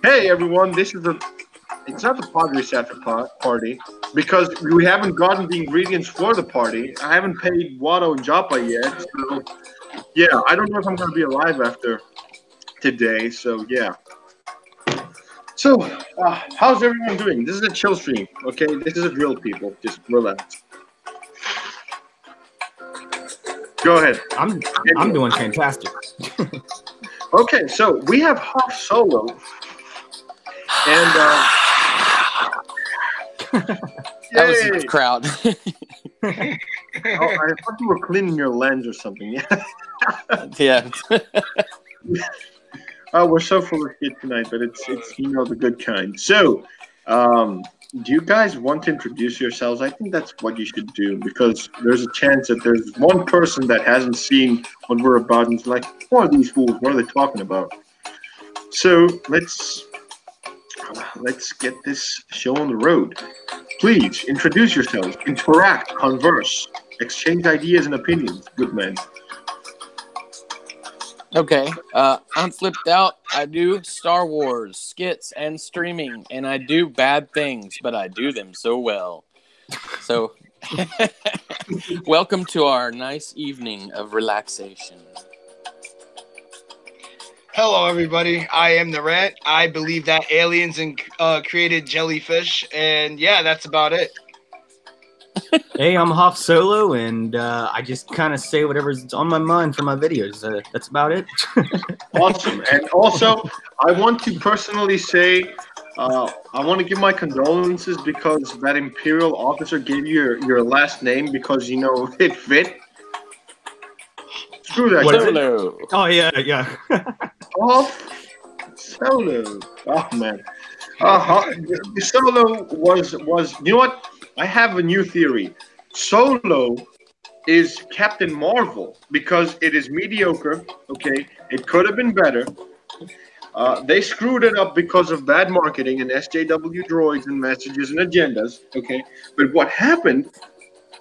Hey everyone, it's not the Padres after party because we haven't gotten the ingredients for the party. I haven't paid Watto and Joppa yet, so yeah, I don't know if I'm gonna be alive after today. So yeah. So how's everyone doing? This is a chill stream, okay? This is a drill, people. Just relax. Go ahead. I'm doing fantastic. Okay, so we have Hoff Solo, and That was yay! the crowd. Oh, I thought you were cleaning your lens or something. Yeah. Yeah. Oh, we're so full of shit tonight, but it's the good kind. So, do you guys want to introduce yourselves? I think that's what you should do because there's a chance that there's one person that hasn't seen what we're about and is like, "What are these fools? What are they talking about?" So let's get this show on the road. Please introduce yourselves, interact, converse, exchange ideas and opinions. Good man. Okay. I'm flipped out. I do Star Wars skits and streaming, and I do bad things, but I do them so well. So, welcome to our nice evening of relaxation. Hello, everybody. I am the Rant. I believe that aliens created jellyfish, and yeah, that's about it. Hey, I'm Hoff Solo, and I just kind of say whatever's on my mind for my videos. That's about it. Awesome. And also, I want to personally say, I want to give my condolences because that Imperial officer gave you your last name because, it fit. Screw that. What is it? Solo. Oh yeah. Off Solo. Oh, man. Solo was, you know what? I have a new theory. Solo is Captain Marvel because it is mediocre. Okay, it could have been better. They screwed it up because of bad marketing and SJW droids and messages and agendas. Okay, but what happened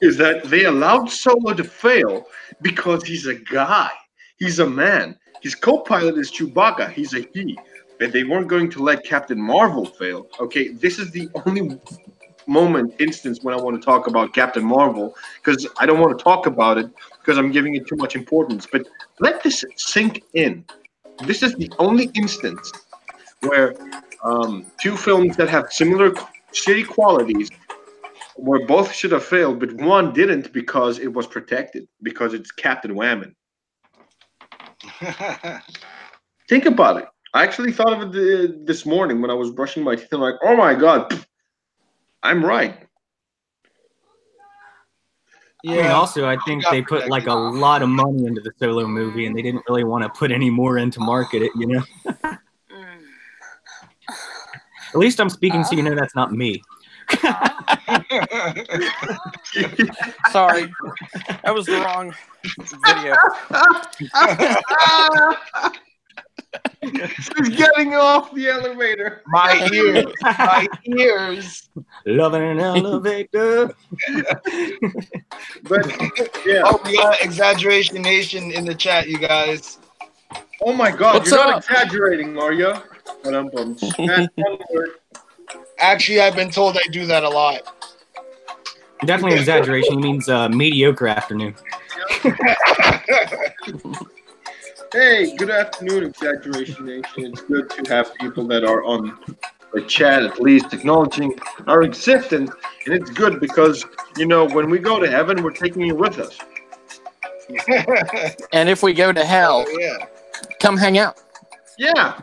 is that they allowed Solo to fail because he's a guy. He's a man. His co-pilot is Chewbacca. He's a he. But they weren't going to let Captain Marvel fail. Okay, this is the only instance when I want to talk about Captain Marvel because I don't want to talk about it because I'm giving it too much importance. But let this sink in. This is the only instance where two films that have similar shitty qualities, where both should have failed, but one didn't because it was protected because it's Captain Whammon. Think about it. I actually thought of it this morning when I was brushing my teeth. I'm like, oh my god. I'm right. Yeah. I mean, also, I think they put like a lot of money into the Solo movie, and they didn't really want to put any more in to market it. At least I'm speaking, so that's not me. Sorry, that was the wrong video. She's getting off the elevator. My ears. Loving an elevator. But yeah. Oh, we got Exaggeration Nation in the chat, you guys. Oh my god, What's you're up? not exaggerating, are you? Actually, I've been told I do that a lot. Definitely an exaggeration. He means mediocre afternoon. Hey, good afternoon, Exaggeration Nation. It's good to have people that are on the chat at least acknowledging our existence. And it's good because, when we go to heaven, we're taking you with us. And if we go to hell, come hang out. Yeah.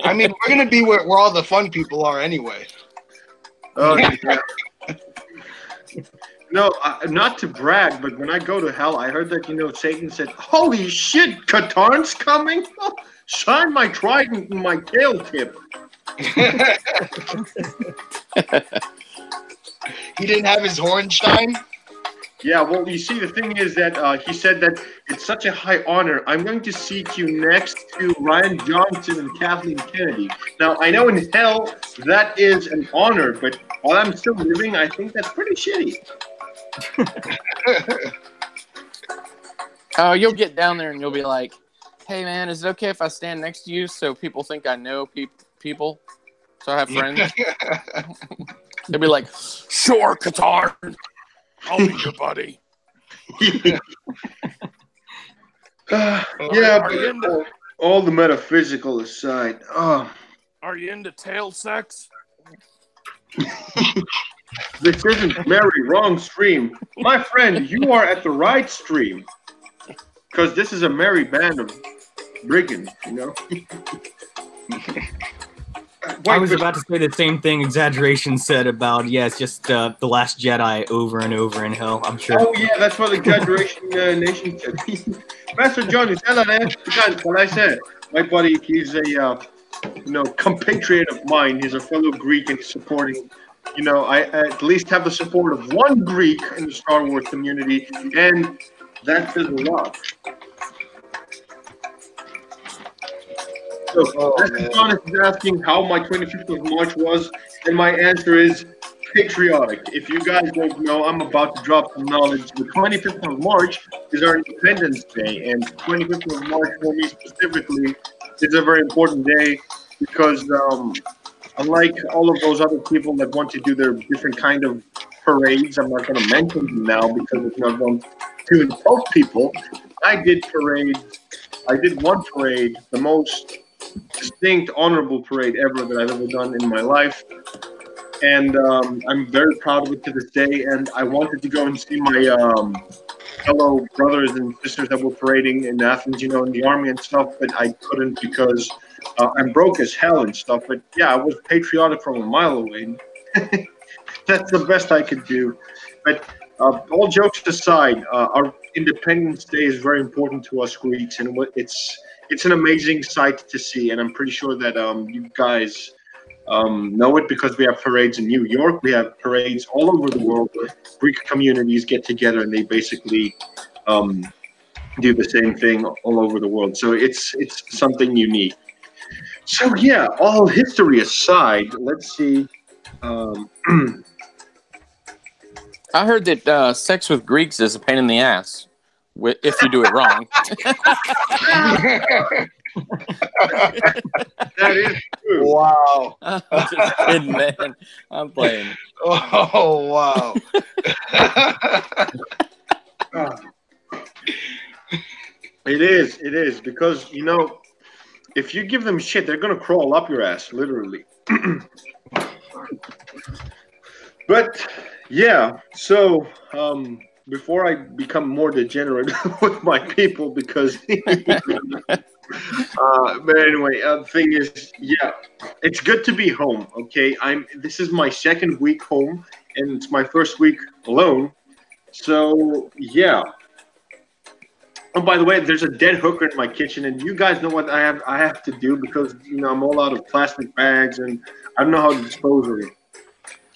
I mean, we're going to be where all the fun people are anyway. Oh, yeah. No, not to brag, but when I go to hell, I heard that, Satan said, holy shit, Katarn's coming? Shine my trident in my tail tip. He didn't have his horn shine? Yeah, well, you see, the thing is that he said that it's such a high honor. I'm going to seat you next to Ryan Johnson and Kathleen Kennedy. Now, I know in hell that is an honor, but while I'm still living, I think that's pretty shitty. Oh, you'll get down there and you'll be like, hey, man, is it okay if I stand next to you so people think I know people. So I have friends. They'd be like, "Sure, Qatar, I'll be your buddy." Yeah, but all the metaphysical aside, Are you into tail sex? this isn't Mary, wrong stream. My friend, you are at the right stream. Because this is a merry band of brigands, you know? I was about to say the same thing Exaggeration said about, it's just The Last Jedi over and over in hell, I'm sure. Oh, yeah, that's what Exaggeration Nation said. Master John, is that what I said? My buddy, he's a compatriot of mine. He's a fellow Greek and he's supporting, I at least have the support of one Greek in the Star Wars community, and that says a lot. So, Master John is asking how my 25th of March was, and my answer is patriotic. If you guys don't know, I'm about to drop some knowledge. The 25th of March is our Independence Day, and 25th of March for me specifically is a very important day because unlike all of those other people that want to do their different kind of parades, I'm not going to mention them now because it's not going to insult people. I did one parade, the most distinct, honorable parade ever that I've ever done in my life. And I'm very proud of it to this day. And I wanted to go and see my fellow brothers and sisters that were parading in Athens, in the army and stuff, but I couldn't because I'm broke as hell and stuff. But yeah, I was patriotic from a mile away. That's the best I could do. But all jokes aside, our Independence Day is very important to us Greeks, and it's an amazing sight to see. And I'm pretty sure that you guys know it because we have parades in New York. We have parades all over the world where Greek communities get together and they basically do the same thing all over the world. So it's something unique. So yeah, all history aside, let's see. I heard that sex with Greeks is a pain in the ass if you do it wrong. That is true. Wow. I'm just kidding, man. I'm playing. Oh, wow. It is because if you give them shit, they're gonna crawl up your ass, literally. But yeah, so before I become more degenerate with my people, because but anyway, the thing is, yeah, it's good to be home. Okay, this is my second week home, and it's my first week alone. So yeah. Oh, by the way, there's a dead hooker in my kitchen, and you guys know what I have to do because I'm all out of plastic bags, and I don't know how to dispose of it.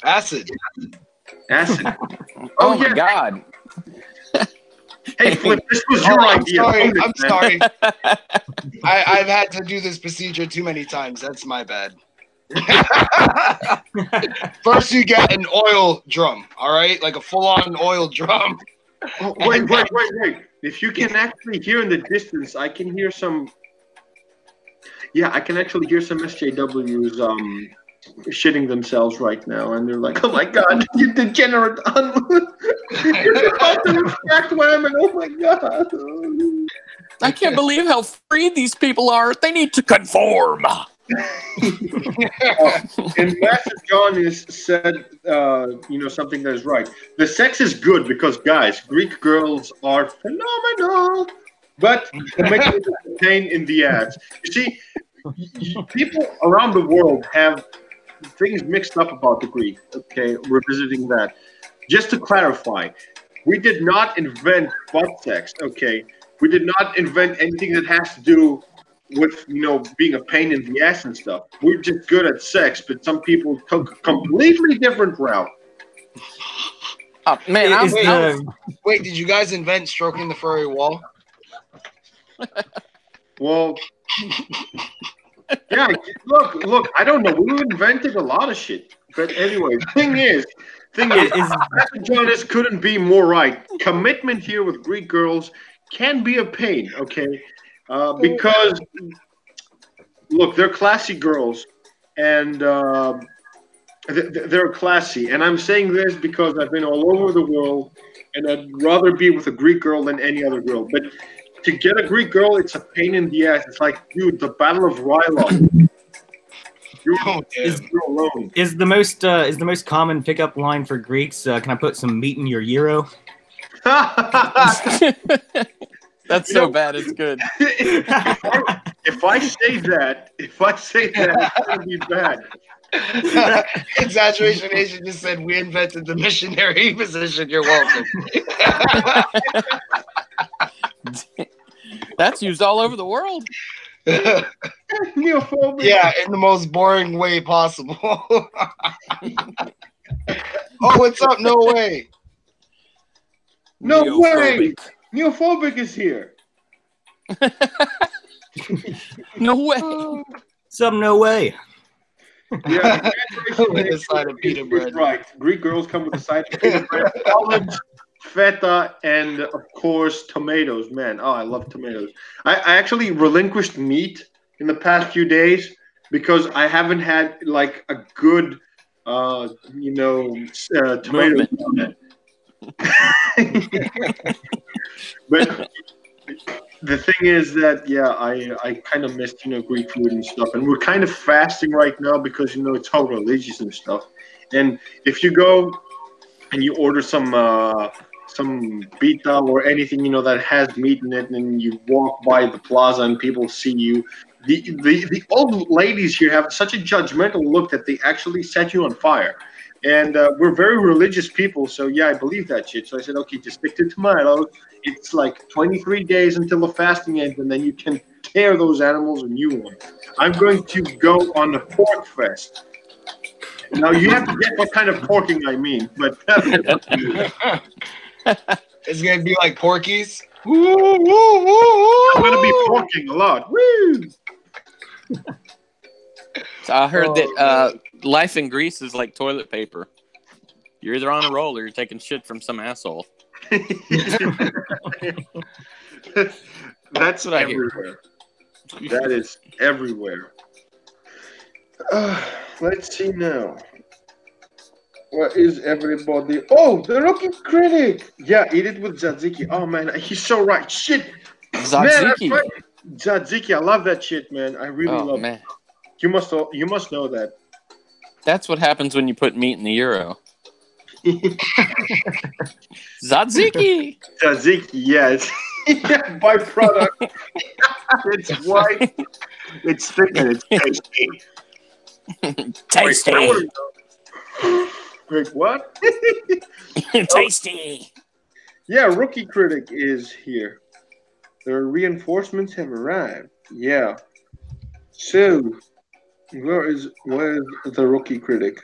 Acid. Oh my God. Hey, Flip, this was your idea. I'm sorry. I've had to do this procedure too many times. That's my bad. First, you get an oil drum, all right? Like a full-on oil drum. Oh, wait. If you can actually hear in the distance, I can hear some... Yeah, I can actually hear some SJWs shitting themselves right now, and they're like, "Oh my God, you degenerate! You're about to retract women! Oh my God!" I can't believe how free these people are. They need to conform. And Master John has said, something that is right. The sex is good because, guys, Greek girls are phenomenal, but the making is a pain in the ass. You see, people around the world have things mixed up about the Greek. Okay, revisiting that. Just to clarify, we did not invent butt sex. Okay, we did not invent anything that has to do with being a pain in the ass and stuff. We're just good at sex, but some people took a completely different route. Oh, man, wait, did you guys invent stroking the furry wall? Well, yeah, look, I don't know. We invented a lot of shit. But anyway, thing is, Master Jonas couldn't be more right. Commitment here with Greek girls can be a pain, okay? Because, look, they're classy girls, and they're classy. And I'm saying this because I've been all over the world, and I'd rather be with a Greek girl than any other girl. But to get a Greek girl, it's a pain in the ass. It's like, dude, the Battle of Rylon. You're alone. Is the most common pickup line for Greeks? Can I put some meat in your gyro? That's so bad. It's good. If I say that, it's gonna be bad. Exaggeration Nation just said we invented the missionary position. You're welcome. That's used all over the world. Neophobic. Yeah, in the most boring way possible. Oh, what's up? No way. No way. Neophobic is here. No way. Some no way. Yeah, With a side of pita bread. Right. Greek girls come with a side of pita bread, olives, feta, and of course tomatoes. Man, oh, I love tomatoes. I actually relinquished meat in the past few days because I haven't had like a good, tomato. But the thing is that I kind of missed Greek food and stuff, and we're kind of fasting right now because it's all religious and stuff. And if you go and you order some pita or anything that has meat in it, and you walk by the plaza and people see you, the old ladies here have such a judgmental look that they actually set you on fire. And we're very religious people, so yeah, I believe that shit. So I said, okay, just stick to tomatoes. It's like 23 days until the fasting ends, and then you can tear those animals a new one. I'm going to go on the pork fest. Now you have to get what kind of porking I mean, but It's gonna be like Porky's. I'm gonna be porking a lot. Woo! So I heard that life in Greece is like toilet paper. You're either on a roll or you're taking shit from some asshole. That's what I hear. everywhere. That is everywhere. Let's see now. What is everybody? Oh, the Rookie Critic. Yeah, eat it with tzatziki. Oh man, he's so right. Shit. Tzatziki. Man, tzatziki. I love that shit, man. I really love man. it. You must know that. That's what happens when you put meat in the gyro. Tzatziki. Tzatziki, yes. Byproduct. It's white. It's thick and it's tasty. Tasty. Wait, what? Tasty. Yeah, Rookie Critic is here. The reinforcements have arrived. Yeah. So, where is the Rookie Critic?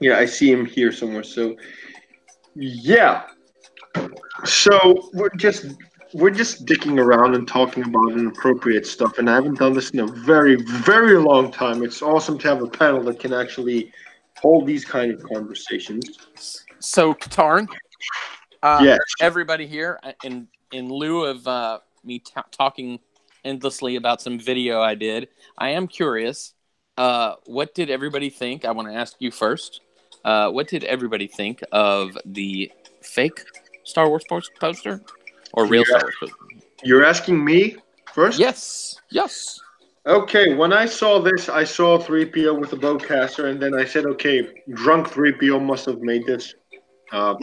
Yeah, I see him here somewhere. So, yeah. So we're just dicking around and talking about inappropriate stuff, and I haven't done this in a very, very long time. It's awesome to have a panel that can actually hold these kind of conversations. So, Katarn, yes. Everybody here, in lieu of me talking endlessly about some video I did, I am curious. What did everybody think? I want to ask you first. What did everybody think of the fake Star Wars poster or real Star Wars poster? You're asking me first? Yes. Okay, when I saw this, I saw 3PO with a bowcaster, and then I said, okay, drunk 3PO must have made this. Shout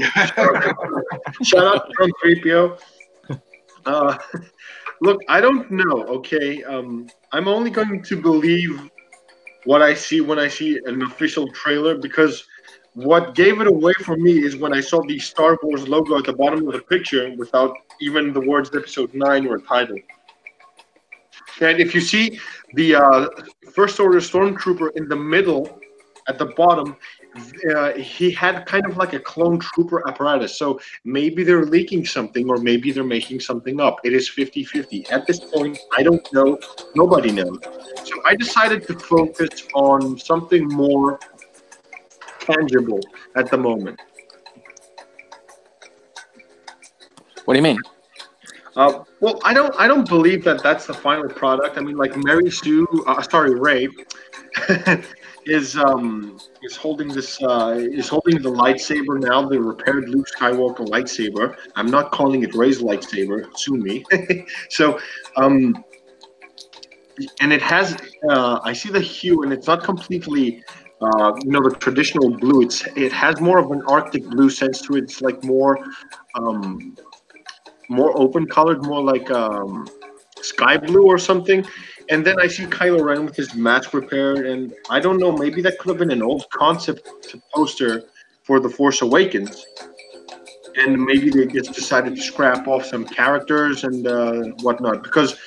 out to drunk 3PO. Look, I don't know, okay? I'm only going to believe what I see when I see an official trailer, because what gave it away for me is when I saw the Star Wars logo at the bottom of the picture without even the words Episode 9 or title. And if you see the First Order Stormtrooper in the middle at the bottom, he had kind of like a clone trooper apparatus. So maybe they're leaking something, or maybe they're making something up. It is 50-50. At this point, I don't know. Nobody knows. So I decided to focus on something more tangible at the moment. What do you mean? Well, I don't believe that that's the final product. I mean, like Ray, is holding the lightsaber now, the repaired Luke Skywalker lightsaber. I'm not calling it Ray's lightsaber. Sue me. So, um, and it has I see the hue, and it's not completely the traditional blue. It has more of an Arctic blue sense to it. It's like um, more open colored, more like sky blue or something. And then I see Kylo Ren with his mask prepared, and I don't know, maybe that could have been an old concept poster for The Force Awakens. And maybe they just decided to scrap off some characters and whatnot. Because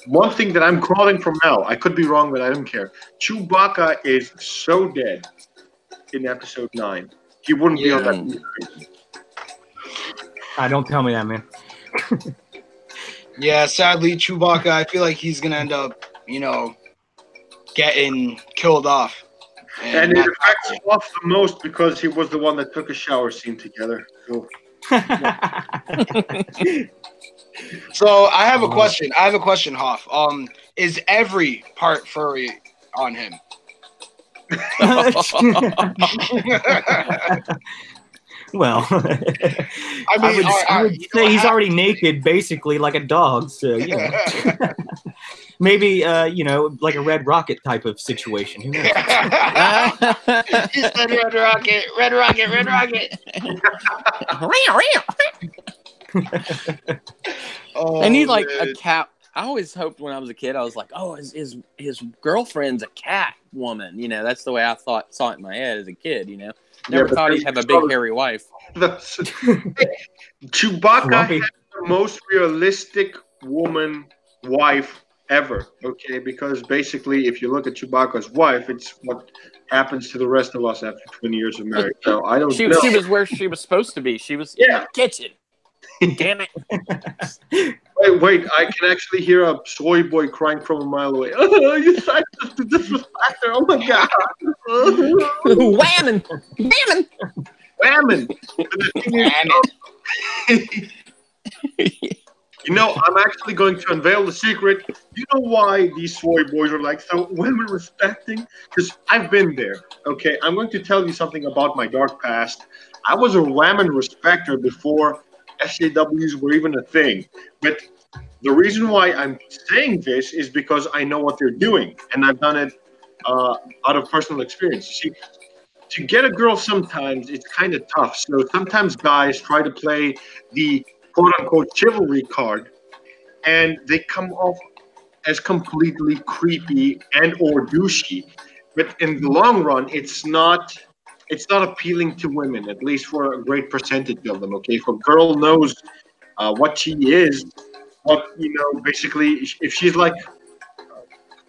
one thing that I'm calling from now, I could be wrong, but I don't care. Chewbacca is so dead in Episode 9. He wouldn't be on that. Don't tell me that, man. Yeah, sadly, Chewbacca, I feel like he's going to end up, getting killed off. And it affects off the most because he was the one that took a shower scene together. So, So I have a question. Hoff. Is every part furry on him? Well, I would say he's already naked, basically, like a dog. So, maybe, like a Red Rocket type of situation. Who knows? He said Red Rocket, Red Rocket, Red Rocket. I need like a cat. I always hoped when I was a kid, I was like, oh, his girlfriend's a cat woman. That's the way I saw it in my head as a kid. Never thought he'd have a big hairy wife. Chewbacca has the most realistic woman wife ever. Okay, because basically, if you look at Chewbacca's wife, it's what happens to the rest of us after 20 years of marriage. So I don't know. She was where she was supposed to be. She was in the kitchen. Damn it. Wait, I can actually hear a soy boy crying from a mile away. Oh, you sexist, disrespecter. Oh my god. Whammon. I'm actually going to unveil the secret. You know why these soy boys are like so women respecting? Because I've been there. Okay, I'm going to tell you something about my dark past. I was a women respecter before SJWs were even a thing. But the reason why I'm saying this is because I know what they're doing, and I've done it out of personal experience. See, to get a girl sometimes it's kind of tough. So sometimes guys try to play the quote-unquote chivalry card, and they come off as completely creepy and or douchey. But in the long run, it's not appealing to women, at least for a great percentage of them. Okay, if a girl knows what she is, basically, if she's like,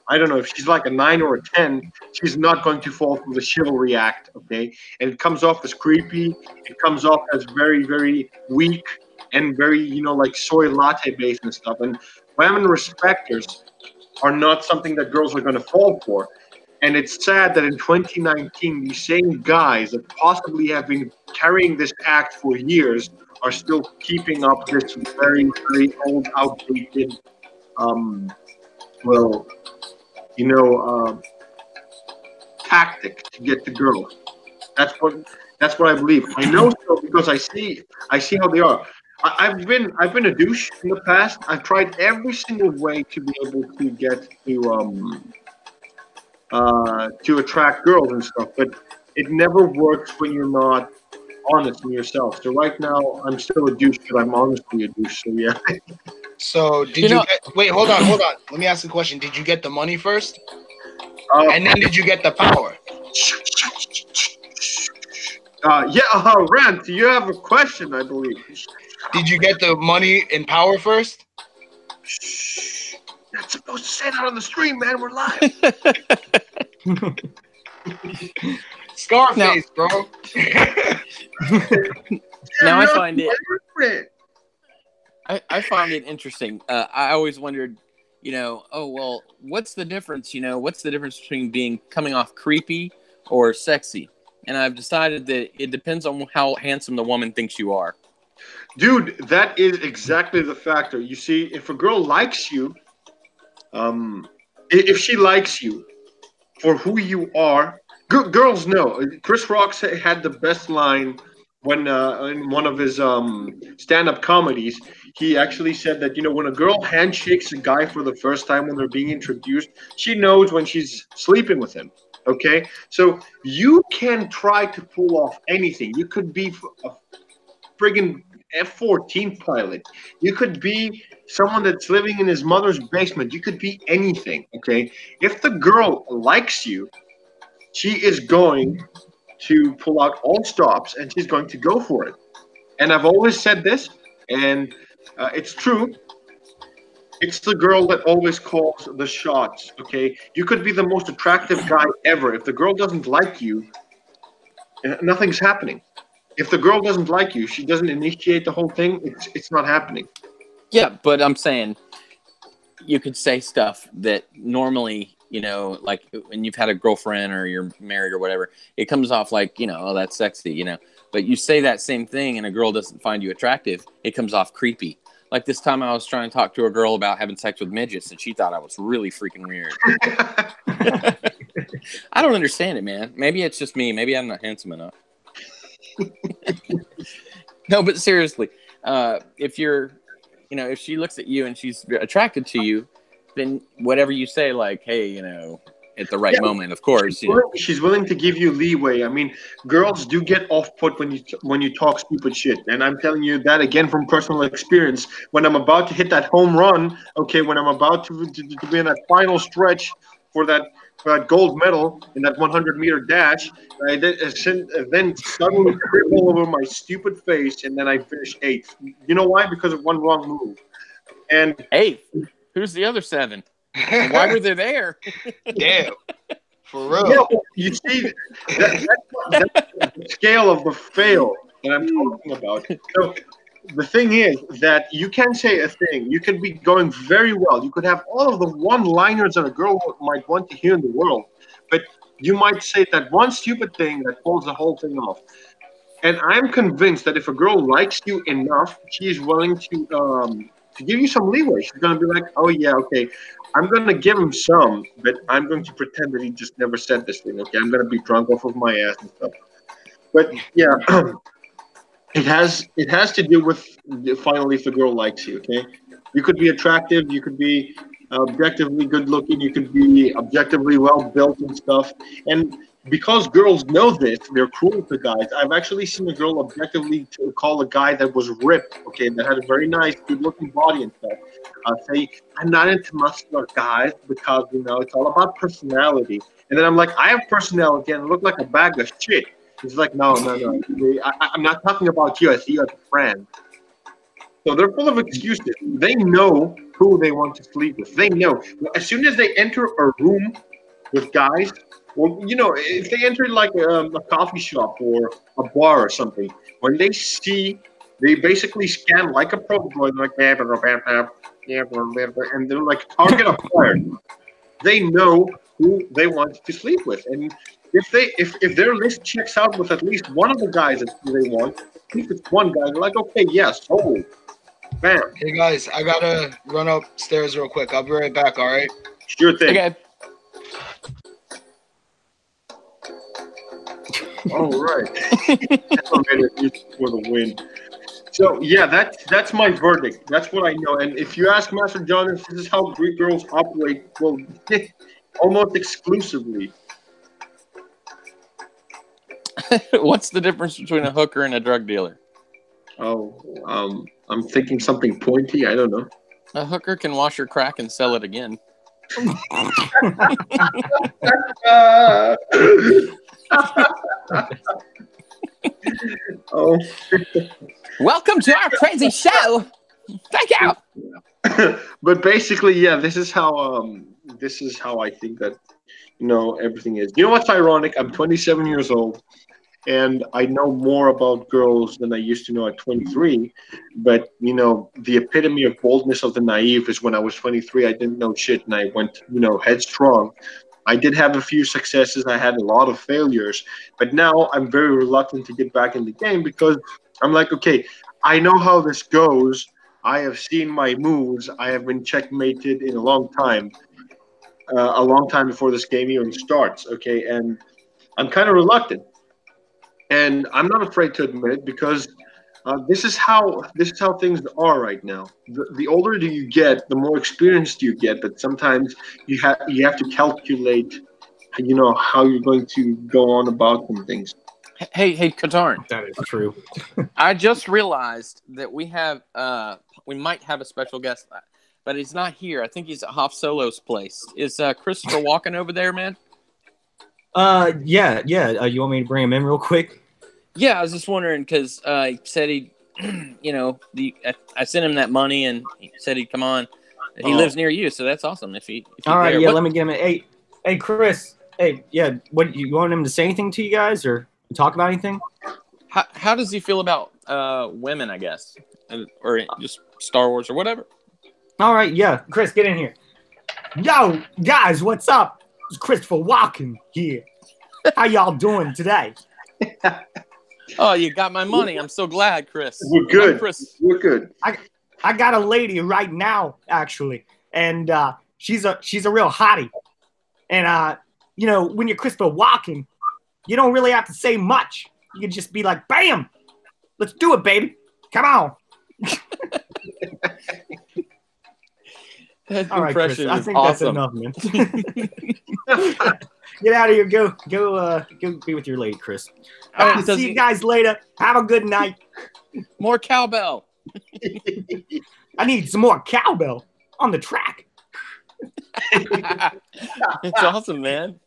I don't know, if she's like a 9 or a 10, she's not going to fall for the chivalry act. Okay, and it comes off as creepy. It comes off as very, very weak and very, like soy latte based and stuff. And women respecters are not something that girls are going to fall for. And it's sad that in 2019, these same guys that possibly have been carrying this act for years are still keeping up this very, very old, outdated, tactic to get the girls. That's what I believe. I know so because I see how they are. I've been a douche in the past. I've tried every single way to be able to get to attract girls and stuff, but it never works when you're not honest in yourself. So right now, I'm still a douche, but I'm honestly a douche. So yeah. So wait, hold on. Let me ask you a question. Did you get the money first? And then did you get the power? Rant, you have a question, I believe. Did you get the money and power first? You're not supposed to say that on the stream, man. We're live. Scarface, bro. Now I find it. I find it interesting. I always wondered, what's the difference? What's the difference between coming off creepy or sexy? And I've decided that it depends on how handsome the woman thinks you are. Dude, that is exactly the factor. You see, if a girl likes you, if she likes you for who you are, girls know. Chris Rock had the best line when in one of his stand-up comedies. He actually said that when a girl handshakes a guy for the first time when they're being introduced, she knows when she's sleeping with him. Okay, so you can try to pull off anything. You could be a friggin' F-14 pilot. You could be someone that's living in his mother's basement. You could be anything, okay? If the girl likes you, she is going to pull out all stops and she's going to go for it. And I've always said this, and it's true. It's the girl that always calls the shots, okay? You could be the most attractive guy ever. If the girl doesn't like you, nothing's happening. If the girl doesn't like you, she doesn't initiate the whole thing, it's not happening. Yeah, but I'm saying you could say stuff that normally, like when you've had a girlfriend or you're married or whatever, it comes off like, oh, that's sexy, But you say that same thing and a girl doesn't find you attractive, it comes off creepy. Like this time I was trying to talk to a girl about having sex with midgets and she thought I was really freaking weird. I don't understand it, man. Maybe it's just me. Maybe I'm not handsome enough. No, but seriously, if you're, if she looks at you and she's attracted to you, then whatever you say, like, hey, at the right moment, of course. She's willing to give you leeway. I mean, girls do get off-put when you talk stupid shit, and I'm telling you that again from personal experience. When I'm about to hit that home run, okay, when I'm about to be in that final stretch for that gold medal in that 100-meter dash, I then suddenly trip all over my stupid face, and then I finish 8th. You know why? Because of one wrong move. And 8th? Who's the other 7? And why were they there? Damn. For real. Yeah, you see, that's the scale of the fail that I'm talking about. So the thing is that you can say a thing. You could be going very well. You could have all of the one-liners that a girl might want to hear in the world. But you might say that one stupid thing that pulls the whole thing off. And I'm convinced that if a girl likes you enough, she is willing to give you some leeway. She's going to be like, oh, yeah, okay, I'm going to give him some, but I'm going to pretend that he just never said this thing, okay? I'm going to be drunk off of my ass and stuff. But, yeah, it has to do with, finally, if the girl likes you, okay? You could be attractive. You could be objectively good-looking. You could be objectively well-built and stuff. And because girls know this, they're cruel to guys. I've actually seen a girl objectively call a guy that was ripped, okay, that had a very nice, good-looking body and stuff, say, I'm not into muscular guys because, it's all about personality. And then I'm like, I have personality and I look like a bag of shit. He's like, no. I'm not talking about you. I see you as a friend. So they're full of excuses. They know who they want to sleep with. They know. As soon as they enter a room with guys, well, if they enter like a coffee shop or a bar or something, when they basically scan like a pro boy, like, and they're like target acquired. They know who they want to sleep with, and if their list checks out with at least one of the guys that they want, if it's one guy, they're like, okay, yes, oh, bam. Hey guys, I gotta run upstairs real quick. I'll be right back. All right. Sure thing. Okay. All right. For the win. So yeah, that's my verdict. That's what I know. And if you ask Master John, this is how Greek girls operate. Well, almost exclusively. What's the difference between a hooker and a drug dealer? Oh, I'm thinking something pointy. I don't know. A hooker can wash her crack and sell it again. Oh. Welcome to our crazy show. Thank you. But basically, yeah, this is how I think that everything is. You know what's ironic? I'm 27 years old, and I know more about girls than I used to know at 23. But the epitome of boldness of the naive is when I was 23. I didn't know shit, and I went headstrong. I did have a few successes. I had a lot of failures, but now I'm very reluctant to get back in the game because I'm like, okay, I know how this goes. I have seen my moves. I have been checkmated in a long time before this game even starts. Okay, and I'm kind of reluctant, and I'm not afraid to admit it because this is how things are right now. The older you get, the more experienced you get. But sometimes you have to calculate, how you're going to go on about some things. Hey, Katarn. That is true. I just realized that we might have a special guest, but he's not here. I think he's at Hoff Solo's place. Is Christopher Walken over there, man? Yeah. You want me to bring him in real quick? Yeah, I was just wondering because he said he, I sent him that money and he said he'd come on. He lives near you, so that's awesome. If all right, there. yeah, let me get him in. Hey, Chris. Hey, yeah, what you want him to say anything to you guys or talk about anything? How does he feel about women? I guess, or just Star Wars or whatever. All right, yeah, Chris, get in here. Yo, guys, what's up? It's Christopher Walken here. How y'all doing today? Oh, you got my money. I'm so glad, Chris. We're good. Chris. We're good. I got a lady right now, actually, and she's a real hottie. And when you're Christopher Walken, you don't really have to say much. You can just be like, "Bam, let's do it, baby. Come on." That all right, Chris, I think awesome. That's enough, man. Get out of here. Go be with your lady, Chris. All right, see you guys later. Have a good night. More cowbell. I need some more cowbell on the track. It's awesome, man.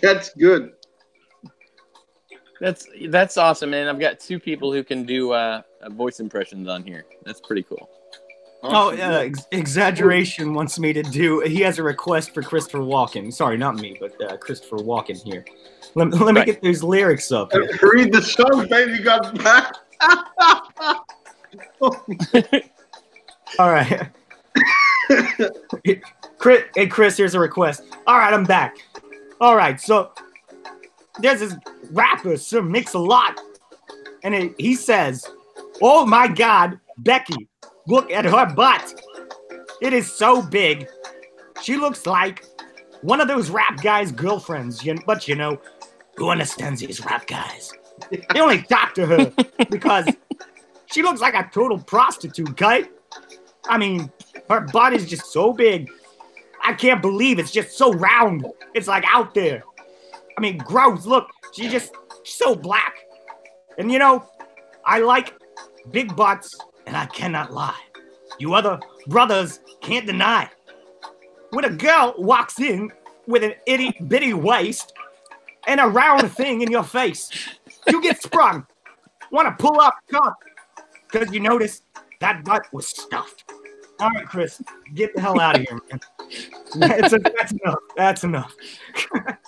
That's good. That's awesome, man. I've got two people who can do voice impressions on here. That's pretty cool. Awesome. Exaggeration wants me to do. He has a request for Christopher Walken. Sorry, not me, but Christopher Walken here. Let me get these lyrics up here. Read the song, baby. Got back. All right. Hey, Chris, here's a request. All right, I'm back. All right, so there's this rapper, Sir Mix-a-Lot, and he says, "Oh my God, Becky, look at her butt. It is so big. She looks like one of those rap guys' girlfriends, but who understands these rap guys? They only talk to her because she looks like a total prostitute, okay? I mean, her butt is just so big. I can't believe it's just so round. It's like out there. I mean, gross. Look, she's so black. And I like big butts, and I cannot lie. You other brothers can't deny. When a girl walks in with an itty bitty waist and a round thing in your face, you get sprung. Want to pull up cup because you notice that butt was stuffed. All right, Chris, get the hell out of here, man. That's enough. That's enough.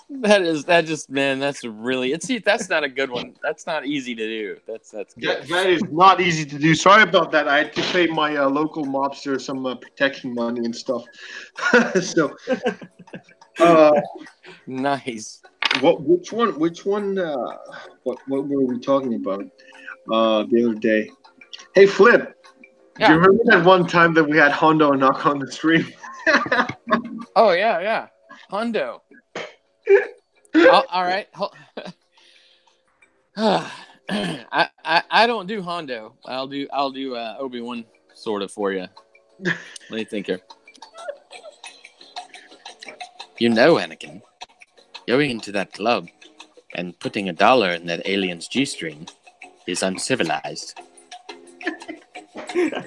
That's really. See, that's not a good one. That's not easy to do. That's good. That is not easy to do. Sorry about that. I had to pay my local mobster some protection money and stuff. So, nice. Which one? What were we talking about the other day? Hey, Flip. Yeah. Do you remember that one time that we had Hondo knock on the stream? Oh yeah, Hondo. All right. I don't do Hondo. I'll do Obi-Wan sort of for you. Let me think here. Anakin, going into that club and putting $1 in that alien's G-string is uncivilized.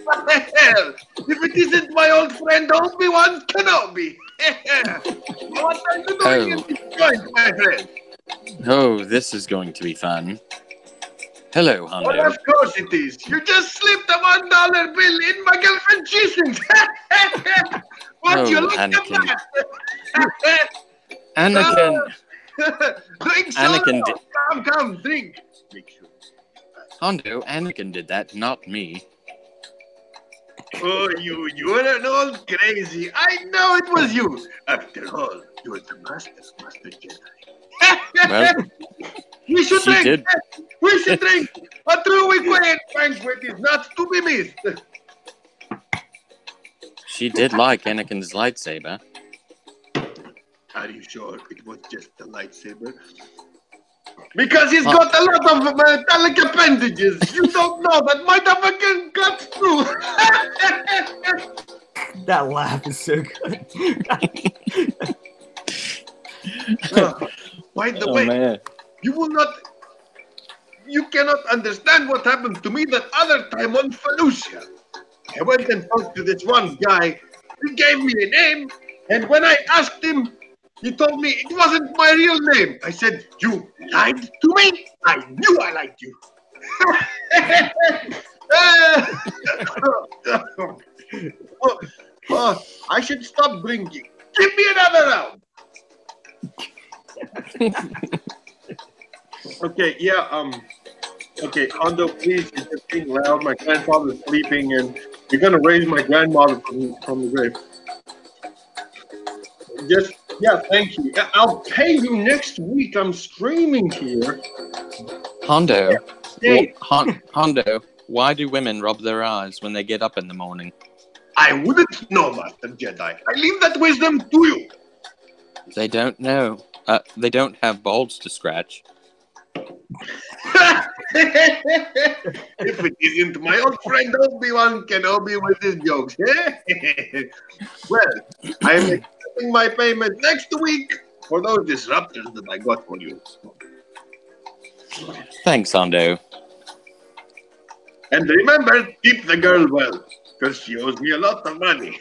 What the hell? If it isn't my old friend Obi-Wan Kenobi. What are you doing in this joint, my friend? Oh, this is going to be fun. Hello, Hondo. Well, of course it is. You just slipped a $1 bill in my girlfriend's G-strings. What you look at that? Anakin. Drink Anakin soda. Come, drink. Hondo, Anakin did that, not me. Oh, you're an old crazy. I know it was you. After all, you're the Master Jedi. Well, We should She drink. did. We should drink. A truly great banquet is not to be missed. She did like Anakin's lightsaber. Are you sure it was just a lightsaber? Because he's got a lot of metallic appendages. You don't know that might have got through. That laugh is so good. By the Oh way, man. you cannot understand what happened to me that other time on Felucia. I went and talked to this one guy. He gave me a name, and when I asked him, he told me it wasn't my real name. I said, "You lied to me? I knew I liked you." I should stop drinking. Give me another round. Okay, yeah, okay, Hondo, please, you're just being loud. My grandfather's sleeping, and you're gonna raise my grandmother from the grave. Just, yeah, thank you. I'll pay you next week. I'm streaming here. Hondo. Hey, Hondo. Why do women rub their eyes when they get up in the morning? I wouldn't know, Master Jedi. I leave that wisdom to you. They don't know. They don't have balls to scratch. If it isn't my old friend Obi-Wan Kenobi with his jokes. Well, I'm accepting my payment next week for those disruptors that I got for you. Thanks, Hondo. And remember, keep the girl well, because she owes me a lot of money.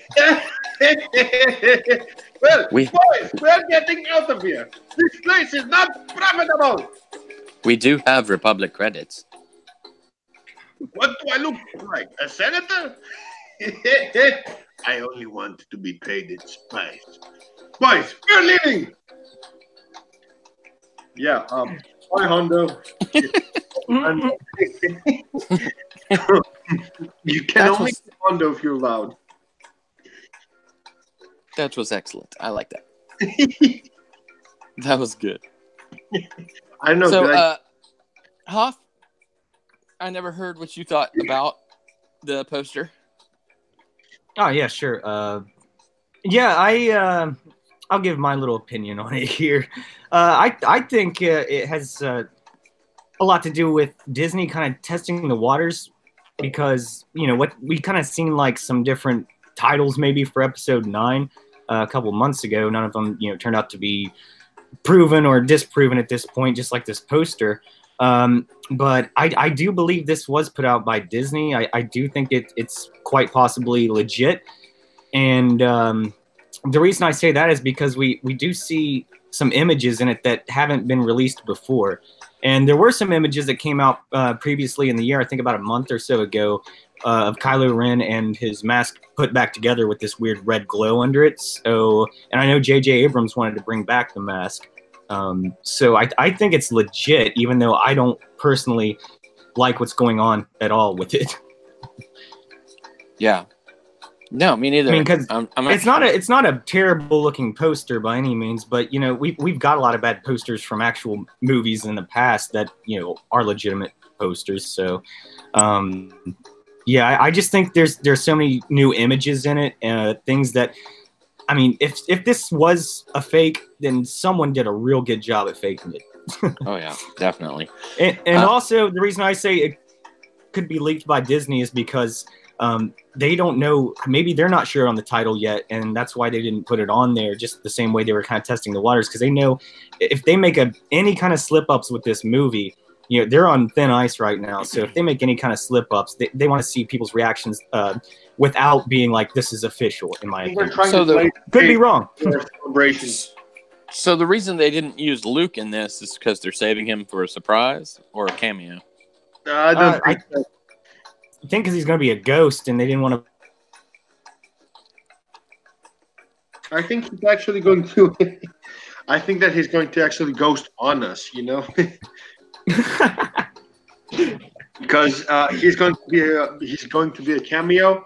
Well, boys, we're getting out of here. This place is not profitable. We do have Republic credits. What do I look like? A senator? I only want to be paid in spice. Boys, we're leaving. Yeah, bye, Hondo. You can That only was- say Hondo if you're loud. That was excellent. I like that. That was good. I know. So, Hoff, I never heard what you thought about the poster. Oh yeah, sure. I'll give my little opinion on it here. I think it has a lot to do with Disney kind of testing the waters, because what we kind of seen like some different titles maybe for Episode 9 a couple months ago. None of them turned out to be proven or disproven at this point, just like this poster. But I do believe this was put out by Disney. I do think it's quite possibly legit. And the reason I say that is because we do see some images in it that haven't been released before. And there were some images that came out previously in the year, I think about a month or so ago, of Kylo Ren and his mask put back together with this weird red glow under it. So, and I know J.J. Abrams wanted to bring back the mask. So I think it's legit, even though I don't personally like what's going on at all with it. Yeah. No, me neither. I mean, because I'm it's not a terrible looking poster by any means, but we've got a lot of bad posters from actual movies in the past that are legitimate posters. So, yeah, I just think there's so many new images in it, things that, I mean, if this was a fake, then someone did a real good job at faking it. Oh yeah, definitely. And also, the reason I say it could be leaked by Disney is because they don't know, maybe they're not sure on the title yet, and that's why they didn't put it on there, just the same way they were kind of testing the waters, because they know if they make any kind of slip-ups with this movie, they're on thin ice right now. So if they make any kind of slip-ups, they want to see people's reactions without being like, this is official, in my opinion. Could be wrong. Celebrations. So the reason they didn't use Luke in this is because they're saving him for a surprise or a cameo. I don't think so. I think because he's going to be a ghost, and they didn't want to. I think he's actually going to. I think that he's going to actually ghost on us, because he's going to be a cameo,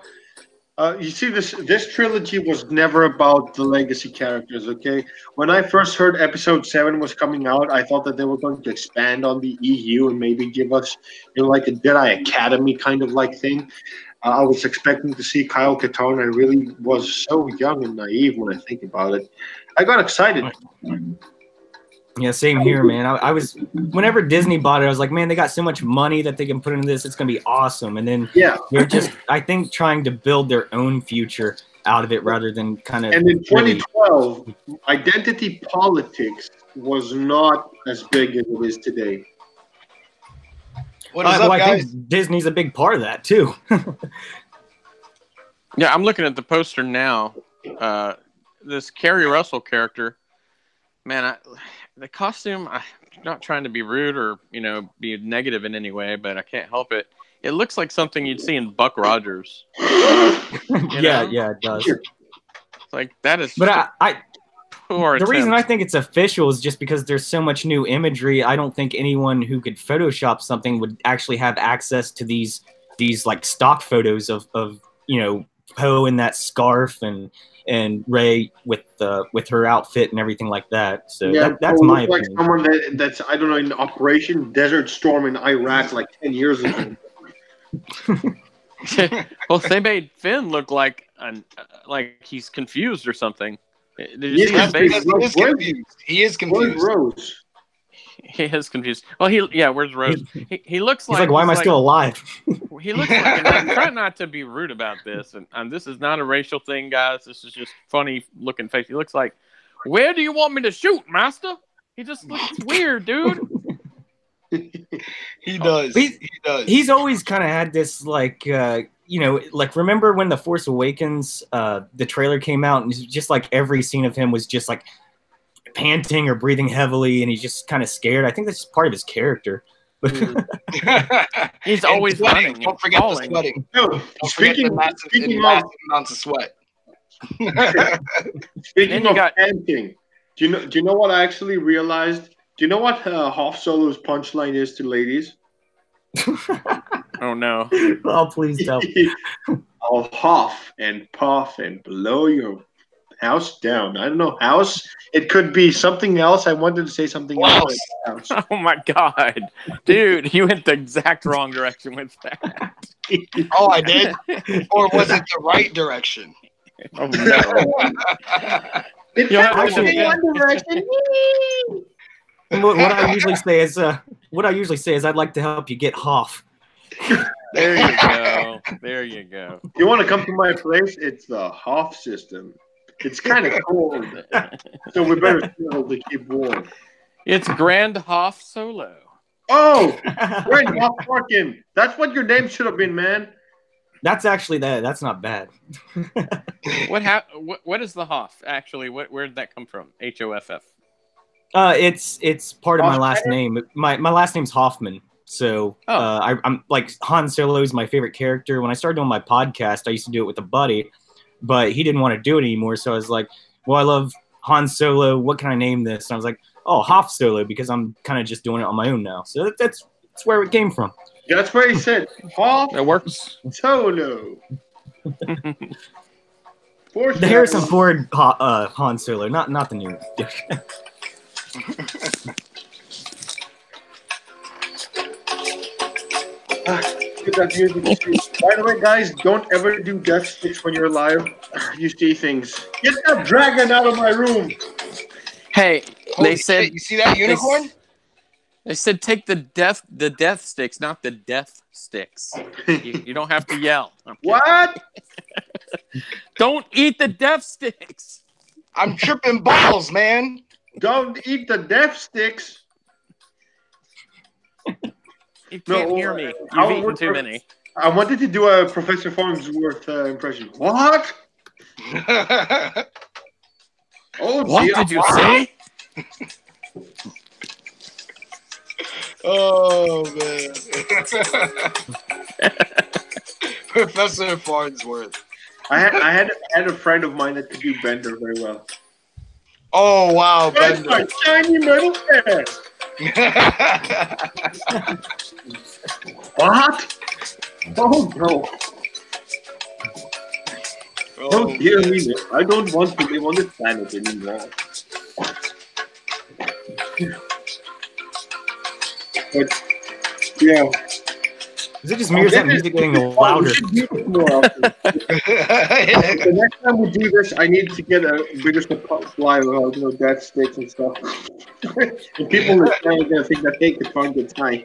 You see, this trilogy was never about the legacy characters. Okay, when I first heard Episode 7 was coming out, I thought that they were going to expand on the EU and maybe give us, like a Jedi Academy kind of like thing. I was expecting to see Kyle Katarn. I really was so young and naive when I think about it. I got excited. Yeah, same here, man. I was whenever Disney bought it, I was like, man, they got so much money that they can put into this. It's gonna be awesome. And then Yeah. they're just, I think, trying to build their own future out of it rather than kind of. And in 2012, identity politics was not as big as it is today. What is up, I guys? think Disney's a big part of that too. Yeah, I'm looking at the poster now. This Carrie Russell character, man, the costume. I'm not trying to be rude or be negative in any way, but I can't help it. It looks like something you'd see in Buck Rogers. Yeah, it does. It's like that is. But poor the reason I attempt. think it's official is just because there's so much new imagery. I don't think anyone who could Photoshop something would actually have access to these like stock photos of Poe in that scarf and Rey with her outfit and everything like that. So Yeah, that's Poe my looks like opinion. someone that's I don't know, in Operation Desert Storm in Iraq like 10 years ago. Well, they made Finn look like he's confused or something. Did you He's see his face? He is confused. He is Where's confused. Rose? He is confused. Well, where's Rose? He looks He's like, why am I still alive? He looks like, and I'm trying not to be rude about this, and this is not a racial thing, guys. This is just funny looking face. He looks like, where do you want me to shoot, master? He just looks weird, dude. He does. He- He does. He's always kind of had this like remember when The Force Awakens the trailer came out and it's just like every scene of him was just like panting or breathing heavily and he's just kind of scared. I think that's just part of his character. He's And always sweating. running. Don't forget the falling. sweating. No, Don't forget speaking the massive amounts of sweat. speaking Then you of got- panting, do you know what I actually realized? Do you know what Hoff Solo's punchline is to ladies? Oh no. Oh, please don't. I'll huff and puff and blow your house down. I don't know, house. It could be something else. I wanted to say something else. House. Oh my god, dude, you went the exact wrong direction with that. Oh, I did? Or was it the right direction? Oh no. It You'll felt have like to in look one direction. what I usually say is I'd like to help you get Hoff. There you go. There you go. You want to come to my place? It's the Hoff system. It's kind of cold, so we better still to keep warm. It's Grand Hoff Solo. Oh, Grand Hoff Parkin. That's what your name should have been, man. That's actually that's not bad. What is the Hoff actually? Where did that come from? HOFF. It's part of my last Hoffman? name. My last name's Hoffman. So I'm like Han Solo is my favorite character. When I started doing my podcast, I used to do it with a buddy, but he didn't want to do it anymore. So I was like, well, I love Han Solo. What can I name this? And I was like, oh, Hoff Solo, because I'm kind of just doing it on my own now. So that's where it came from. That's where he said Hoff It works. Solo. The Harrison Ford Han Solo, not the new. Get that music. By the way, guys, don't ever do death sticks when you're live. You see things. Get that dragon out of my room. Hey, Holy they said shit, you see that unicorn? they said take the death sticks, not the death sticks. You don't have to yell. I'm kidding. What? Don't eat the death sticks. I'm tripping balls, man. Don't eat the death sticks. You can't No, hear me. how You've eaten would- too many. I wanted to do a Professor Farnsworth impression. What? Oh, What gee, did you say? Oh man. Professor Farnsworth. I had a friend of mine that could do Bender very well. Oh wow, That's Bender. my shiny metal head. What? Oh no. Don't hear me. I don't want to live on this planet anymore. But yeah. Is it just me or is that music getting louder? We should do this more often. The next time we do this, I need to get a bigger supply of death sticks and stuff. And people are gonna think that they can find the time.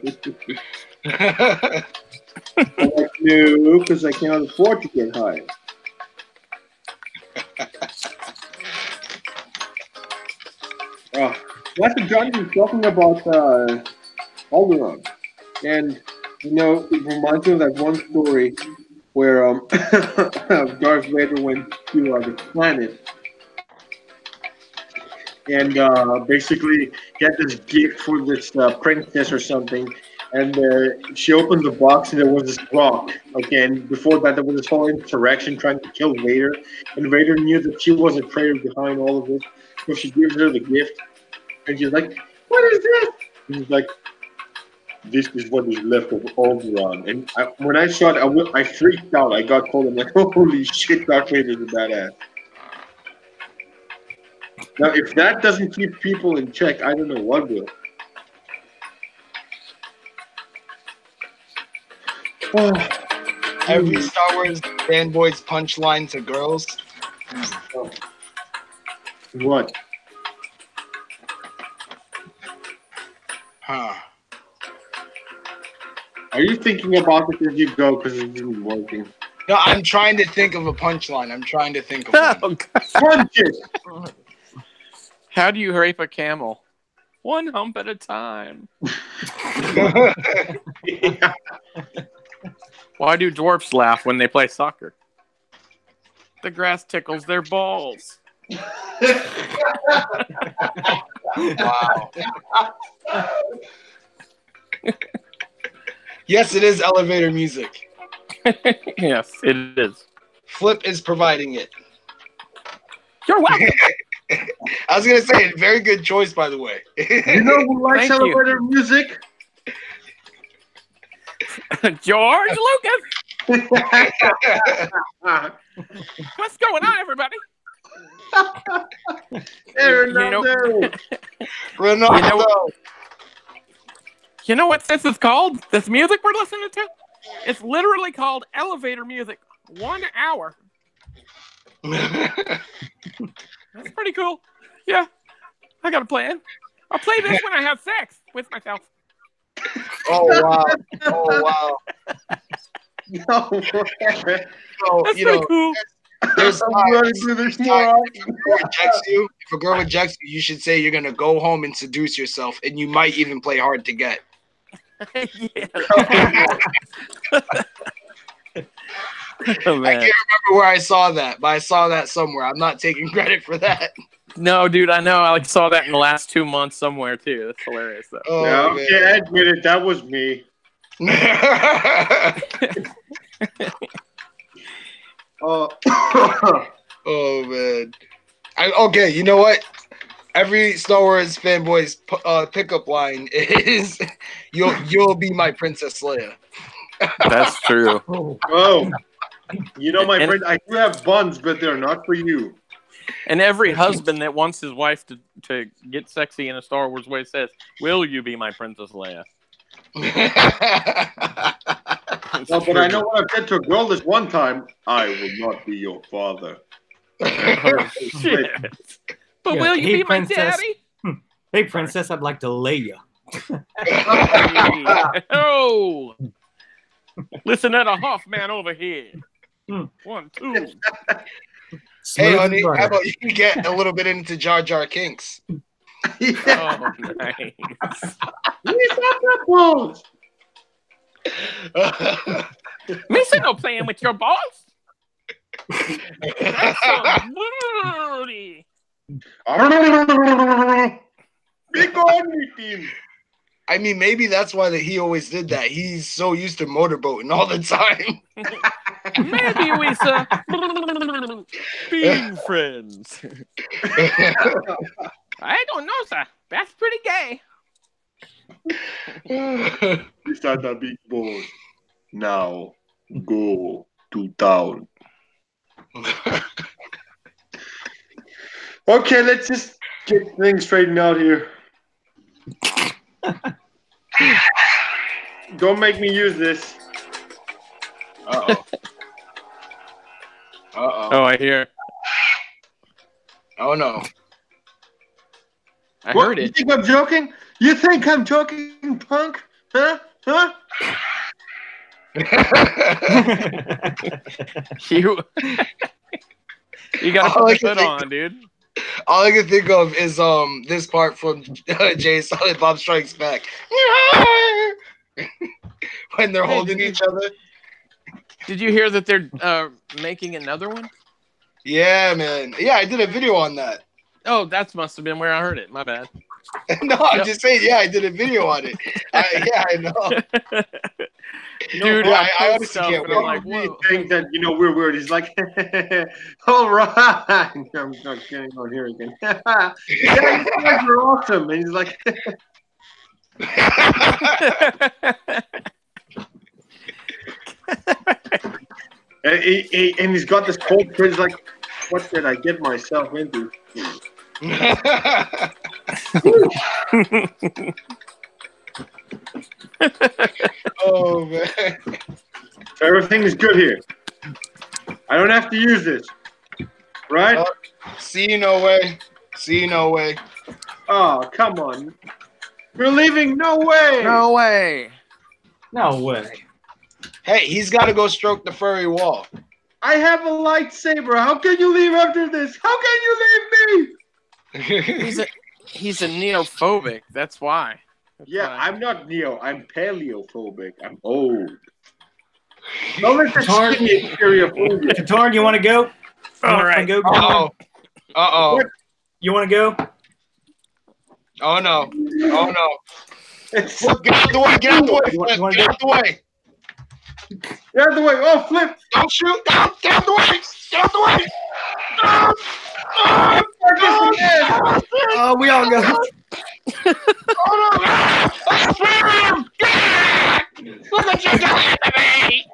I'm like, no, because I cannot afford to get high. Master John was talking about Alderaan, and it reminds me of that one story where Darth Vader went to the planet and basically get this gift for this princess or something. And she opened the box and there was this rock. Okay, and before that there was this whole insurrection trying to kill Vader. And Vader knew that she was a traitor behind all of this. So she gives her the gift. And she's like, what is this? And he's like, this is what is left of Alderaan. And when I saw it, I freaked out. I got cold. I'm like, holy shit, Darth Vader's a badass. Now, if that doesn't keep people in check, I don't know what will. Every Star Wars fanboy's punchline to girls. What? Huh. Are you thinking about it as you go because it isn't working? No, I'm trying to think of a punchline. I'm trying to think of one. Oh, God. Punch it! How do you rape a camel? One hump at a time. Yeah. Why do dwarfs laugh when they play soccer? The grass tickles their balls. Wow. Yes, it is elevator music. Yes, it is. Flip is providing it. You're welcome. I was gonna say, very good choice, by the way. You know who likes Thank you. elevator music? George Lucas. What's going on, everybody? Ronaldo. Ronaldo. You know what this is called? This music we're listening to? It's literally called elevator music. 1 hour. That's pretty cool. Yeah. I got a plan. I'll play this when I have sex with myself. Oh wow! Oh wow! No. So, That's pretty cool. There's I'm gonna do this more often. if a girl rejects you, you should say you're gonna go home and seduce yourself, and you might even play hard to get. Yeah. Oh, I can't man. remember where I saw that, but I saw that somewhere. I'm not taking credit for that. No, dude, I know. I saw that in the last 2 months somewhere, too. That's hilarious, though. Oh, Yeah, man. okay, I admit it. That was me. Oh man. Okay, you know what? Every Star Wars fanboy's pickup line is "You'll be my Princess Leia." That's true. Oh, my friend, I do have buns, but they're not for you. And every husband that wants his wife to get sexy in a Star Wars way says, "Will you be my Princess Leia?" No, but I know what I said to a girl this one time. I will not be your father. Oh, shit. But Yeah, will you hey, be my princess. daddy? Hey, princess, I'd like to lay you. Oh! Listen to the Hoffman over here. Hmm. 1, 2. Hey, Smooth as honey, butter. how about you get a little bit into Jar Jar Kinks? Yeah. Oh, nice. He's not the balls. Misa no playing with your balls. That's so booty. Be gone with him. I mean, maybe that's why he always did that. He's so used to motorboating all the time. Maybe we being friends. I don't know, sir. That's pretty gay. These are the big balls. Now go to town. Okay, let's just get things straightened out here. Don't make me use this. Uh-oh. Uh-oh. Oh, I hear. Oh, no. I What, heard you it. think I'm joking? You think I'm joking, punk? Huh? Huh? You got to All I put the can hood think- on, dude. All I can think of is this part from Jay Silent Bob Strikes Back. When they're Hey, holding did each other. Did you hear that they're making another one? Yeah, man. Yeah, I did a video on that. Oh, that must have been where I heard it. My bad. No, I'm Yep. just saying. Yeah, I did a video on it. Yeah, I know. Dude, Yeah, I I post honestly stuff can't and I'm wait. like, He whoa. thinks that, we're weird. He's like, all right. I'm not getting on here again. Yeah, you guys are awesome. And he's like, and he's got this cold cringe like, what did I get myself into? Oh man. So everything is good here. I don't have to use this. Right? See you no way. See you no way. Oh, come on. We're leaving. No way. No way. No way. Hey, he's got to go stroke the furry wall. I have a lightsaber. How can you leave after this? How can you leave me? He's a neophobic. That's why. Yeah, I'm not neo. I'm paleophobic. I'm old. Don't let the Hard. skinny stereophobia. Katard, you want to go? All right. Go, Uh-oh. Uh-oh. You want to go? Oh no. Oh no. It's Get out the way. Get out the way. You wanna Get out the way. Get out the way. Oh, flip. Don't shoot. Get out the way. Get out the way. Oh, we all go. Look what you done to me.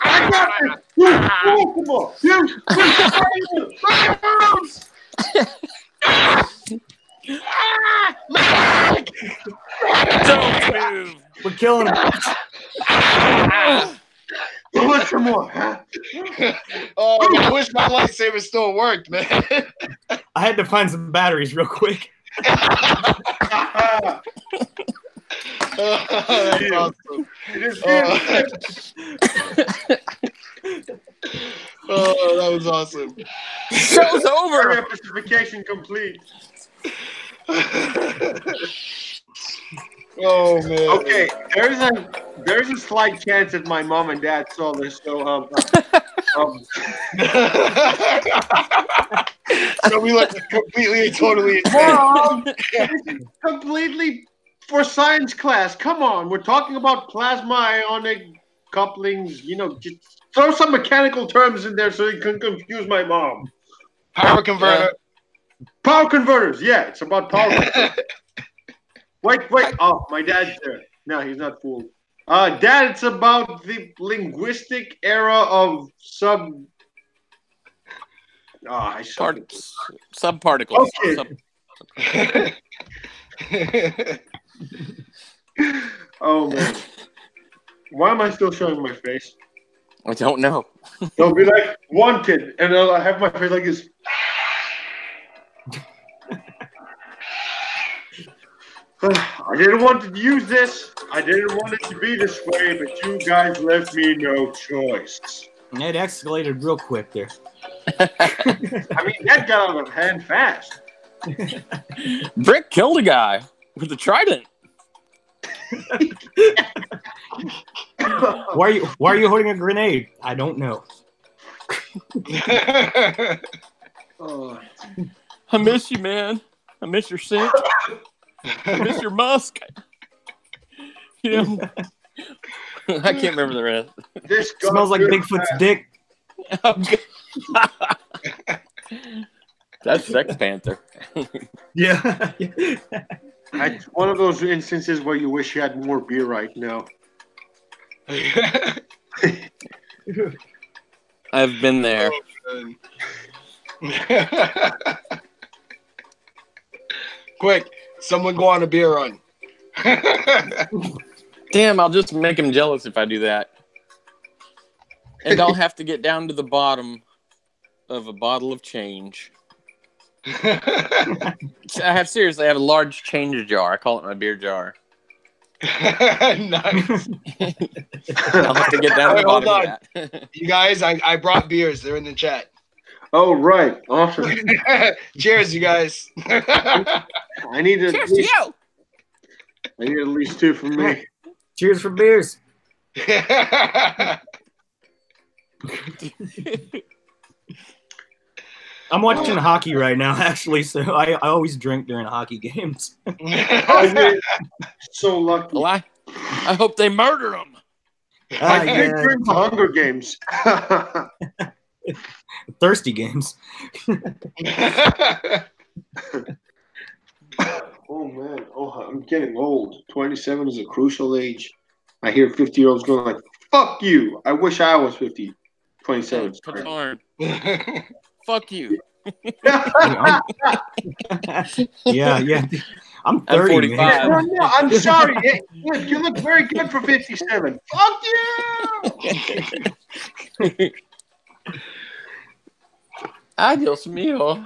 I got this. Come on. Don't move. We're killing him. Let's some more. Huh? Oh, I wish my lightsaber still worked, man. I had to find some batteries real quick. That's awesome. It is Oh, that was awesome. Show's over. Specification complete. Oh man. Okay, there's a slight chance that my mom and dad saw this, so So we look completely and totally insane. Mom, this is completely for science class. Come on, we're talking about plasma ionic couplings. Just throw some mechanical terms in there so you can confuse my mom. Power converter. Power converters. Yeah, it's about power converters. Wait. Oh, my dad's there. No, he's not fooled. Dad, it's about the linguistic era of I suck. Subparticles. Okay. Oh man. Why am I still showing my face? I don't know. They'll be like, wanted, and I'll have my face like this. I didn't want to use this. I didn't want it to be this way, but you guys left me no choice. It escalated real quick there. I mean, that got out of hand fast. Brick killed a guy with a trident. Why are you holding a grenade? I don't know. Oh. I miss you, man. I miss your scent. I miss your musk. I can't remember the rest. This Smells like Bigfoot's dick. That's Sex Panther. Yeah. It's one of those instances where you wish you had more beer right now. I've been there. Quick, someone go on a beer run. Damn, I'll just make him jealous if I do that. And I'll have to get down to the bottom of a bottle of change. I have a large change jar. I call it my beer jar. Nice. I'll have to get down to the bottom of that. You guys, I brought beers. They're in the chat. Oh, right. Awesome. Cheers, you guys. I need at Cheers to least, you. I need at least 2 from me. Cheers for beers. I'm watching hockey right now, actually, so I always drink during hockey games. So lucky. Well, I hope they murder him. I think during the Hunger Games. Thirsty games. Oh, man. Oh, I'm getting old. 27 is a crucial age. I hear 50-year-olds going like, fuck you. I wish I was 50. 27. Qatar. Fuck you. Yeah. I'm 30, I'm 45. man. No, I'm sorry. Look, you look very good for 57. Fuck you! Adios, mío.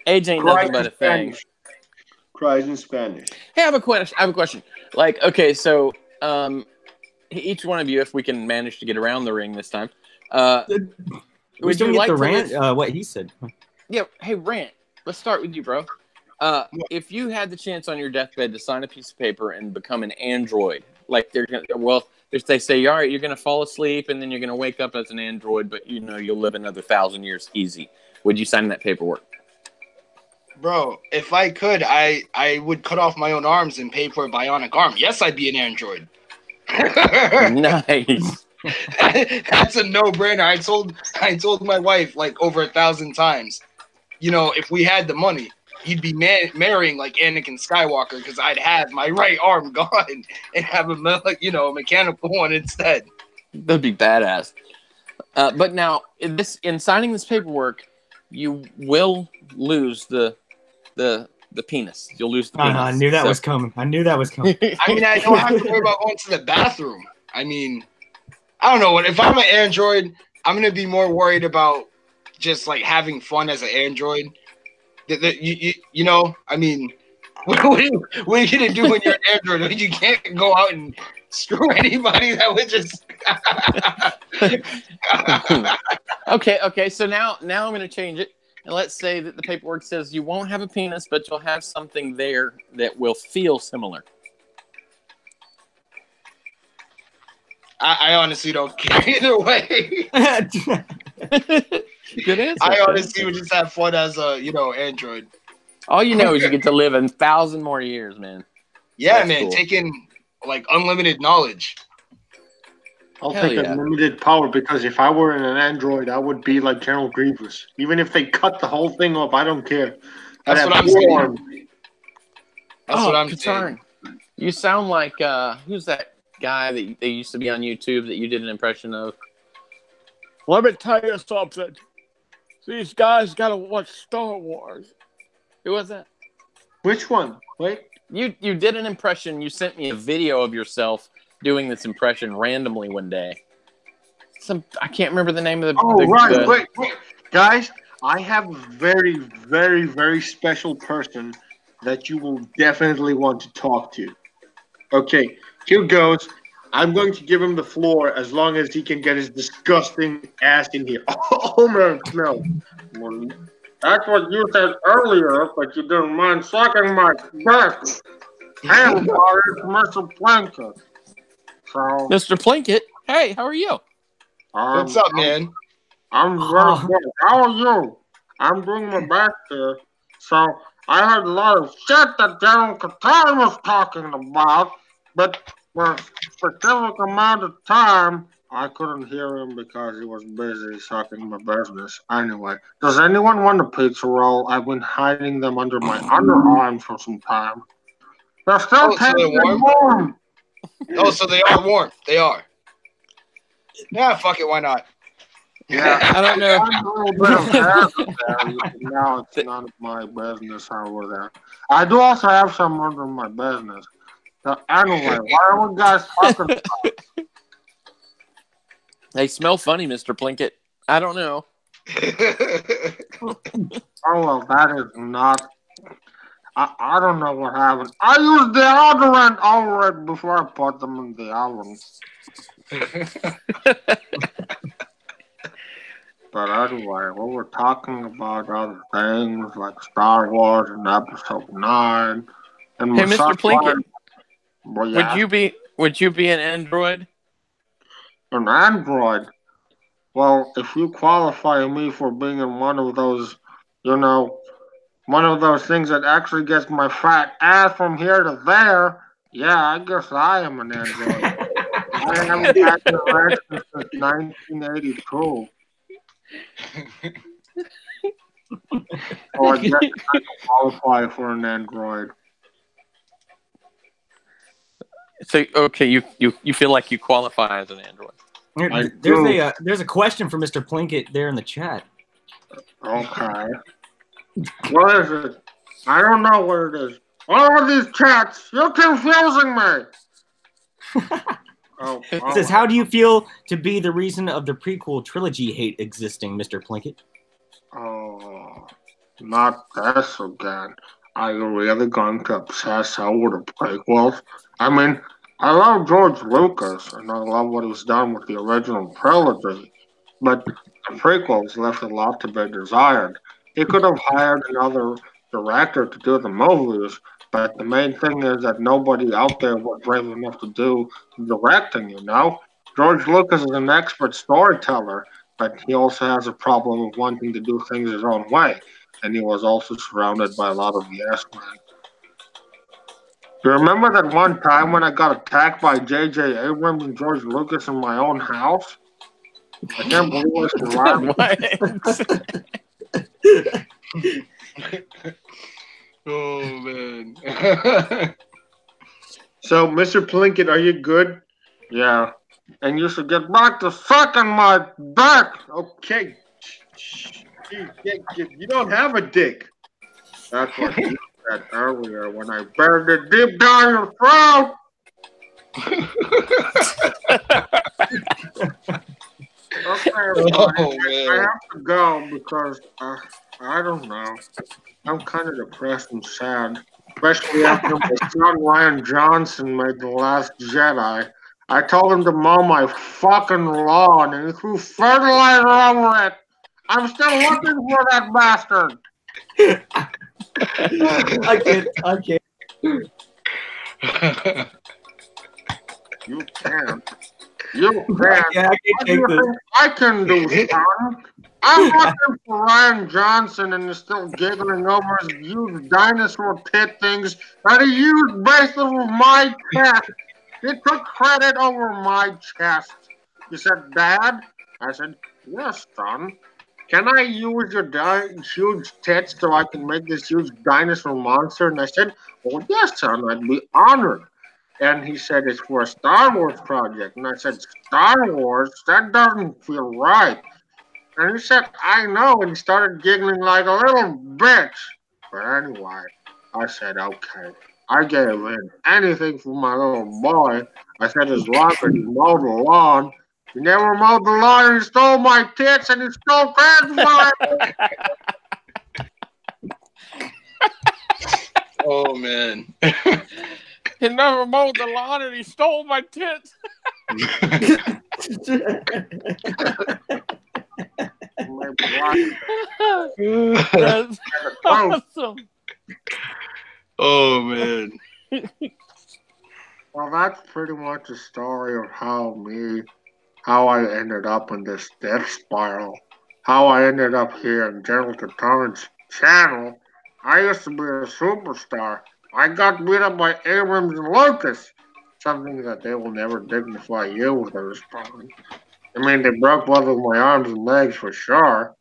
Age ain't nothing but a thing. Cries in Spanish. Hey, I have a question. Like, okay, so each one of you, if we can manage to get around the ring this time, We would still you get like the to rant? live- What he said. Yeah. Hey, Rant. Let's start with you, bro. If you had the chance on your deathbed to sign a piece of paper and become an android, like they say, all right, you're gonna fall asleep and then you're gonna wake up as an android, but you'll live another 1,000 years easy. Would you sign that paperwork? Bro, if I could, I would cut off my own arms and pay for a bionic arm. Yes, I'd be an android. Nice. That's a no-brainer. I told my wife like over 1,000 times, if we had the money, you'd be marrying like Anakin Skywalker because I'd have my right arm gone and have a mechanical one instead. That'd be badass. But now, in signing this paperwork, you will lose the penis. You'll lose the penis. I knew that was coming. I don't have to worry about going to the bathroom. I don't know. If I'm an android, I'm going to be more worried about just like having fun as an android. What are you going to do when you're an android? You can't go out and screw anybody. That would just... Okay. So now I'm going to change it. And let's say that the paperwork says you won't have a penis, but you'll have something there that will feel similar. I honestly don't care either way. Good answer. I honestly would just have fun as a, android. All you know is you get to live 1,000 more years, man. Yeah, That's man. cool. Taking like unlimited knowledge. I'll Hell take yeah. unlimited power because if I were in an android, I would be like General Grievous. Even if they cut the whole thing off, I don't care. That's I'd what have I'm saying. arms. That's what I'm Qatar. saying. You sound like who's that guy that they used to be on YouTube that you did an impression of? Let me tell you something. These guys gotta watch Star Wars. Who was that? Which one? Wait. You did an impression. You sent me a video of yourself doing this impression randomly one day. I can't remember the name of the. Oh, right. Wait. Guys, I have a very, very, very special person that you will definitely want to talk to. Okay, here goes. I'm going to give him the floor as long as he can get his disgusting ass in here. Oh, man, no. Well, that's what you said earlier, but you didn't mind sucking my dick. And Mr. Plunkett. So, Mr. Plinkett. Hey, how are you? What's up, man? I'm very good. How are you? I'm doing my best here. So, I heard a lot of shit that General Qatar was talking about, but for a specific amount of time, I couldn't hear him because he was busy sucking my business. Anyway, does anyone want a pizza roll? I've been hiding them under my underarm for some time. They're still Oh, so they're warm. Oh, so they are warm. They are. Yeah, fuck it. Why not? Yeah, I don't know. I'm a little bit of hazard there. Now it's none of my business over there. I do also have some under my business. So anyway, why are we guys talking? They smell funny, Mr. Plinkett. I don't know. Oh well, that is not. I don't know what happened. I used deodorant already before I put them in the oven. But anyway, we were talking about other things like Star Wars and Episode 9. And Hey, Mr. Plinkett, well, yeah, would you be an android? an android. Well, if you qualify me for being in one of those, you know, one of those things that actually gets my fat ass from here to there, yeah, I guess I am an android. I haven't had an erection since 1982. So I guess I qualify for an android. So okay, you feel like you qualify as an android. There's a question for Mr. Plinkett there in the chat. Okay. What is it? I don't know what it is. All of these chats, you're confusing me. It says, how do you feel to be the reason of the prequel trilogy hate existing, Mr. Plinkett? Oh, not this again. Are you really going to obsess over the prequels? I mean, I love George Lucas, and I love what he's done with the original trilogy, but the prequels left a lot to be desired. He could have hired another director to do the movies, but the main thing is that nobody out there was brave enough to do directing, you know? George Lucas is an expert storyteller, but he also has a problem of wanting to do things his own way, and he was also surrounded by a lot of yes men. You remember that one time when I got attacked by J.J. Abrams and George Lucas in my own house? I can't believe I survived. Oh man. So, Mr. Plinkett, are you good? Yeah. And you should get back to sucking my dick. Okay. You don't have a dick. That's what you said earlier when I buried it deep down your throat. Okay, I have to go because I don't know. I'm kind of depressed and sad, especially after my son Ryan Johnson made The Last Jedi. I told him to mow my fucking lawn, and he threw fertilizer over it. I'm still looking for that bastard. I can't. You can't. You can't. Yeah, I can't take this. I can do, son. I'm looking for Ryan Johnson and he's still giggling over his huge dinosaur pit things that he used based over my chest. He took credit over my chest. He said, Dad? I said, yes, son. Can I use your huge tits so I can make this huge dinosaur monster? And I said, well, yes, son, I'd be honored. And he said, it's for a Star Wars project. And I said, Star Wars? That doesn't feel right. And he said, I know. And he started giggling like a little bitch. But anyway, I said, okay. I gave in. Anything for my little boy. I said, as long as he mowed the lawn. He never mowed the lawn and he stole my tits and he stole fans mine. Oh, man. He never mowed the lawn and he stole my tits. That's awesome. Oh, man. Well, that's pretty much the story of how I ended up in this death spiral. How I ended up here in General Torrance channel. I used to be a superstar. I got beat up by Abrams and Lucas. Something that they will never dignify you with a response. I mean, they broke both of my arms and legs for sure.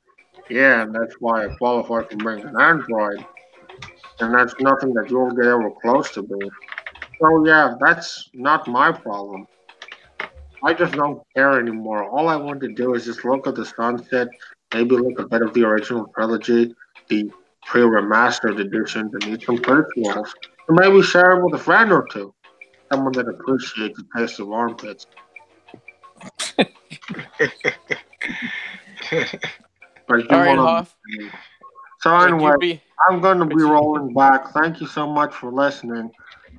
Yeah, and that's why I qualified for being an android. And that's nothing that you'll get ever close to me. So yeah, that's not my problem. I just don't care anymore. All I want to do is just look at the sunset, maybe look a bit of the original trilogy, the pre-remastered editions, and eat some prequels. And maybe share it with a friend or two. Someone that appreciates the taste of armpits. But if you All right, wanna- Hoff. So would anyway, you be I'm going to be rolling back. Thank you so much for listening.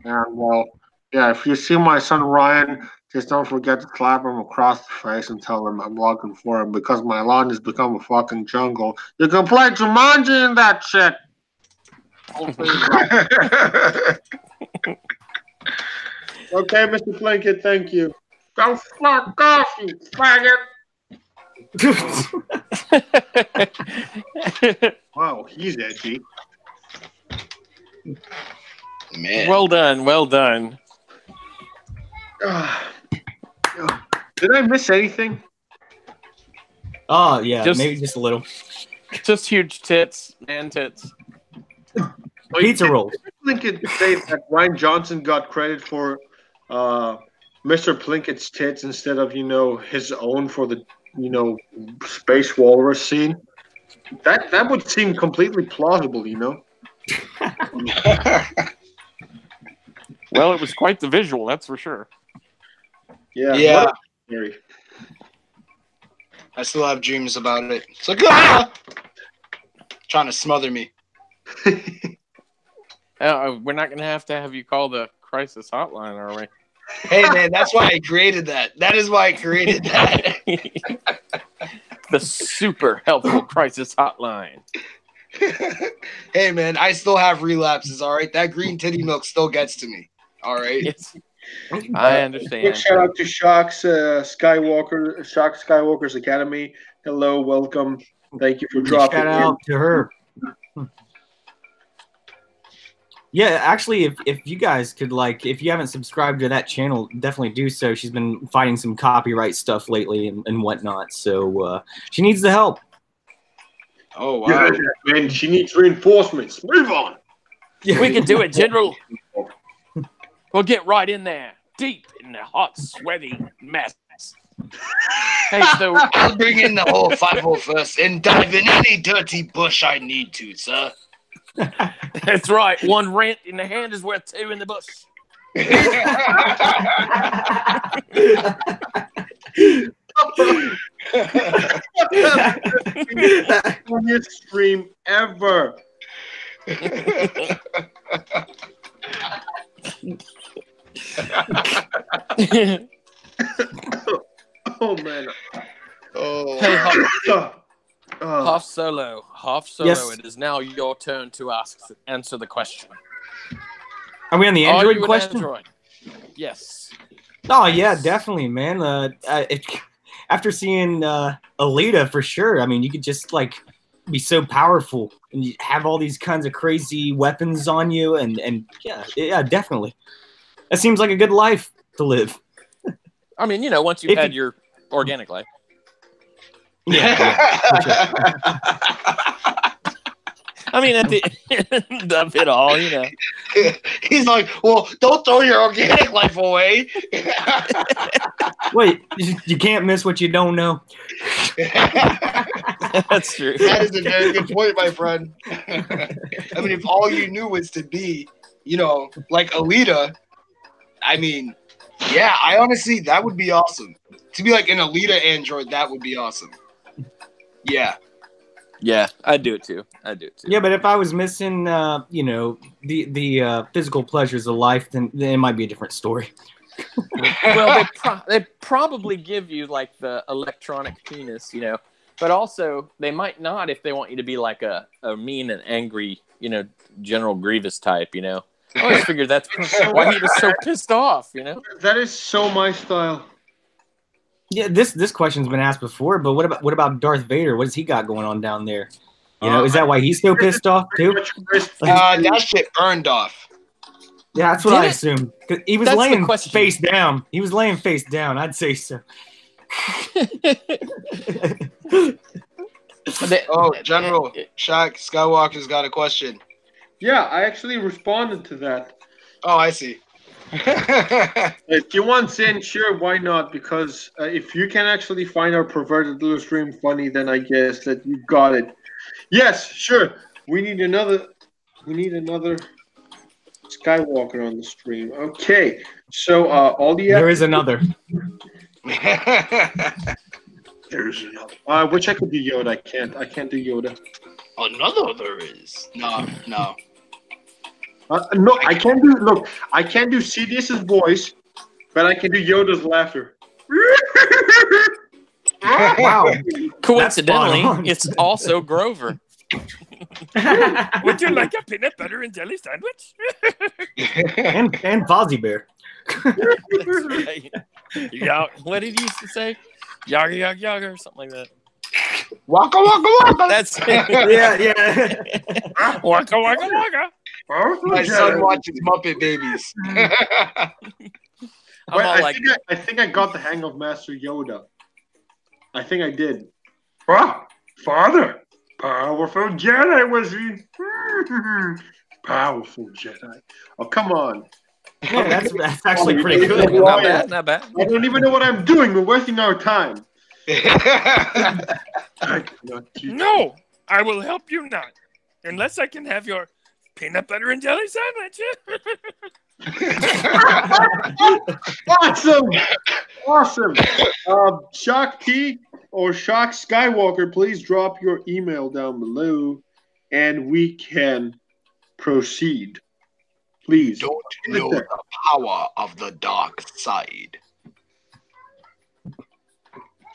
And well, yeah, if you see my son Ryan, just don't forget to slap him across the face and tell him I'm looking for him because my lawn has become a fucking jungle. You can play Jumanji in that shit. Okay, Mr. Plinkett, thank you. Go fuck off, you faggot. Wow, he's edgy. Man. Well done, well done. Did I miss anything? Oh yeah, Just- maybe just a little. Just huge tits, man tits. Pizza rolls. Plinkett say that Ryan Johnson got credit for Mr. Plinkett's tits instead of his own for the space walrus scene. That would seem completely plausible, Well, it was quite the visual, that's for sure. Yeah. Yeah. what a theory. I still have dreams about it. It's like, ah! Trying to smother me. We're not going to have you call the crisis hotline, are we? Hey, man, that's why I created that. That is why I created that. The super helpful crisis hotline. Hey, man, I still have relapses, all right? That green titty milk still gets to me, all right? Yes. I Quick understand. shout out to Shock's Skywalker's Academy. Hello, welcome. Thank you for dropping Shout out to her. Yeah, actually, if you guys could if you haven't subscribed to that channel, definitely do so. She's been fighting some copyright stuff lately and whatnot, so she needs the help. Oh, wow. wow. Man, she needs reinforcements. Move on. We can do it, General. We'll get right in there, deep in the hot, sweaty mess. Hey, so I'll bring in the whole 501st and dive in any dirty bush I need to, sir. that's right. One rent in the hand is worth two in the bush. Funniest stream ever. Oh man. Oh. Hey, Hoff Oh, Solo. Yes. It is now your turn to answer the question. Are we on the Are Android you an question? Android? Yes. Oh yeah, definitely, man. After seeing Alita, for sure. I mean, you could just be so powerful and you have all these kinds of crazy weapons on you, and yeah, definitely. That seems like a good life to live. I mean, once you've If had you- your organic life. Yeah, for sure. I mean, at the end of it all, He's like, well, don't throw your organic life away. Wait, you can't miss what you don't know. That's true. That is a very good point, my friend. I mean, if all you knew was to be, like Alita, I mean, yeah, I honestly, that would be awesome. To be like an Alita android, that would be awesome. Yeah. Yeah, I'd do it too. Yeah, but if I was missing, the physical pleasures of life, then it might be a different story. Well, they probably give you the electronic penis, but also they might not if they want you to be like a mean and angry, General Grievous type, I always figured that's why he was so pissed off, that is so my style. Yeah, this question's been asked before, but what about Darth Vader? What has he got going on down there? Is that why he's so pissed off too? That shit burned off. Yeah, that's what Did I it? assumed. 'Cause he was That's the laying question. face down. He was laying face down. I'd say so. Oh, General Shaq Skywalker's got a question. Yeah, I actually responded to that. Oh, I see. If you want Sin, sure, why not? Because if you can actually find our perverted little stream funny, then I guess that you got it. Yes, sure. We need another Skywalker on the stream. Okay, so all the There is another. there's another. I wish I could do Yoda. I can't do Yoda. Another there is. No. No, I can't do. Look, I can't do CDS's voice, but I can do Yoda's laughter. Wow. Coincidentally, That's spot on. it's also Grover. Would you like a peanut butter and jelly sandwich? and Fozzie Bear. That's right. Yeah, what did he used to say? Yaga yaga yaga or something like that. Waka waka waka. That's it. Yeah. Waka waka waka. My son watches Muppet Babies. I'm Wait, all like, I think I got the hang of Master Yoda. I think I did. Ah, Father, powerful Jedi was he? Powerful Jedi. Oh, come on. Yeah, that's actually pretty good. not bad, not bad. I don't even know what I'm doing. We're wasting our time. No, I will help you not. Unless I can have your peanut butter and jelly sandwich. Awesome. Shock T or Shock Skywalker, please drop your email down below and we can proceed. Please. Don't know the power of the dark side.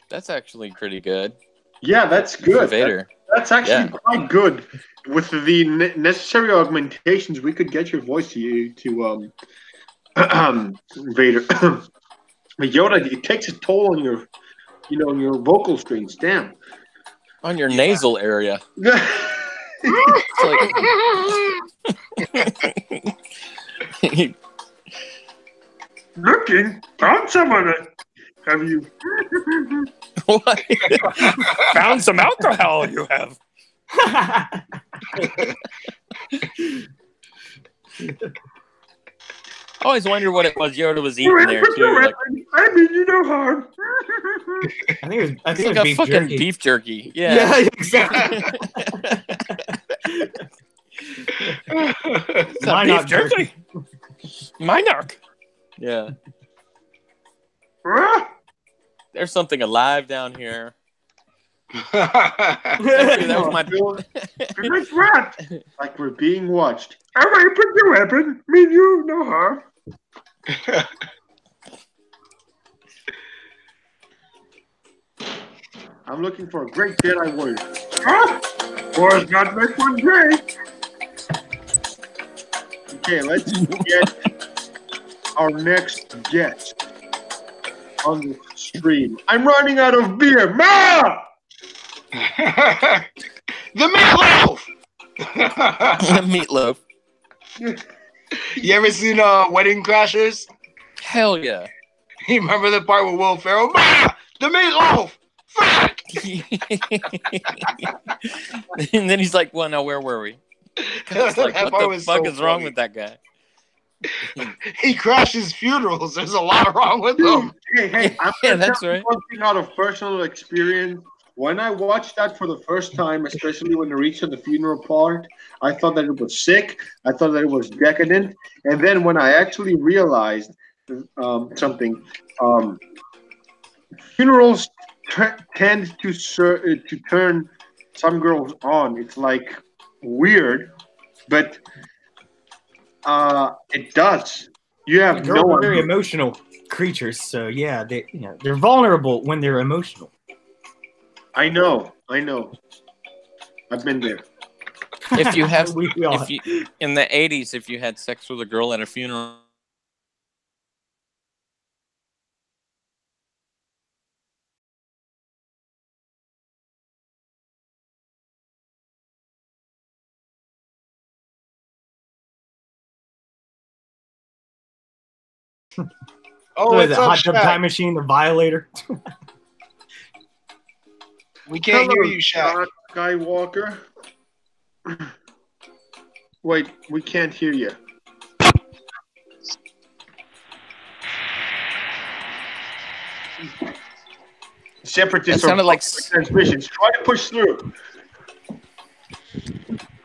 That's actually pretty good. Yeah, that's good. Vader. That's actually quite good. With the necessary augmentations, we could get your voice to Vader. But Yoda, it takes a toll on your, your vocal strings. Damn. On your nasal area. It's like... Looking, found someone. Have you? What? Found some alcohol you have. I always wonder what it was Yoda was eating there too. Like, I mean, you know harm. I think it was like a beef fucking jerky. beef jerky. Yeah. Yeah, exactly. It's a Minot beef jerky. Minark. Yeah. There's something alive down here. That was my. That's right. Like we're being watched. All right, put your weapon. Mean you no harm. I'm looking for a great Jedi warrior. Huh? Wars not make one great. Okay, let's get our next guest on the stream. I'm running out of beer. Ma! The meatloaf. Meatloaf. You ever seen Wedding Crashers? Hell yeah. You remember the part with Will Ferrell? Ma! The meatloaf. Fuck! And then he's like, well, now where were we? It's like, That what part the was fuck so is wrong funny. with that guy? He crashes funerals. There's a lot wrong with him. Hey, I'm Yeah, gonna that's tell you right. one thing out of personal experience. When I watched that for the first time, especially when it reached the funeral part, I thought that it was sick. I thought that it was decadent. And then when I actually realized something, funerals tend to turn some girls on. It's like weird, but it does. You have Girls no are very idea. emotional creatures, so yeah, they're vulnerable when they're emotional. I know. I've been there. If you have, We all if you in the 80s, if you had sex with a girl at a funeral, Oh, What is it's it, up, Hot Tub Shaq. Time Machine, the Violator. We can't hear Hello, you, Shaq. Skywalker. Wait, we can't hear you. Separatists That sounded are like transmissions. Try to push through.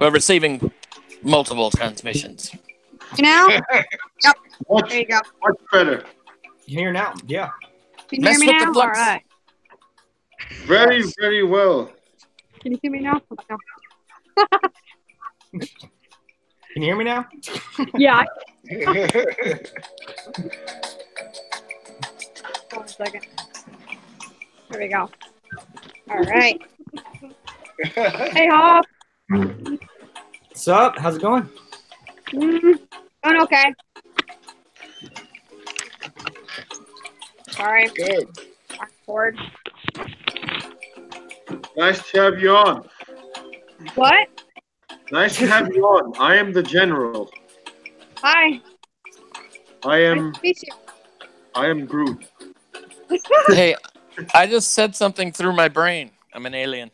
we're receiving multiple transmissions. You know? Much, There you go. much better. You hear now? Yeah. Can you hear Mess me with the now? All flux. right. Very, very well. Can you hear me now? No. Can you hear me now? Yeah. Hold on a second. There we go. All right. Hey, Hop. What's up? How's it going? Doing okay. Sorry. Good. Bored. Nice to have you on. What? Nice to have you on. I am the general. Hi. I am. Nice to meet I am Groot. you. Hey, I just said something through my brain. I'm an alien.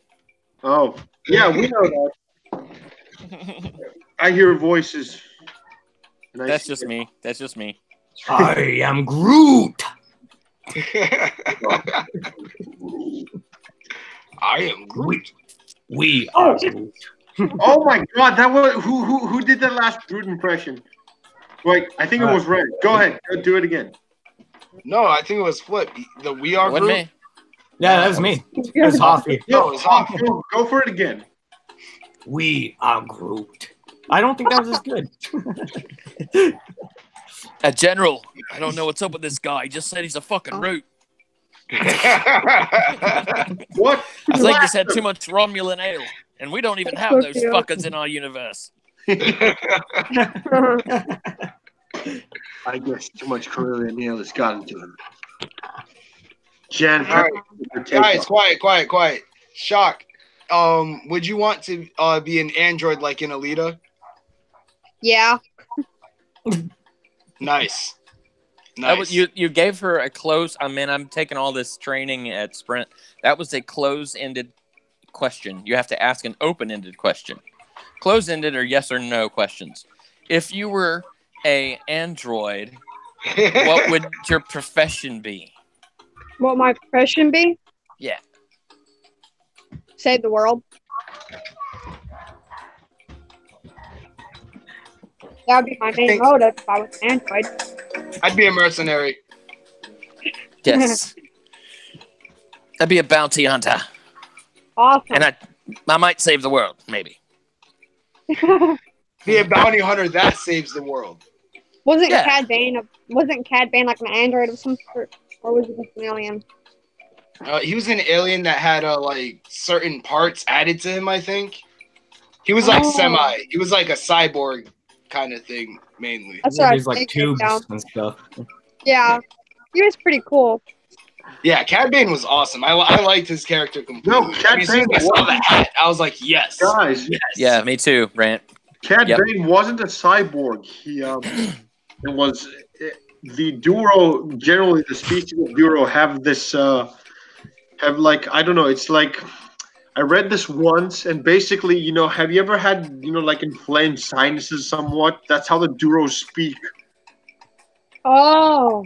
Oh, yeah, we know that. I hear voices. And I That's see just it. me. That's just me. I am Groot. I am Groot. We are Groot. Oh my God, that was who did that last Groot impression? Wait, I think it was Red. Go ahead, do it again. No, I think it was Flip. The We Are Wasn't Groot. me. Yeah, that was me. That was Hoffy. No, it's off. go for it again. We are Groot. I don't think that was as good. General, I don't know what's up with this guy. He just said he's a fucking root. What? I think he's had too much Romulan ale, and we don't even have those fuckers in our universe. I guess too much Corellian nail has gotten to him. Jen, All right. Guys, quiet. Shock. Would you want to be an android like in Alita? Yeah. Nice. That was, you gave her a close. I mean, I'm taking all this training at Sprint. That was a close-ended question. You have to ask an open-ended question. Close-ended or yes or no questions. If you were a android, what would your profession be? What my profession be? Yeah. Save the world. That would be my main motive if I was an android. I'd be a mercenary. Yes. I'd be a bounty hunter, Awesome. and I might save the world, maybe. Be a bounty hunter that saves the world. Wasn't Yeah. Cad Bane like an android of some sort, or was it just an alien? He was an alien that had like certain parts added to him. I think he was like Oh. He was like a cyborg kind of thing mainly. That's what I There's was like thinking, tubes yeah. and stuff. Yeah, he was pretty cool. Yeah, Cad Bane was awesome. I liked his character completely. No, Cad As soon as Bane I saw the hat, I was like, yes. Guys, Yeah, me too, Rant. Cad Yep. Bane wasn't a cyborg. He it was the Duro. Generally, the species of Duro have this have like I don't know. It's like I read this once, and basically, have you ever had like inflamed sinuses somewhat? That's how the Duros speak. Oh,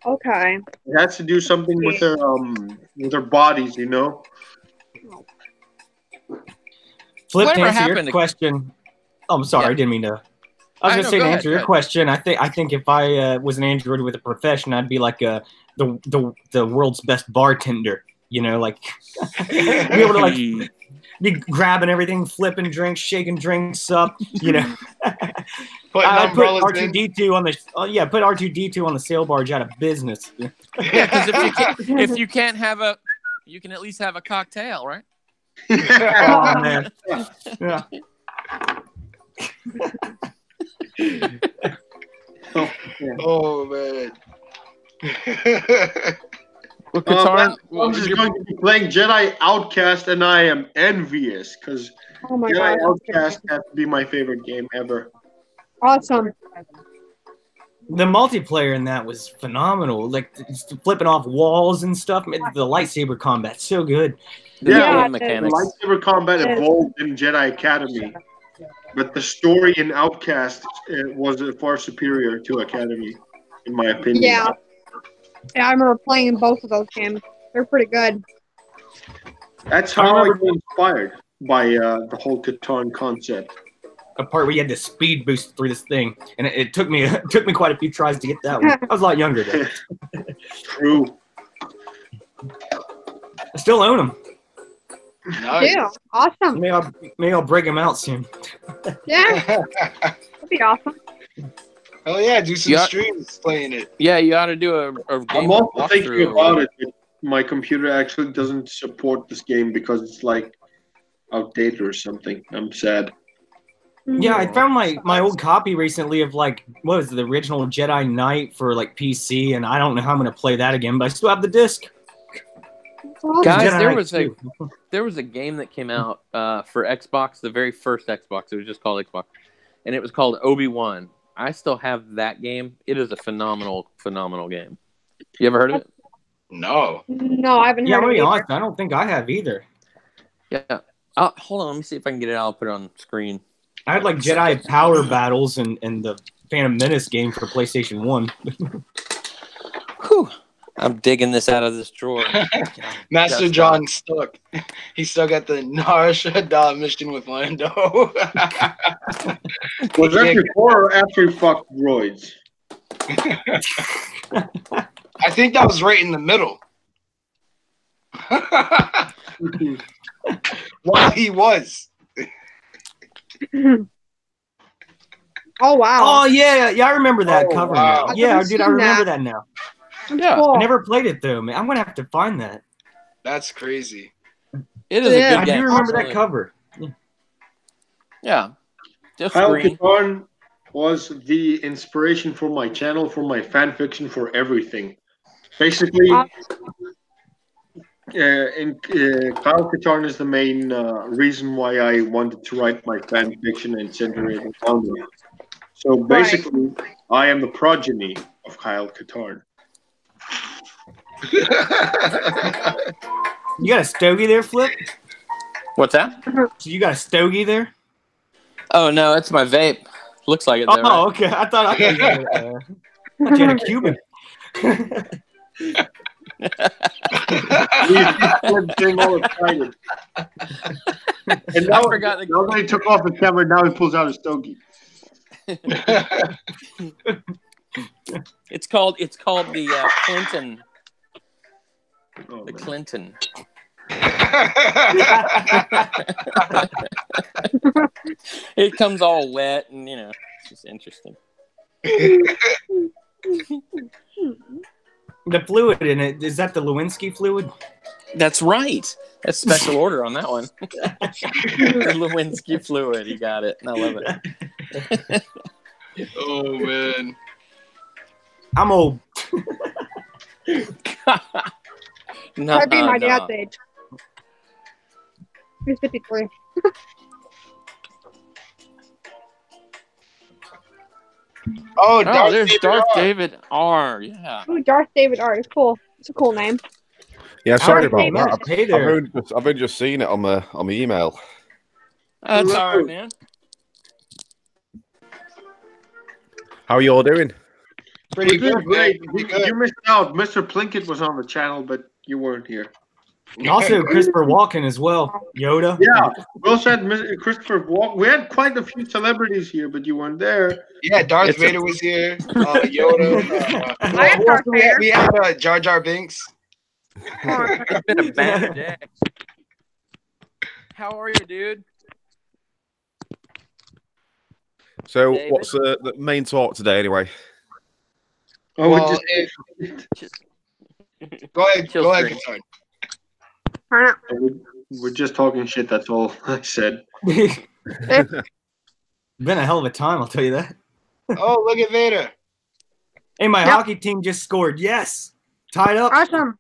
okay. It has to do something with their bodies, Flip, to Whatever answer your happened to- question. Oh, I'm sorry, Yeah. I didn't mean to. I was I going know, to say go to ahead, answer go your ahead. question. I think if I was an android with a profession, I'd be like the world's best bartender. Like be able to like be grabbing everything, flipping drinks, shaking drinks up. Putting I'd put umbrellas in. R2D2 on the put R2D2 on the sail barge out of business. Yeah, because if you can't have you can at least have a cocktail, right? Oh man, yeah. Oh man. Well, Katarn, I'm just going to be playing Jedi Outcast, and I am envious because Oh my Jedi god. Outcast has to be my favorite game ever. Awesome. The multiplayer in that was phenomenal. Like flipping off walls and stuff. The lightsaber combat so good. Yeah, game mechanics. Lightsaber combat evolved in Jedi Academy, but the story in Outcast was far superior to Academy, in my opinion. Yeah. Yeah, I remember playing both of those games. They're pretty good. That's I how I remember- got inspired by the whole Catan concept. A part where you had to speed boost through this thing, and it took me quite a few tries to get that one. I was a lot younger then. True. I still own them. Nice. Yeah, awesome. Maybe I'll break them out soon. Yeah, that'd be awesome. Oh yeah, do some Yeah. streams playing it. Yeah, you ought to do a game I'm also thinking walkthrough. about it, but my computer actually doesn't support this game because it's like outdated or something. I'm sad. Yeah, I found my old copy recently of like what was it, the original Jedi Knight for like PC, and I don't know how I'm gonna play that again, but I still have the disc. Guys, Jedi there Knight was a 2. there was a game that came out for Xbox, the very first Xbox. It was just called Xbox, and it was called Obi-Wan. I still have that game. It is a phenomenal game. You ever heard of it? No. No, I haven't Yeah, I'm heard gonna of be it. honest, I don't think I have either. Yeah. Hold on, let me see if I can get it. I'll put it on screen. I had like Jedi Power Battles and the Phantom Menace game for PlayStation 1. Whew. I'm digging this out of this drawer. Master Just John stuck. He's stuck at the Nar Shaddaa mission with Lando. Was that before or after you fucked droids? I think that was right in the middle. While he was. Oh wow. Oh yeah, I remember that Oh, cover wow. now. Yeah, I've dude, I seen remember that. that now. That's Yeah, cool. I never played it though, man. I'm gonna have to find that. That's crazy. It is Yeah. a I good do game. remember that Absolutely. cover. Yeah. Just Kyle screen. Katarn was the inspiration for my channel, for my fan fiction, for everything. Basically, Kyle Katarn is the main reason why I wanted to write my fan fiction and center it around him. So basically, I am the progeny of Kyle Katarn. You got a stogie there, Flip? What's that? So you got a stogie there? Oh no, it's my vape. Looks like it Oh, though. right? okay. I thought you had a Cuban. Getting all excited. And now, I forgot the- now that he took off the camera, now he pulls out a stogie. It's called the Clinton. Oh, The man. Clinton. It comes all wet and it's just interesting. The fluid in it, is that the Lewinsky fluid? That's right. That's special order on that one. The Lewinsky fluid. You got it. I love it. Oh man. I'm old. No, I'd be my no. dad's age. He's 53. Oh, Oh, there's David Darth R. David R. Yeah. Ooh, Darth David Art is cool. It's a cool name. Yeah, sorry Alright, about man. that. Hey there. I've only just seen it on my email. That's all right, man. How are you all doing? Pretty We're good, doing great. man. Pretty good. You missed out. Mr. Plinkett was on the channel, but you weren't here. Also, Christopher Walken as well. Yoda. Yeah, we also had Christopher Walken. We had quite a few celebrities here, but you weren't there. Yeah, Darth It's a- Vader was here. Yoda. I had who else Darth do we have? Vader. We had Jar Jar Binks. It's been a bad day. How are you, dude? So, David? what's the main talk today, anyway? Oh, Well, we Go ahead. Chill Go ahead, screen. Katard. we're just talking shit. That's all I said. Been a hell of a time, I'll tell you that. Oh, look at Vader. Hey, my Yep. hockey team just scored. Yes. Tied up. Awesome.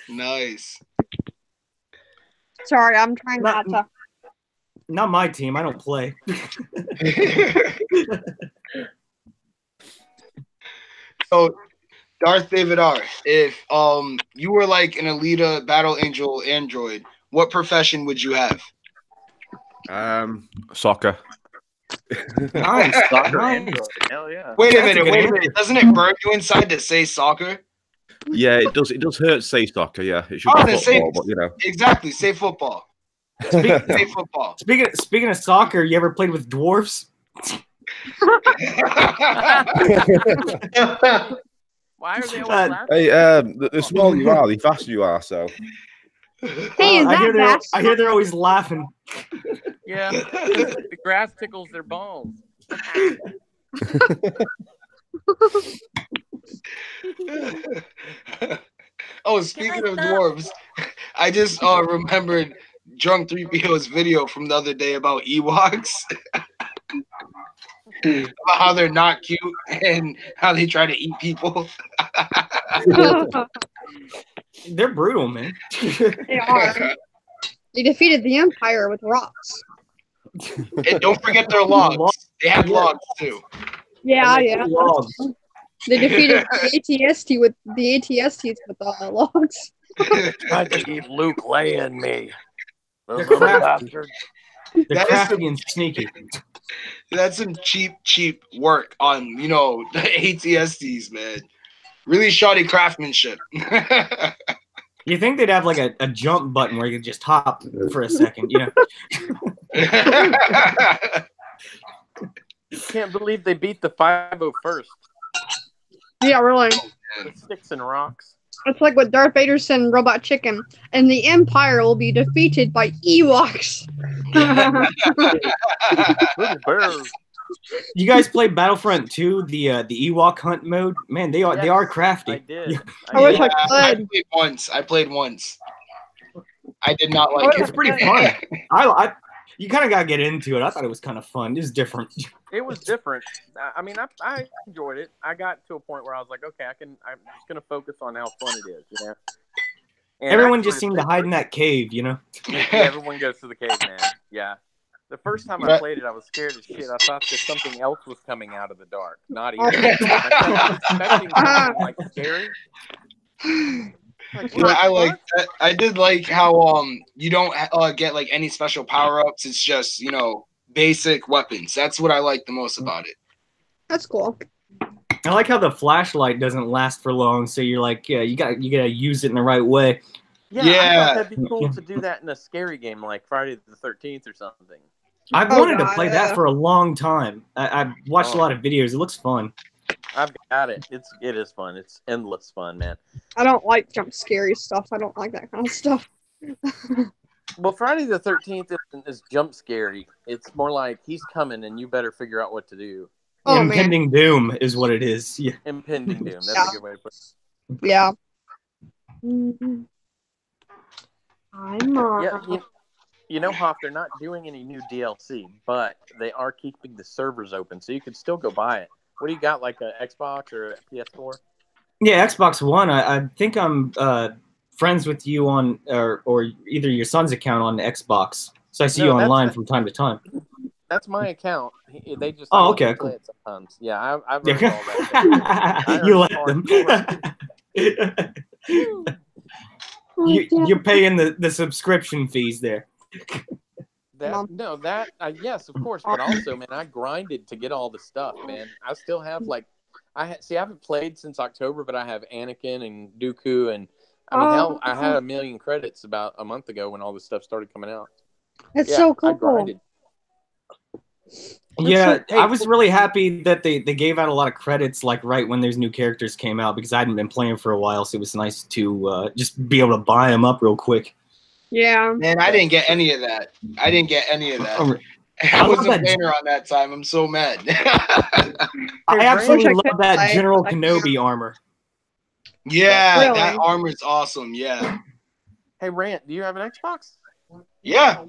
Nice. Sorry, I'm trying Not- not to. Not my team. I don't play. So, Darth David R. If you were like an Alita Battle Angel android, what profession would you have? Soccer. Nice. Soccer nice. Android. Hell yeah. Wait a That's a minute, good wait a answer. minute. Doesn't it burn you inside to say soccer? Yeah, it does. It does hurt to say soccer. Yeah, it should Oh, be then say football, but you know. exactly. Say football. Say football. Speaking of soccer, you ever played with dwarfs? Why are they always Uh, laughing? Hey, the smaller you are, the faster you are. So Hey, is I hear that I hear they're always laughing. Yeah, the grass tickles their balls. Oh, speaking of dwarves, I just remembered Drunk 3PO's video from the other day about Ewoks. About how they're not cute and how they try to eat people. They're brutal, man. They are. They defeated the Empire with rocks. And don't forget their logs. They have logs too. Yeah, And they yeah. eat logs. They defeated the ATST with logs. Tried to eat Luke Leia and me. They're Those little crafty. bastards. They're That is crafty and sneaky. That's some cheap work on, the ATSTs, man. Really shoddy craftsmanship. You think they'd have like a jump button where you could just hop for a second, you know? Can't believe they beat the 501st. Yeah, really. The sticks and rocks. It's like with Darth Vader sent Robot Chicken, and the Empire will be defeated by Ewoks. Little bears. You guys play Battlefront 2, the Ewok hunt mode? Man, they are Yes, crafty. I did. I wish I I could. played once. I did not like It's it. pretty fun. You kind of gotta get into it. I thought it was kind of fun. It's different. It was different. I mean, I enjoyed it. I got to a point where I was like, okay, I'm just gonna focus on how fun it is, you know. And Everyone actually, just seemed to hide in that cave, you know? Yeah, everyone goes to the cave, man. Yeah. The first time I played it, I was scared as shit. I thought that something else was coming out of the dark, not even. I kept expecting something like scary. Like, Yeah, I did like how you don't get like any special power ups. It's just basic weapons. That's what I like the most about it. That's cool. I like how the flashlight doesn't last for long, so you're like, yeah, you gotta use it in the right way. Yeah, I Yeah. thought that'd be cool to do that in a scary game like Friday the 13th or something. I've Oh, wanted to God, play yeah. that for a long time. I've watched a lot of videos. It looks fun. I've got it. It is fun. It's endless fun, man. I don't like jump scary stuff. I don't like that kind of stuff. Well, Friday the 13th is jump scary. It's more like he's coming and you better figure out what to do. Oh, man. Impending doom is what it is. Yeah. Impending doom. That's Yeah. a good way to put it. Yeah. Mhm. I'm Yeah, you know, Hoff, they're not doing any new DLC, but they are keeping the servers open, so you can still go buy it. What do you got, like a Xbox or a PS4? Yeah, Xbox One. I think I'm friends with you on or either your son's account on Xbox. So I see No, you that's online the- from time to time. That's my account. They just Oh, let me okay, play cool. it sometimes. Yeah, I've heard all that. You let them. You're paying the subscription fees there. Yes, of course, but also, man, I grinded to get all the stuff, man. I still have I haven't played since October, but I have Anakin and Dooku, and I mean, hell, I had 1 million credits about a month ago when all this stuff started coming out. It's Yeah, so I cool. grinded. Yeah, Hey, I was really happy that they gave out a lot of credits like right when those new characters came out because I hadn't been playing for a while, so it was nice to just be able to buy them up real quick. Yeah. Man, I didn't get any of that. I love wasn't that- playing around that time. I'm so mad. I absolutely Wish I love could that buy it, General but I Kenobi armor. Yeah, Really? that armor's awesome. Yeah. Hey, Rant, do you have an Xbox? Yeah.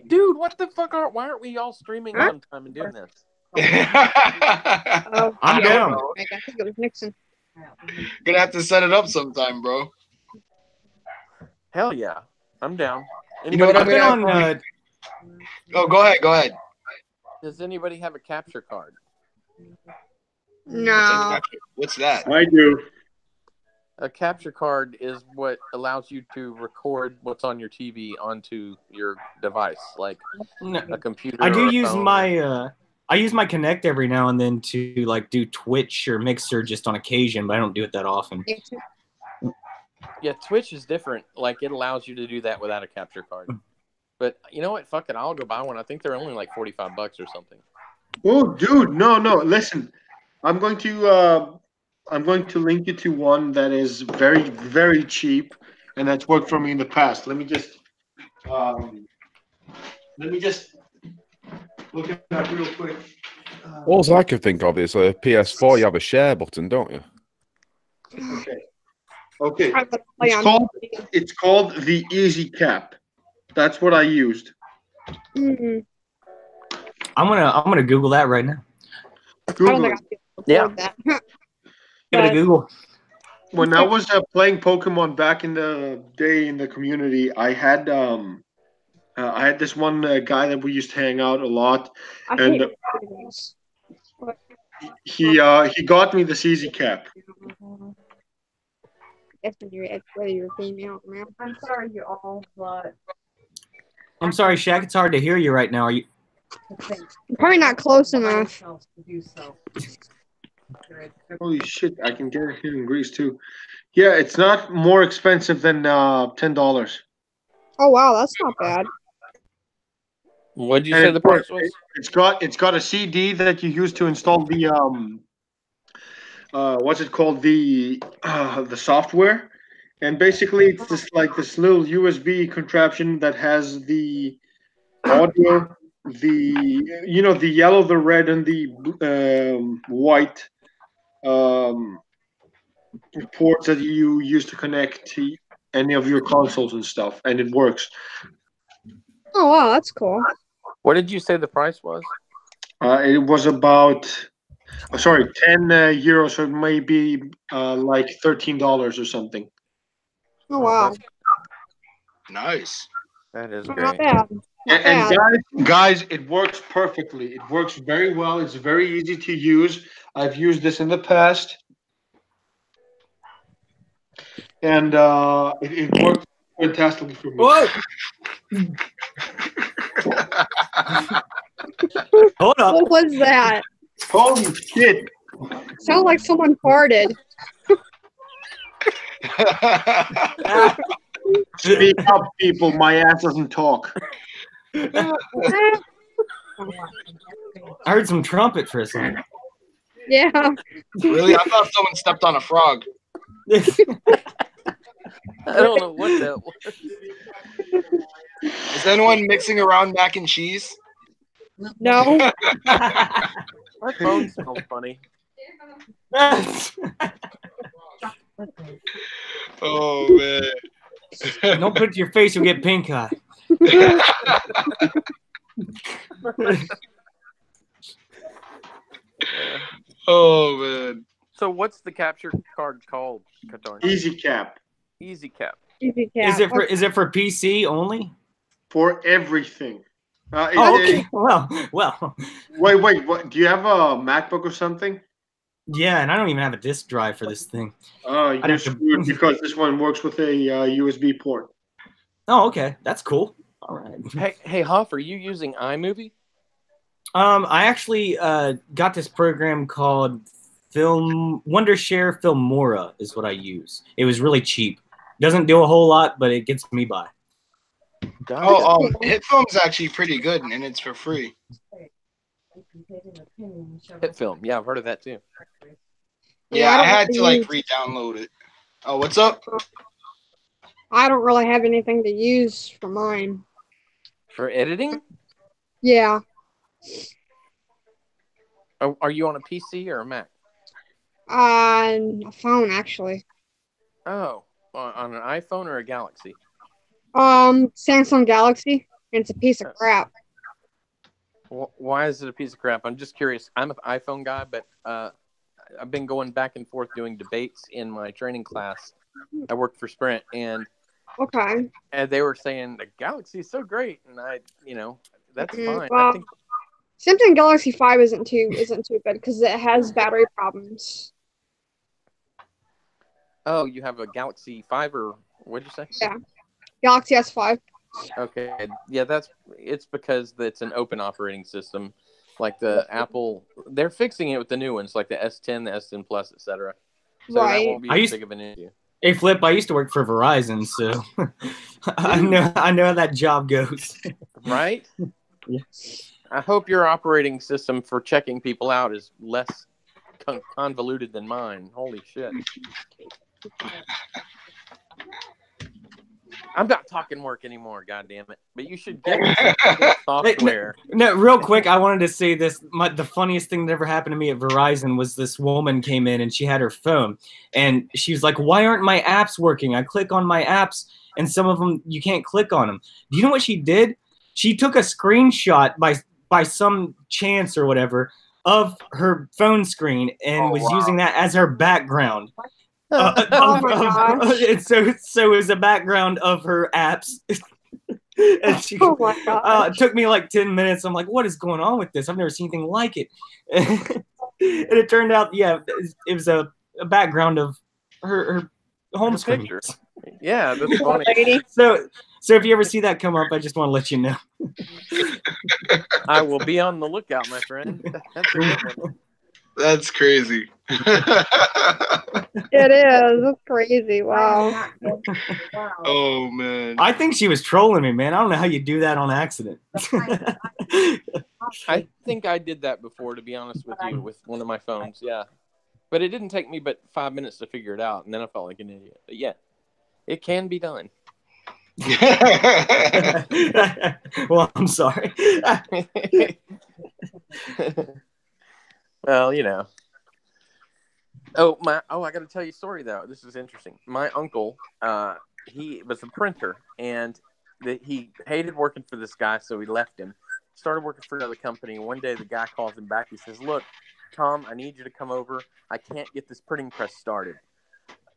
Dude, what the fuck why aren't we all streaming sometime and doing this? Oh, I'm yeah. down. I think it was Nixon. Gonna have to set it up sometime, bro. Hell yeah. I'm down. You know what I've been I'm on. Oh, go ahead. Does anybody have a capture card? No. What's that? I do. A capture card is what allows you to record what's on your TV onto your device, like No, a computer. I or do a use phone. I use my Connect every now and then to like do Twitch or Mixer just on occasion, but I don't do it that often. Yeah, Twitch is different. Like it allows you to do that without a capture card. But you know what? Fuck it, I'll go buy one. I think they're only like $45 or something. Oh, dude, no. Listen, I'm going to link you to one that is very, very cheap, and that's worked for me in the past. Let me just look at that real quick. All I can think of is a PS4. You have a share button, don't you? Okay. It's called the Easy Cap. That's what I used. Mm, I'm gonna Google that right now. I don't Google think it. I'll be able to Yeah. afford that. Give it a But- Google. When I was playing Pokemon back in the day in the community, I had this one guy that we used to hang out a lot. I And- hate these. He got me this Easy Cap. Guess whether you're female or male. I'm sorry, you all, but I'm sorry, Shaq. It's hard to hear you right now. Are you? I'm probably not close enough. to do so. Holy shit! I can get it here in Greece too. Yeah, it's not more expensive than $10. Oh wow, that's not bad. What did you And say the price was? It's got a CD that you use to install the what's it called, the software, and basically it's just like this little USB contraption that has the audio, the yellow, the red, and the white ports that you use to connect to any of your consoles and stuff, and it works. Oh wow, that's cool. What did you say the price was? It was about, 10 euros, so it may be like $13 or something. Oh wow, Nice. That is not great. bad. Not And bad. guys, it works perfectly. It works very well. It's very easy to use. I've used this in the past, and it works fantastically for me. Whoa! Hold up. What was that? Holy shit! Sounded like someone farted. Speak up, people. My ass doesn't talk. I heard some trumpet for a second. Yeah. Really? I thought someone stepped on a frog. I don't know what that was. Is anyone mixing around mac and cheese? No. My phone smells funny. Oh man. Don't put it to your face, you'll get pink eye. Oh man. So what's the capture card called, Katarn? Easy Cap Easy Cap. Easy cat. Is it for PC only? for everything. Oh, okay. Well. Wait. What? Do you have a MacBook or something? Yeah, and I don't even have a disk drive for this thing. You're have to- screwed because this one works with a USB port. Oh, okay. That's cool. All right. Hey, Huff, are you using iMovie? I actually got this program called Wondershare Filmora is what I use. It was really cheap. Doesn't do a whole lot, but it gets me by. Oh, HitFilm's actually pretty good, and it's for free. HitFilm. Yeah, I've heard of that too. Yeah, I don't had to like use- re-download it. Oh, what's up? I don't really have anything to use for mine. For editing? Yeah. Are you on a PC or a Mac? On a phone, actually. Oh, on an iPhone or a Galaxy? Samsung Galaxy. And it's a piece of crap. Why is it a piece of crap? I'm just curious. I'm an iPhone guy, but I've been going back and forth doing debates in my training class. I work for Sprint, and Okay. they were saying the Galaxy is so great, and that's fine. Well, I think Samsung Galaxy 5 isn't too good because it has battery problems. Oh, you have a Galaxy 5 or what'd you say? Yeah. Galaxy S5. Okay. Yeah, it's because it's an open operating system. Like the Apple, they're fixing it with the new ones, like the S10, the S10 Plus, etc. So that Right. won't be as big of an issue. Hey, Flip, I used to work for Verizon, so I know how that job goes. Right? Yeah. I hope your operating system for checking people out is less convoluted than mine. Holy shit. I'm not talking work anymore, goddammit. But you should get some software. No, real quick, I wanted to say this. The funniest thing that ever happened to me at Verizon was this woman came in and she had her phone. And she was like, why aren't my apps working? I click on my apps and some of them, you can't click on them. Do you know what she did? She took a screenshot by some chance or whatever of her phone screen and was using that as her background. Oh my gosh. And so it was a background of her apps. And she, Oh my gosh. it took me like 10 minutes. I'm like, what is going on with this? I've never seen anything like it. And it turned out, yeah, it was a background of her home screen. Picture. Yeah, that's funny. Lady. So if you ever see that come up, I just want to let you know. I will be on the lookout, my friend. That's a good one. That's crazy. It is. It's crazy. Wow. Wow. Oh man. I think she was trolling me, man. I don't know how you do that on accident. I think I did that before, to be honest with you, with one of my phones. Yeah. But it didn't take me but 5 minutes to figure it out, and then I felt like an idiot. But yeah, it can be done. Well, I'm sorry. Well, you know. I got to tell you a story, though. This is interesting. My uncle, he was a printer, and he hated working for this guy, so he left him. Started working for another company, and one day the guy calls him back. He says, look, Tom, I need you to come over. I can't get this printing press started.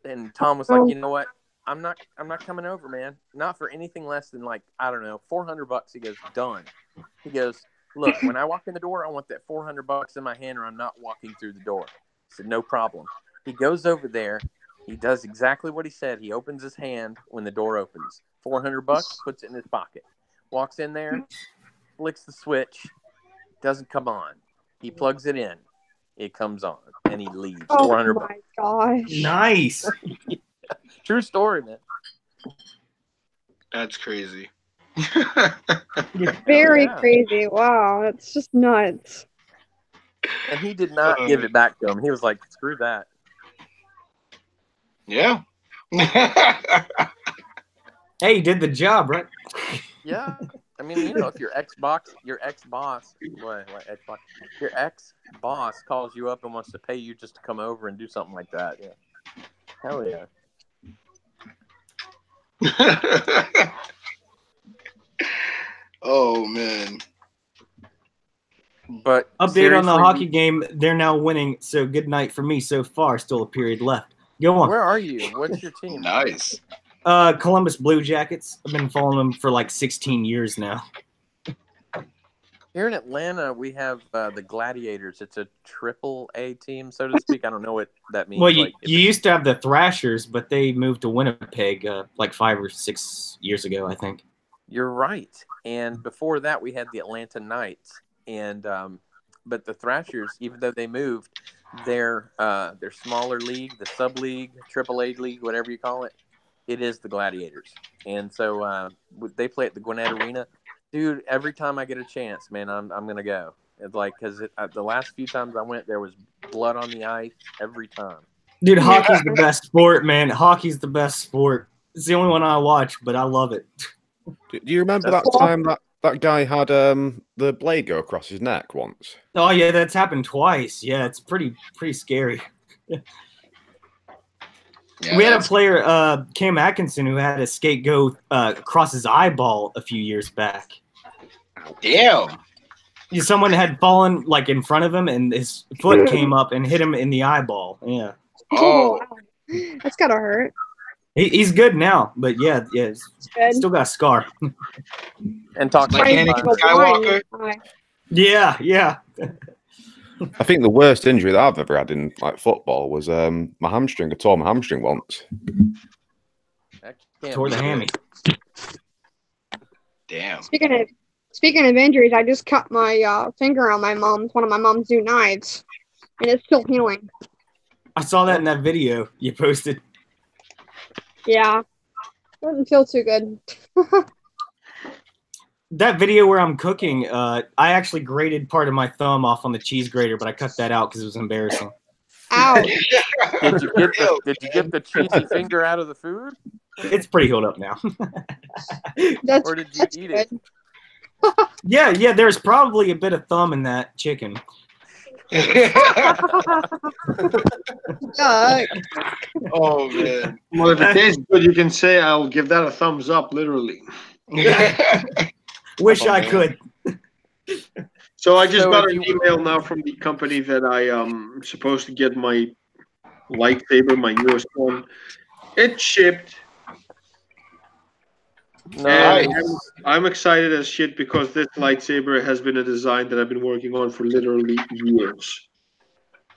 And Tom was like, you know what? I'm not coming over, man. Not for anything less than like, I don't know, $400. He goes, done. He goes, look, when I walk in the door, I want that $400 in my hand or I'm not walking through the door. I said, no problem. He goes over there. He does exactly what he said. He opens his hand when the door opens. $400, puts it in his pocket. Walks in there, flicks the switch, doesn't come on. He plugs it in. It comes on, and he leaves. Oh $400. my gosh. Nice. True story, man. That's crazy. Very Yeah. crazy. Wow. It's just nuts. And he did not give it back to him. He was like, screw that. Yeah. Hey, you did the job, right? Yeah. I mean, you know, if your ex-boss, your ex-boss calls you up and wants to pay you just to come over and do something like that, yeah. Hell yeah. Oh man. But Update on the seriously, hockey game. They're now winning, so good night for me so far. Still a period left. Go on. where are you? What's your team? Nice. Columbus Blue Jackets. I've been following them for like 16 years now. Here in Atlanta, we have the Gladiators. It's a AAA team, so to speak. I don't know what that means. Well, you Like, used to have the Thrashers, but they moved to Winnipeg like 5 or 6 years ago, I think. You're right. And before that, we had the Atlanta Knights. And but the Thrashers, even though they moved, their smaller league, the sub league, AAA league, whatever you call it, it is the Gladiators. And so they play at the Gwinnett Arena. Dude, every time I get a chance, man, I'm gonna go. It's like because the last few times I went, there was blood on the ice every time. Dude, hockey's the best sport, man. Hockey's the best sport. It's the only one I watch, but I love it. Do you remember that time that guy had the blade go across his neck once? Oh yeah, that's happened twice. Yeah, it's pretty scary. Yeah, We had a that's- player, Cam Atkinson, who had a skate go across his eyeball a few years back. Damn. Yeah, someone had fallen like in front of him, and his foot came up and hit him in the eyeball. Yeah, Oh. wow. That's gotta hurt. he's good now, but yeah, he's Good. still got a scar. And talk Like about Anakin Skywalker. Yeah. I think the worst injury that I've ever had in like football was my hamstring. I tore my hamstring once. Toward the hammy. Damn. Speaking of Speaking of injuries, I just cut my finger on one of my mom's new knives, and it's still healing. I saw that in that video you posted. Yeah, doesn't feel too good. That video where I'm cooking, I actually grated part of my thumb off on the cheese grater, but I cut that out because it was embarrassing. Ow! Did you get the cheesy finger out of the food, It's pretty healed up now. That's, or did you that's eat good. it? Yeah. There's probably a bit of thumb in that chicken. Yuck. Oh man. Well, if it tastes good, you can say I'll give that a thumbs up, literally. Wish I could. So I just So got if an you- email now from the company that I am supposed to get my lightsaber, my newest one. It shipped. Nice. And I'm excited as shit because this lightsaber has been a design that I've been working on for literally years.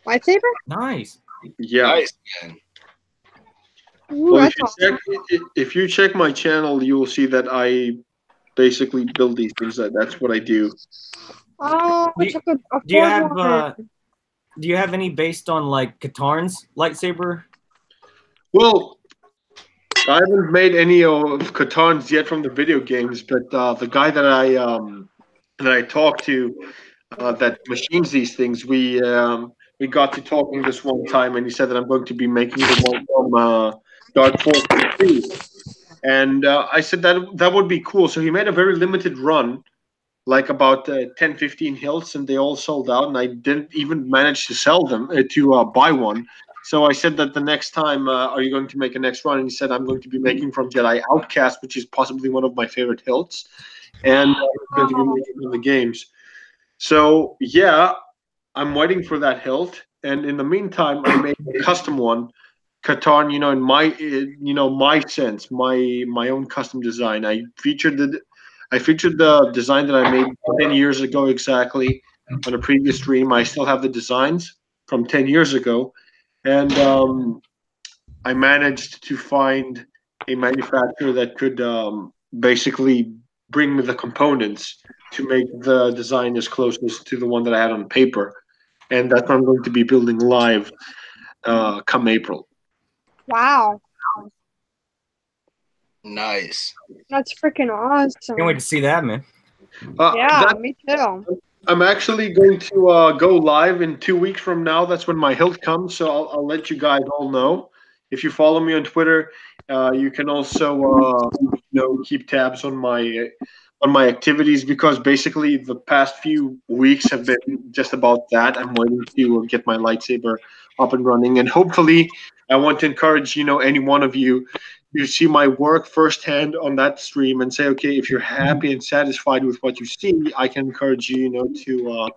Lightsaber? Nice. Yeah. Nice, man. Ooh, Well, that's awesome. if you check my channel, you will see that I basically build these things. That's what I do. Oh, I Do- took a Do you Ford have one. do you have any based on like Katarn's lightsaber? Well, I haven't made any of Katarns yet from the video games, but the guy that I talked to that machines these things, we got to talking this one time, and he said that I'm going to be making the one from Dark Forces 2. And I said that would be cool. So he made a very limited run, like about 10, 15 hilts, and they all sold out. And I didn't even manage to sell them, to buy one. So I said that the next time, are you going to make a next run? And he said, I'm going to be making from Jedi Outcast, which is possibly one of my favorite hilts. And I'm going to be making in the games. So, yeah, I'm waiting for that hilt. And in the meantime, I made a custom one. Katarn, in my sense, my own custom design. I featured the design that I made 10 years ago exactly on a previous stream. I still have the designs from 10 years ago, and I managed to find a manufacturer that could basically bring me the components to make the design as close as to the one that I had on paper, and that's what I'm going to be building live come April. Wow, Nice. that's freaking awesome. Can't wait to see that, man. Yeah, That- me too. I'm actually going to go live in 2 weeks from now. That's when my hilt comes, so I'll let you guys all know. If you follow me on Twitter, you can also keep tabs on my activities, because basically the past few weeks have been just about that. I'm waiting to get my lightsaber up and running, and hopefully I want to encourage any one of you to see my work firsthand on that stream and say, okay, if you're happy and satisfied with what you see, I can encourage you, to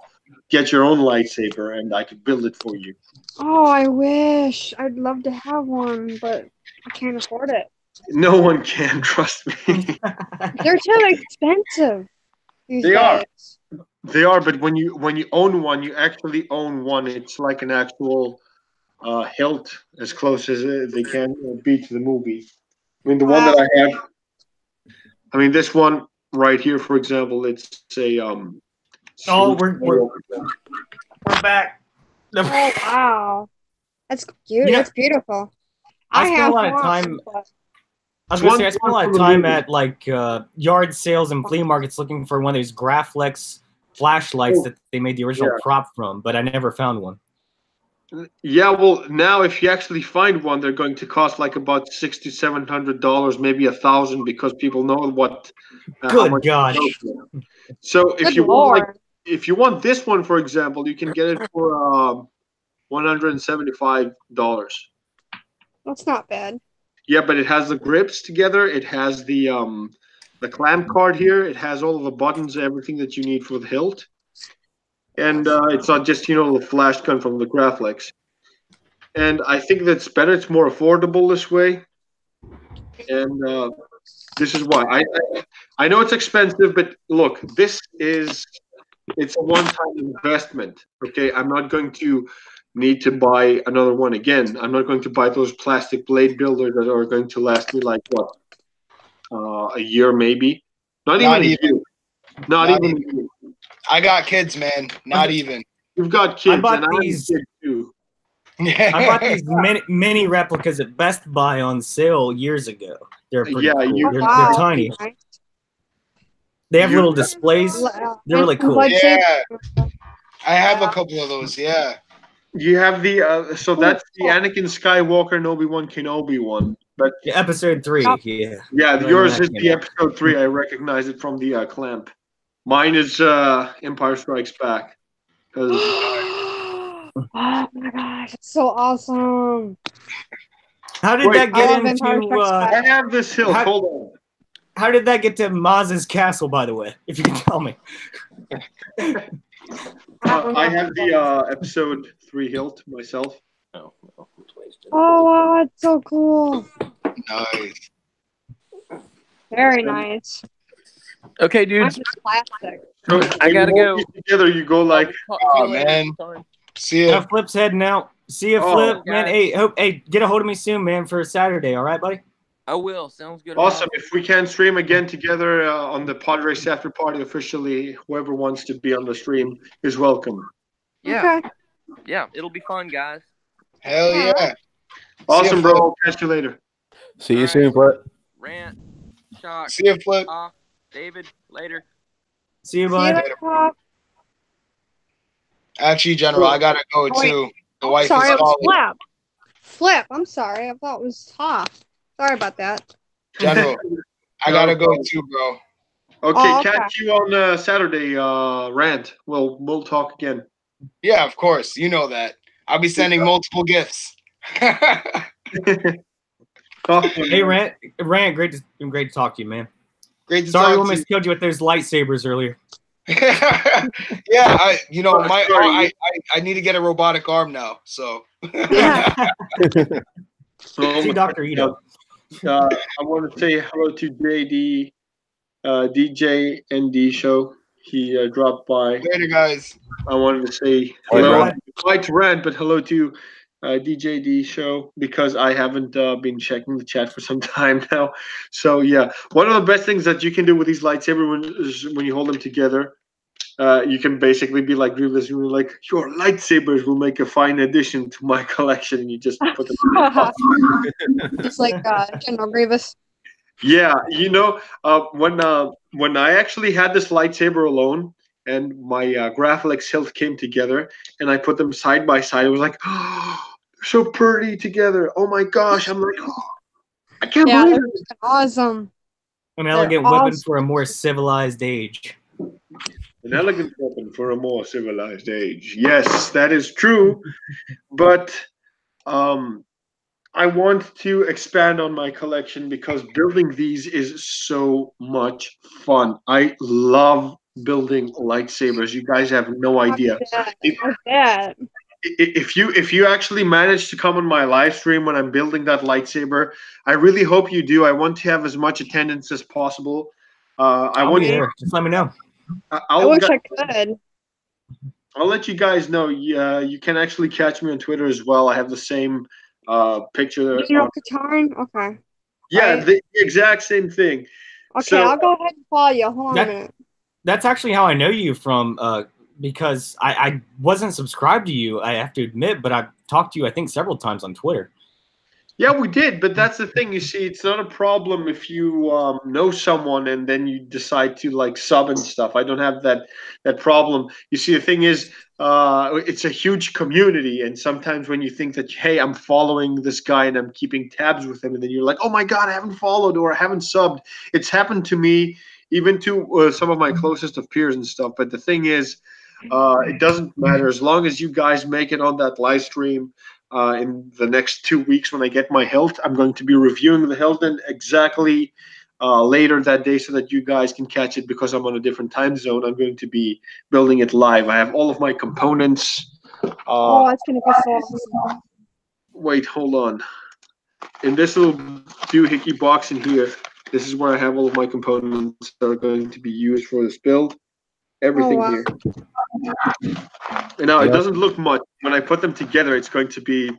get your own lightsaber, and I could build it for you. Oh, I wish. I'd love to have one, but I can't afford it. No one can, trust me. They're too expensive these They are. days. They are, but when you own one, you actually own one. It's like an actual hilt, as close as they can be to the movie. I mean, the one that I have. I mean, this one right here, for example, it's a Oh, we're back. Oh wow, that's cute. Yeah. That's beautiful. I spent have a lot of one, time- but- I was gonna One say I spent a lot of from the time movie. at like yard sales and flea markets looking for one of those Graflex flashlights that they made the original Yeah. prop from, but I never found one. Yeah, well, now if you actually find one, they're going to cost like about $600 to $700, maybe $1,000, because people know what. How Good much gosh. it goes. So if Good you want, lord. if you want this one, for example, you can get it for $175. That's not bad. Yeah, but it has the grips together. It has the clamp card here. It has all of the buttons, everything that you need for the hilt. And it's not just the flash gun from the Graflex. And I think that's better. It's more affordable this way. And this is why I know it's expensive, but look, it's a one-time investment. Okay, I'm not going to need to buy another one again. I'm not going to buy those plastic blade builders that are going to last me like what, a year maybe, not even a year. Not Not even. I got kids, man. Not even. You've got kids, bought and I have these- kids too. I bought these mini replicas at Best Buy on sale years ago. They're pretty Yeah, cool. you- They're Wow. tiny. Nice. They have You- little displays. They're really cool. Lightsaber. Yeah, I have a couple of those. Yeah. You have the so that's the Anakin Skywalker and Obi-Wan Kenobi one. But Yeah, episode 3. Yeah. yeah, Right yours when is that the came out. episode 3. I recognize it from the clamp. Mine is Empire Strikes Back. 'Cause- Oh my gosh, it's so awesome. How did Wait, that I get love Empire into? Strikes I Back. have this hilt. How- Hold on. How did that get to Maz's castle? By the way, if you can tell me. I have the episode 3 hilt myself. No, no. Oh wow, it's so cool. Nice. Very nice. Okay, I'm dudes. just plastic. So I when gotta you hold go. these together, you go like. Talk to you Oh, later, man. Sorry. See Now ya. Flip's heading out. See you, Oh, Flip, man. guys. Hey, get a hold of me soon, man, for Saturday. All right, buddy. I will. Sounds good. Awesome. If we can stream again together on the Padres After Party officially, whoever wants to be on the stream is welcome. Yeah, Okay. yeah. It'll be fun, guys. Hell yeah. Awesome, ya, bro. Flip. I'll catch you later. See you Alright. soon, Flip. Rant, Shock, See ya, Flip. David. Later. See you, See you bud. later, Pop. Actually, General, I gotta go Oh, wait. too. The wife Sorry, is it was calling. Flip. Flip, I'm sorry. I thought it was Top. Sorry about that. General, I gotta go too, bro. Okay, Oh, okay. catch you on Saturday, Rant. We'll talk again. Yeah, of course. You know that. I'll be sending multiple gifts. Awesome. Hey, Rant, great to talk to you, man. Great to Sorry, we talk almost killed you with those lightsabers earlier. Yeah, Oh, sorry. I need to get a robotic arm now. So See Dr. Ito. I want to say hello to JD, DJ ND Show. He dropped by. later, guys. I wanted to say Hi, hello. Rant. Hi to Rant, but hello to DJ D Show because I haven't been checking the chat for some time now. So yeah, one of the best things that you can do with these lightsabers is when you hold them together. You can basically be like Grievous, you're like, your lightsabers will make a fine addition to my collection, and you just put them. It's like General Grievous. Yeah, when I actually had this lightsaber alone, and my Graflex hilt came together, and I put them side by side, it was like, oh, so pretty together. Oh my gosh! I'm like, oh, I can't Yeah, believe they're it. freaking awesome. An elegant They're weapon awesome. for a more civilized age. An elegant weapon for a more civilized age. Yes, that is true. But I want to expand on my collection because building these is so much fun. I love building lightsabers. You guys have no idea. I bet. If you actually manage to come on my live stream when I'm building that lightsaber, I really hope you do. I want to have as much attendance as possible. I I'll want be there. Just let me know. I wish I could. I'll let you guys know. Yeah, you can actually catch me on Twitter as well. I have the same picture. You know Katarn? Okay. Yeah, right. the exact same thing. Okay, So- I'll go ahead and follow you. Hold on That- a minute. That's actually how I know you from, because I wasn't subscribed to you, I have to admit, but I've talked to you, I think, several times on Twitter. Yeah, we did, but that's the thing. You see, it's not a problem if you know someone and then you decide to like sub and stuff. I don't have that problem. You see, the thing is, it's a huge community, and sometimes when you think that, hey, I'm following this guy and I'm keeping tabs with him, and then you're like, oh my god, I haven't followed or I haven't subbed. It's happened to me, even to some of my closest of peers and stuff. But the thing is, it doesn't matter as long as you guys make it on that live stream. In the next 2 weeks when I get my hilt, I'm going to be reviewing the Hilton exactly later that day so that you guys can catch it because I'm on a different time zone. I'm going to be building it live. I have all of my components. Oh, that's gonna be so awesome. Wait, hold on. In this little doohickey box in here, this is where I have all of my components that are going to be used for this build. Everything wow. here. And now it Yeah. doesn't look much. When I put them together, it's going to be.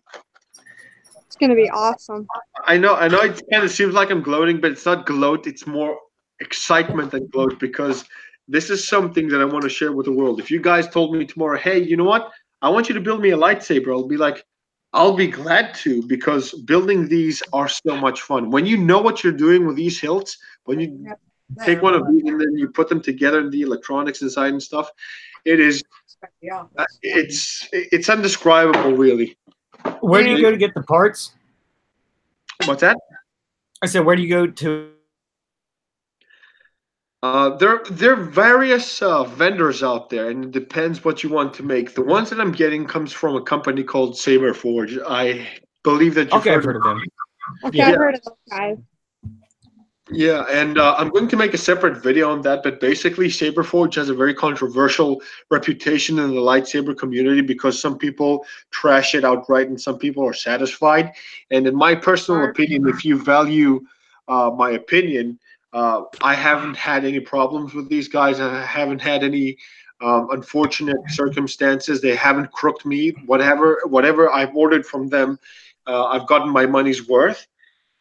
It's gonna be awesome. I know. It kind of seems like I'm gloating, but it's not gloat. It's more excitement than gloat because this is something that I want to share with the world. If you guys told me tomorrow, hey, you know what? I want you to build me a lightsaber. I'll be like, I'll be glad to, because building these are so much fun. When you know what you're doing with these hilts, when you take one of these and then you put them together and the electronics inside and stuff, it is it's indescribable, really. Where do you go to get the parts? What's that? I said, where do you go to? There are various vendors out there, and it depends what you want to make. The ones that I'm getting comes from a company called Saberforge. I believe that you've Okay, I've heard of them. Okay, Yeah. I've heard of those guys. Yeah, and I'm going to make a separate video on that, but basically Saberforge has a very controversial reputation in the lightsaber community because some people trash it outright and some people are satisfied. And in my personal opinion, if you value my opinion, I haven't had any problems with these guys. I haven't had any unfortunate circumstances. They haven't crooked me. Whatever I've ordered from them, I've gotten my money's worth.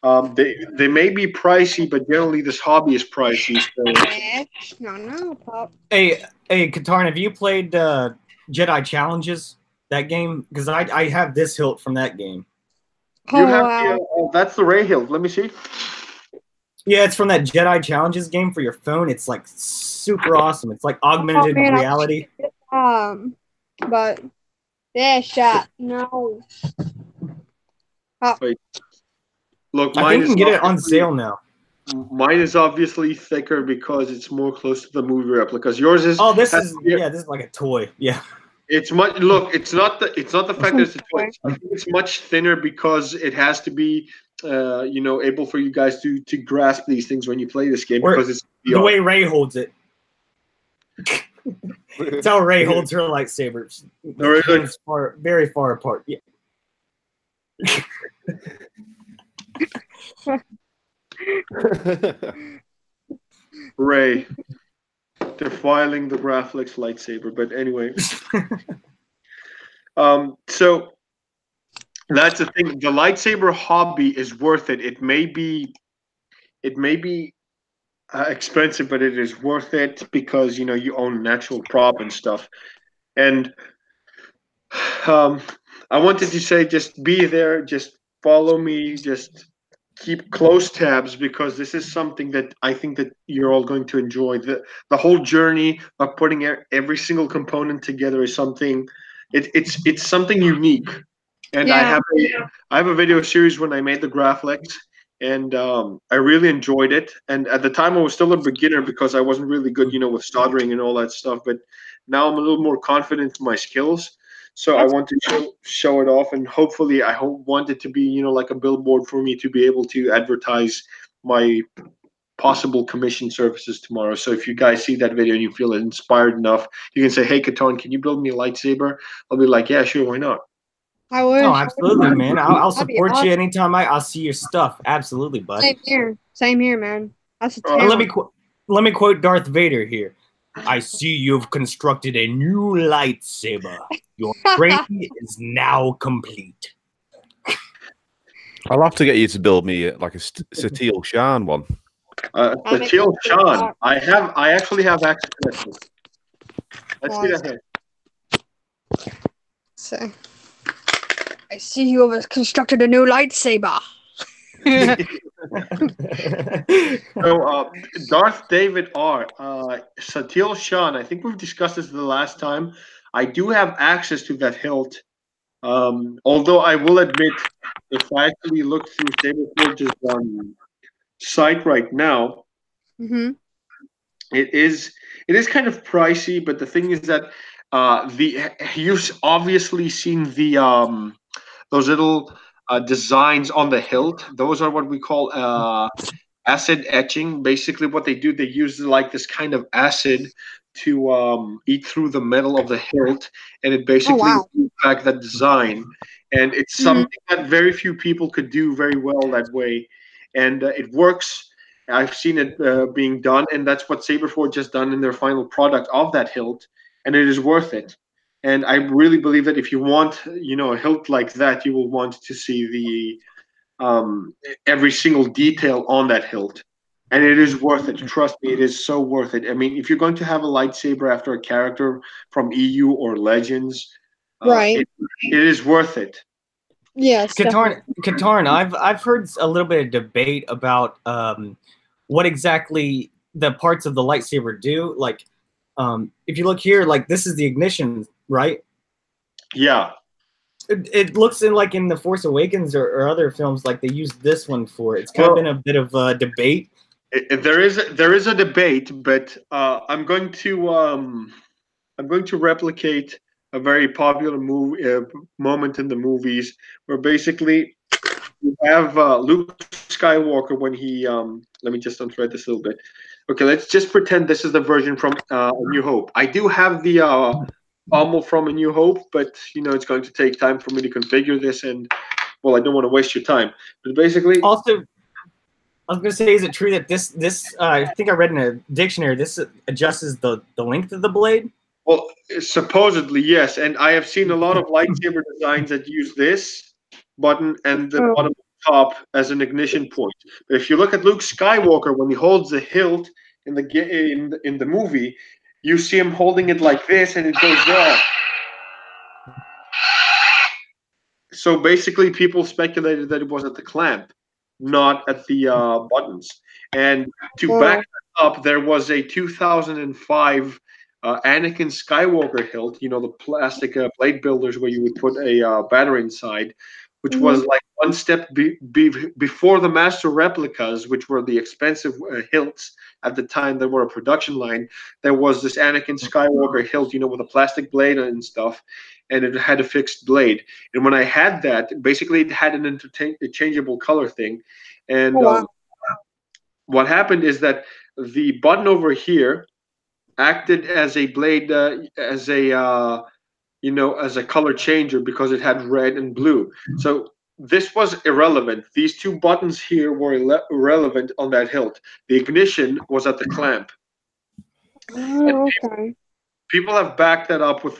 They may be pricey, but generally this hobby is pricey. So. No, Pop. Hey, Katarn, have you played Jedi Challenges, that game? Because I have this hilt from that game. You have that's the Ray hilt. Let me see. Yeah, it's from that Jedi Challenges game for your phone. It's like super awesome. It's like augmented reality. But yeah, shot. No. Wait. Look, I think you can get it on sale now. Mine is obviously thicker because it's more close to the movie replicas. Yours is. Oh, this is like a toy. Yeah. It's much. Look, it's not the fact that it's a toy. I think it's much thinner because it has to be, able for you guys to grasp these things when you play this game, because it's the way Ray holds it. It's how Ray holds her lightsabers. Very far apart. Yeah. Ray defiling the Graflex lightsaber, but anyway. So that's the thing. The lightsaber hobby is worth it. It may be expensive, but it is worth it because you own an actual prop and stuff. And I wanted to say, just be there, just follow me, just keep close tabs, because this is something that I think that you're all going to enjoy. The whole journey of putting every single component together is something. It's something unique. And Yeah. I have a video series when I made the Graflex, and I really enjoyed it. And at the time, I was still a beginner because I wasn't really good, with soldering and all that stuff. But now I'm a little more confident in my skills. So I want to show it off, and hopefully I want it to be, like a billboard for me to be able to advertise my possible commission services tomorrow. So if you guys see that video and you feel inspired enough, you can say, hey, Katarn, can you build me a lightsaber? I'll be like, yeah, sure, why not? I would. Oh, absolutely, man. I'll That'd be support awesome. you anytime I'll see your stuff. Absolutely, bud. Same here, man. That's a Let me talent. let me quote Darth Vader here. I see you've constructed a new lightsaber. Your training is now complete. I'll have to get you to build me like a Satil Shan one. The Teal Sean. I actually have access to that. Let's see that here. So, I see you have constructed a new lightsaber. So, Darth David R. Satil Shan. I think we've discussed this the last time. I do have access to that hilt. Although I will admit, if I actually look through Saberforge's site right now, Mm-hmm. it is kind of pricey. But the thing is that you've obviously seen the those little designs on the hilt. Those are what we call acid etching. Basically, what they do, they use like this kind of acid to eat through the metal of the hilt, and it basically brings back that design. And it's something that very few people could do very well that way, and it works. I've seen it being done, and that's what Saberforge has done in their final product of that hilt, and it is worth it. And I really believe that if you want, a hilt like that, you will want to see the every single detail on that hilt. and it is worth it. Trust me, it is so worth it. I mean, if you're going to have a lightsaber after a character from EU or Legends, Right. it is worth it. Yes. definitely. Katarn, I've heard a little bit of debate about what exactly the parts of the lightsaber do. Like, if you look here, like this is the ignition, right? Yeah. It looks like in the Force Awakens or other films, like they use this one for it. It's kind of been a bit of a debate. There is a debate, but I'm going to replicate a very popular moment in the movies where basically you have Luke Skywalker when he let me just unthread this a little bit. Okay, let's just pretend this is the version from A New Hope. I do have the Almo from A New Hope, but it's going to take time for me to configure this, and well, I don't want to waste your time. But basically, also, I was going to say, is it true that this I think I read in a dictionary, this adjusts the length of the blade? Well, supposedly yes, and I have seen a lot of lightsaber designs that use this button and the bottom top as an ignition point. But if you look at Luke Skywalker when he holds the hilt in the movie, you see him holding it like this, and it goes off. So basically, people speculated that it was at the clamp, not at the buttons. And to back that up, there was a 2005 Anakin Skywalker hilt, the plastic blade builders where you would put a battery inside, which was like one step before the master replicas, which were the expensive hilts at the time that were a production line. There was this Anakin Skywalker hilt, with a plastic blade and stuff, and it had a fixed blade. And when I had that, basically it had an interchangeable color thing. And what happened is that the button over here acted as a blade, as a color changer because it had red and blue. So this was irrelevant. These two buttons here were irrelevant on that hilt. The ignition was at the clamp. Oh, okay. People have backed that up with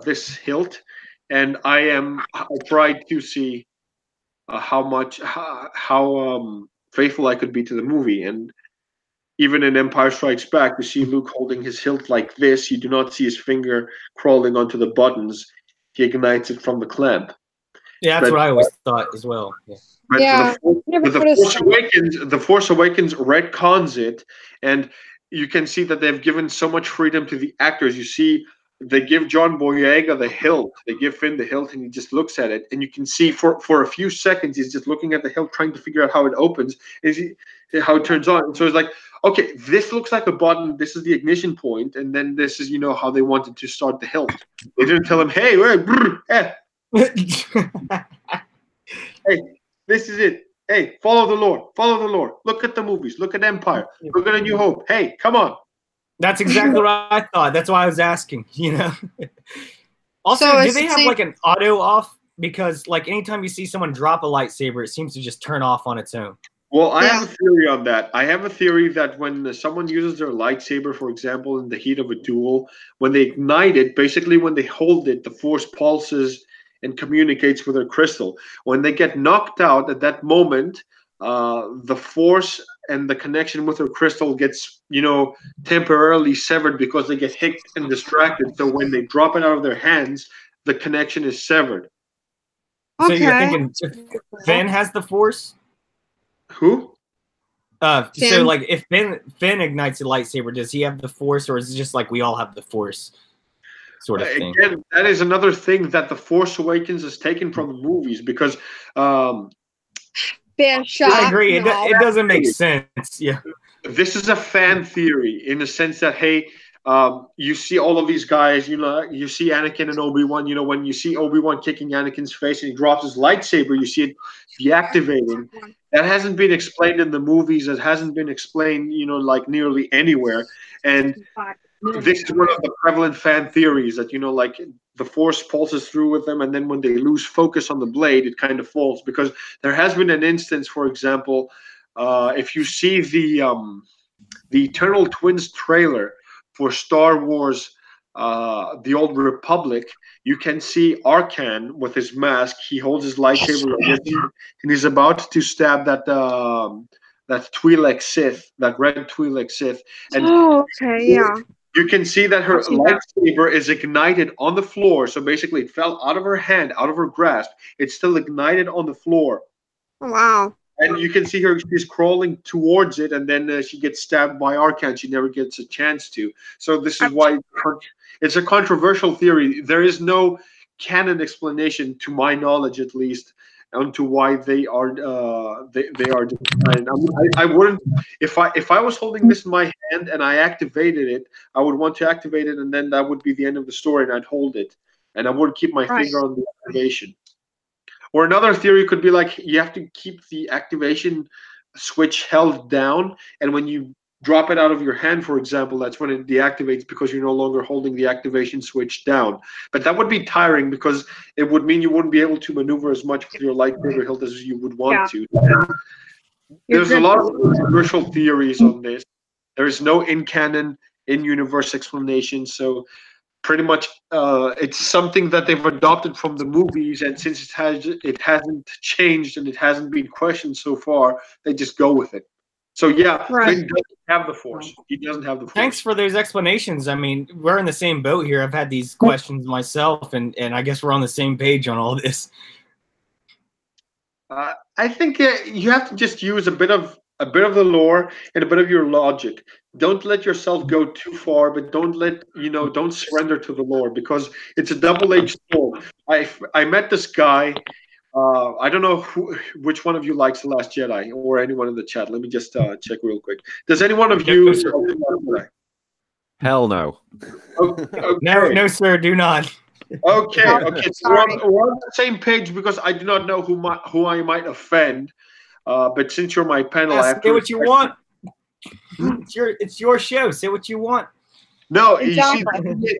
this hilt, and I tried to see how faithful I could be to the movie. And even in Empire Strikes Back, you see Luke holding his hilt like this. You do not see his finger crawling onto the buttons. He ignites it from the clamp. Yeah, that's what I always thought as well. Yeah. But the Force Awakens retcons it, and you can see that they've given so much freedom to the actors. You see, they give John Boyega the hilt. They give Finn the hilt, and he just looks at it. And you can see for a few seconds, he's just looking at the hilt, trying to figure out how it opens, how it turns on. And so it's like, okay, this looks like a button. This is the ignition point, and then this is, how they wanted to start the hilt. They didn't tell him, hey, hey, this is it. Hey, follow the Lord. Follow the Lord. Look at the movies. Look at Empire. Look at A New Hope. Hey, come on. That's exactly what I thought. That's why I was asking, Also, do they have like an auto off? Because like anytime you see someone drop a lightsaber, it seems to just turn off on its own. Well, I have a theory on that. I have a theory that when someone uses their lightsaber, for example, in the heat of a duel, when they ignite it, basically when they hold it, the force pulses and communicates with their crystal. When they get knocked out at that moment, the force and the connection with their crystal gets, temporarily severed because they get hit and distracted. So when they drop it out of their hands, the connection is severed. Okay. So you're thinking Finn has the force? Who? So like if Finn ignites a lightsaber, does he have the force, or is it just like we all have the force sort of thing? Again, that is another thing that the Force Awakens is taken from the movies because I agree. It doesn't make sense. Yeah. This is a fan theory in the sense that, hey, you see all of these guys, you see Anakin and Obi-Wan, when you see Obi-Wan kicking Anakin's face and he drops his lightsaber, you see it deactivating. That hasn't been explained in the movies. It hasn't been explained, like nearly anywhere. And this is one of the prevalent fan theories that, like the force pulses through with them, and then when they lose focus on the blade, it kind of falls. Because there has been an instance, for example, if you see the Eternal Twins trailer for Star Wars, The Old Republic, you can see Arkan with his mask. He holds his lightsaber and he's about to stab that that Twi'lek Sith, that red Twi'lek Sith, and Oh, okay, yeah. you can see that her I've seen that. lightsaber is ignited on the floor. So basically, it fell out of her hand, out of her grasp. It's still ignited on the floor. Oh, wow. And you can see her, she's crawling towards it, and then she gets stabbed by Arcan. She never gets a chance to. So this is why it's a controversial theory. There is no canon explanation, to my knowledge at least, onto why they are they are designed. I wouldn't, if I was holding this in my hand and I activated it, I would want to activate it, and then that would be the end of the story, and I'd hold it, and I wouldn't keep my finger on the activation. Or another theory could be like you have to keep the activation switch held down, and when you drop it out of your hand, for example, that's when it deactivates because you're no longer holding the activation switch down. But that would be tiring because it would mean you wouldn't be able to maneuver as much with your lightsaber hilt as you would want to. There's a lot of controversial theories on this. There's no in-canon, in-universe explanation, so pretty much it's something that they've adopted from the movies, and since it hasn't changed and it hasn't been questioned so far, they just go with it. So yeah, Right. he doesn't have the Force. He doesn't have the Force. Thanks for those explanations. I mean, we're in the same boat here. I've had these questions myself, and I guess we're on the same page on all this. I think you have to just use a bit of the lore and a bit of your logic. Don't let yourself go too far, but don't surrender to the lore, because it's a double-edged sword. I met this guy. I don't know which one of you likes The Last Jedi, or anyone in the chat. Let me just check real quick. Does any one of you? Hell no. Okay. No, sir, do not. Okay. So Sorry. we're on the same page, because I do not know who I might offend. But since you're my panel, I have Say to what you want. It's your show. Say what you want. No, you see, Exactly.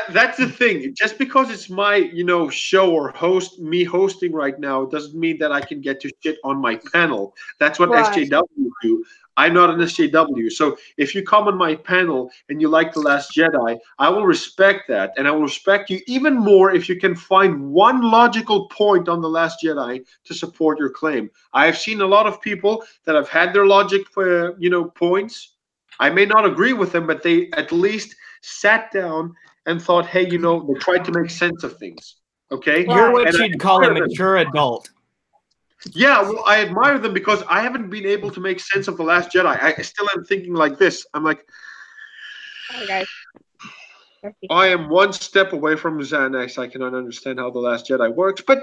that's the thing. Just because it's my show or me hosting right now, doesn't mean that I can get to shit on my panel. That's what Right. SJW do. I'm not an SJW. So if you come on my panel and you like The Last Jedi, I will respect that, and I will respect you even more if you can find one logical point on The Last Jedi to support your claim. I have seen a lot of people that have had their logic points. I may not agree with them, but they at least sat down and thought, hey, they tried to make sense of things. Okay? You're what And I you'd call a admire them. mature adult. Yeah, well, I admire them because I haven't been able to make sense of The Last Jedi. I still am thinking like this. I'm like, Sorry, guys. I am one step away from Xanax. I cannot understand how The Last Jedi works, but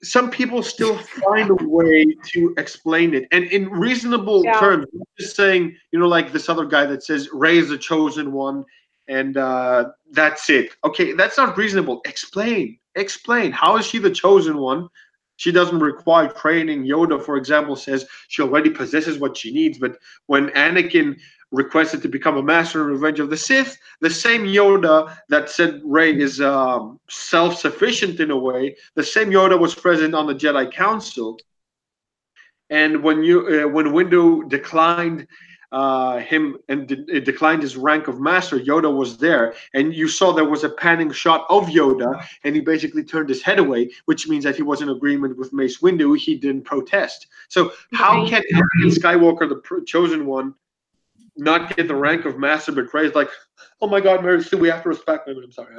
some people still find a way to explain it, and in reasonable terms. Just saying, like this other guy that says Rey is the chosen one, and that's it. Okay, that's not reasonable. Explain. How is she the chosen one? She doesn't require training. Yoda, for example, says she already possesses what she needs. But when Anakin requested to become a master in Revenge of the Sith, the same Yoda that said Rey is self-sufficient in a way, the same Yoda was present on the Jedi Council. And when Windu declined him and declined his rank of master, Yoda was there, and you saw there was a panning shot of Yoda, and he basically turned his head away, which means that he was in agreement with Mace Windu. He didn't protest. So how can Anakin Skywalker, the chosen one, not get the rank of master, but Rey's like, oh my God, Mary Sue, we have to respect him. I'm sorry.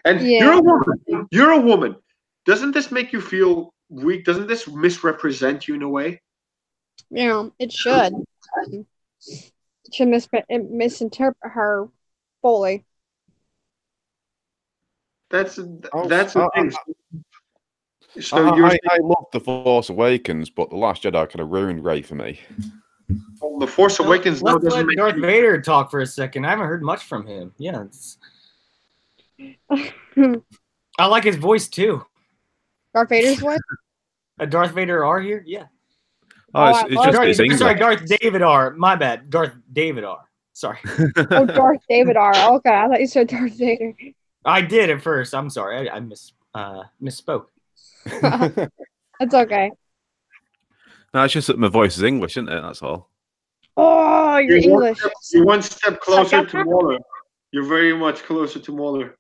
And you're a woman. You're a woman. Doesn't this make you feel weak? Doesn't this misrepresent you in a way? Yeah, it should. It should misinterpret her fully. That's the thing. So I love The Force Awakens, but The Last Jedi kind of ruined Rey for me. Well, The Force Awakens Let's doesn't let make Darth Vader talk for a second. I haven't heard much from him. Yeah, I like his voice too. Darth Vader's voice? A Darth Vader R here? Yeah. Oh, it's English. Sorry, Darth David R. My bad. Darth David R. Sorry. Oh, Darth David R. Okay, I thought you said Darth Vader. I did at first. I'm sorry. I misspoke. That's okay. No, it's just that my voice is English, isn't it? That's all. Oh, you're English. You're one step closer to Waller. You're very much closer to Waller.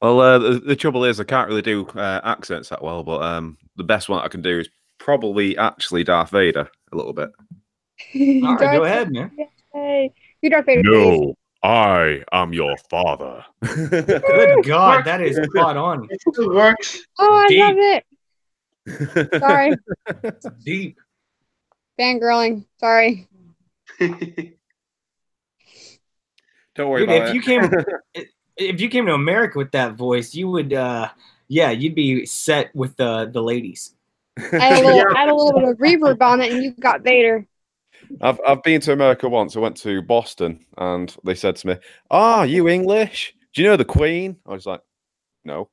Well, the trouble is I can't really do accents that well, but the best one I can do is probably actually Darth Vader. a little bit. All right, go ahead, man. Yay. You Darth Vader, please. I am your father. Good God, that is spot on. It still works. Oh, I Deep. love it. Sorry. Deep. Fangirling. Sorry. Don't worry Dude, about if it. you came to America with that voice, you would you'd be set with the ladies. Add a little bit of reverb on it, and you got Vader. I've been to America once. I went to Boston, and they said to me, "Ah, you English? Do you know the Queen?" I was like, "No."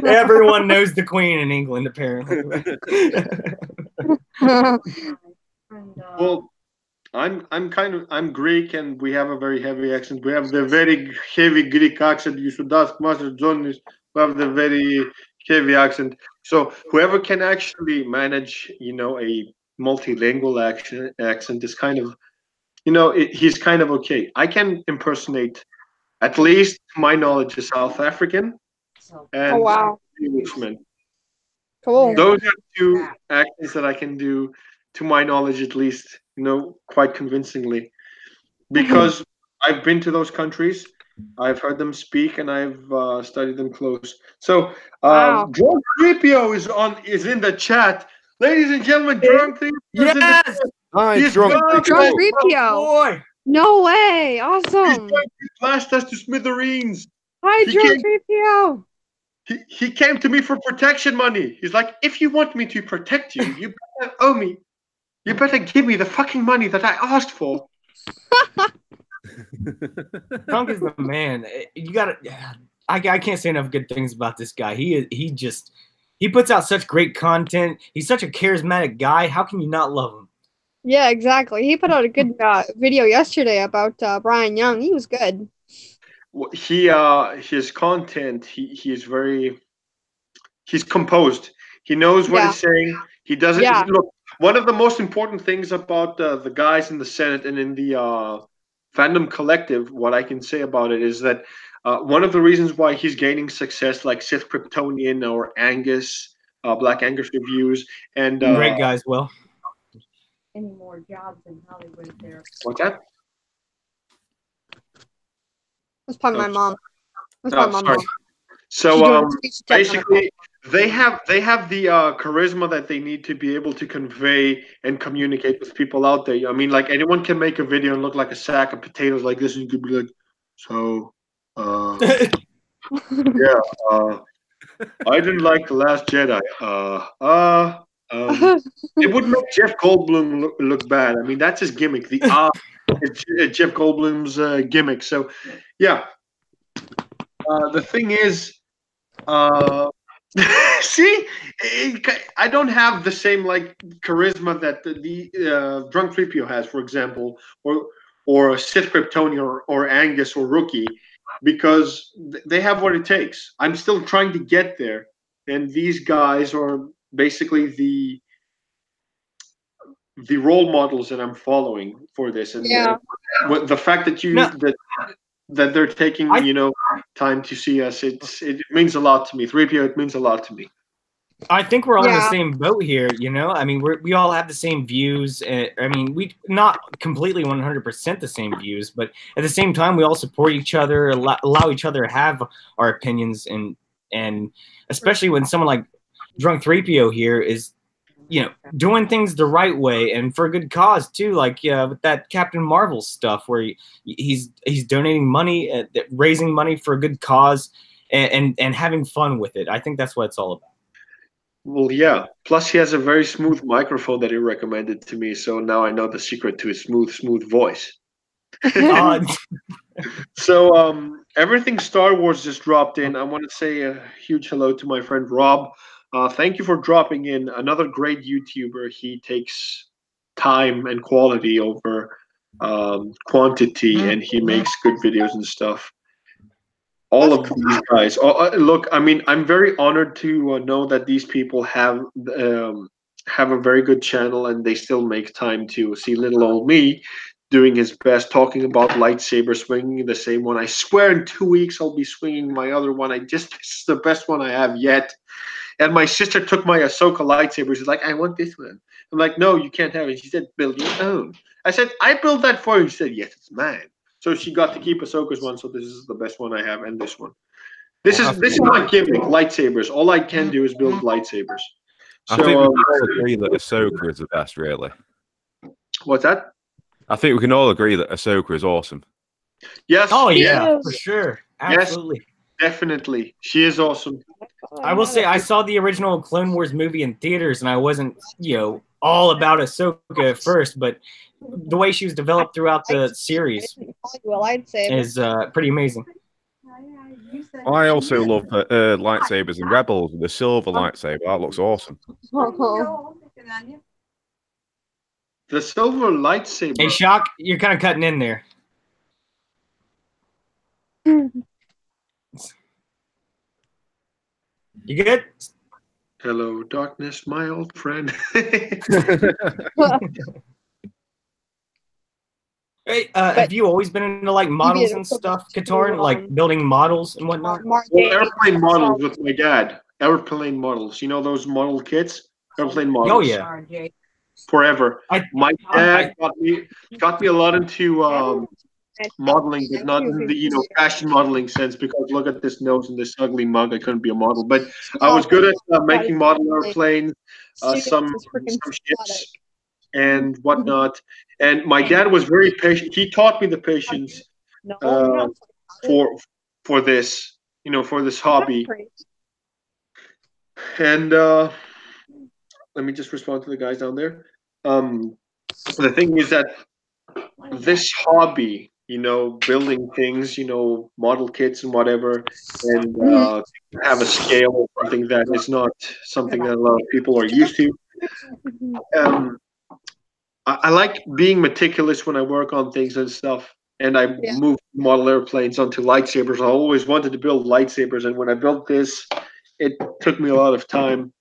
Everyone knows the Queen in England, apparently. Well, I'm Greek, and we have a very heavy accent. We have the very heavy Greek accent. You should ask Master John. We have the very heavy accent. So whoever can actually manage, a multilingual accent is kind of, he's kind of okay. I can impersonate, at least to my knowledge, a South African and Oh, wow. Englishman. Cool. Those are two accents that I can do, to my knowledge, at least, quite convincingly, because I've been to those countries, I've heard them speak, and I've studied them close. So, Wow. Drunk Tripio is in the chat, ladies and gentlemen. Drunk Tripio is in the Yes! chat. Hi, He's drunk. going Drunk to Tripio. Boy! No way. he's Awesome. going to blast us to smithereens. Hi, He Drunk came- Tripio. He came to me for protection money. He's like, if you want me to protect you, you better owe me. You better give me the fucking money that I asked for. Drunk is the man. You gotta. I can't say enough good things about this guy. He puts out such great content. He's such a charismatic guy. How can you not love him? Yeah, exactly. He put out a good video yesterday about Brian Young. He was good. His content, he's composed. He knows what he's saying. He doesn't look. One of the most important things about the guys in the Senate and in the fandom collective, what I can say about it is that one of the reasons why he's gaining success, like Sith Kryptonian or Angus, Black Angus reviews, and Great guys, Will. Any more jobs in Hollywood there? What's that? That's probably my mom. That's Oh, probably my sorry. mom. So She's doing speech basically, they have the charisma that they need to be able to convey and communicate with people out there. I mean, like, anyone can make a video and look like a sack of potatoes like this, and you could be like, so, yeah, I didn't like The Last Jedi. It would make Jeff Goldblum look bad. I mean, that's his gimmick. It's Jeff Goldblum's gimmick. So, yeah. The thing is, see, I don't have the same charisma that the Drunk Tripio has, for example, or Sith Kryptonian or Angus or Rookie, because they have what it takes. I'm still trying to get there, and these guys are basically the role models that I'm following for this. And the fact that that they're taking time to see us, it means a lot to me. 3PO, it means a lot to me. I think we're all in the same boat here, I mean, we all have the same views. I mean, we not completely 100% the same views, but at the same time, we all support each other, allow each other to have our opinions, and especially when someone like Drunk 3PO here is, doing things the right way and for a good cause too, like with that Captain Marvel stuff where he's donating money, raising money for a good cause, and having fun with it. I think that's what it's all about. Well, yeah. Plus, he has a very smooth microphone that he recommended to me, so now I know the secret to his smooth voice. So, everything Star Wars just dropped in. I want to say a huge hello to my friend Rob. Thank you for dropping in. Another great YouTuber. He takes time and quality over quantity, and he makes good videos and stuff. All of these guys. Look, I mean, I'm very honored to know that these people have a very good channel, and they still make time to see little old me doing his best, talking about lightsaber swinging the same one. I swear in 2 weeks I'll be swinging my other one. This is the best one I have yet. And my sister took my Ahsoka lightsaber. She's like, I want this one. I'm like, no, you can't have it. She said, build your own. I said, I built that for you. She said, yes, it's mine. So she got to keep Ahsoka's one. So this is the best one I have, and this one. This is my gimmick. Lightsabers. All I can do is build lightsabers. I So think we can all agree that Ahsoka is the best, really. what's that? I think we can all agree that Ahsoka is awesome. Yes. Oh yeah, Yes. for sure, Yes. absolutely. Definitely. She is awesome. I will say I saw the original Clone Wars movie in theaters, and I wasn't, all about Ahsoka at first, but the way she was developed throughout the series Well, I'd say is pretty amazing. I also love lightsabers in Rebels, the silver lightsaber. That looks awesome. The silver lightsaber. Hey, Shock, you're kind of cutting in there. You good? Hello, darkness, my old friend. Hey, have you always been into like models and stuff, Katarn? Like building models and whatnot? Well, airplane models with my dad. Airplane models. You know those model kits? Airplane models. Oh yeah. Forever. I- My dad got me a lot into modeling, but not in the fashion modeling sense. Because look at this nose and this ugly mug. I couldn't be a model, but I was good at making model airplanes, some ships, and whatnot. And my dad was very patient. He taught me the patience for this, for this hobby. And let me just respond to the guys down there. The thing is that this hobby, building things, model kits and whatever, and have a scale or something that is not something that a lot of people are used to. I like being meticulous when I work on things and stuff. And I moved model airplanes onto lightsabers. I always wanted to build lightsabers, and when I built this, it took me a lot of time.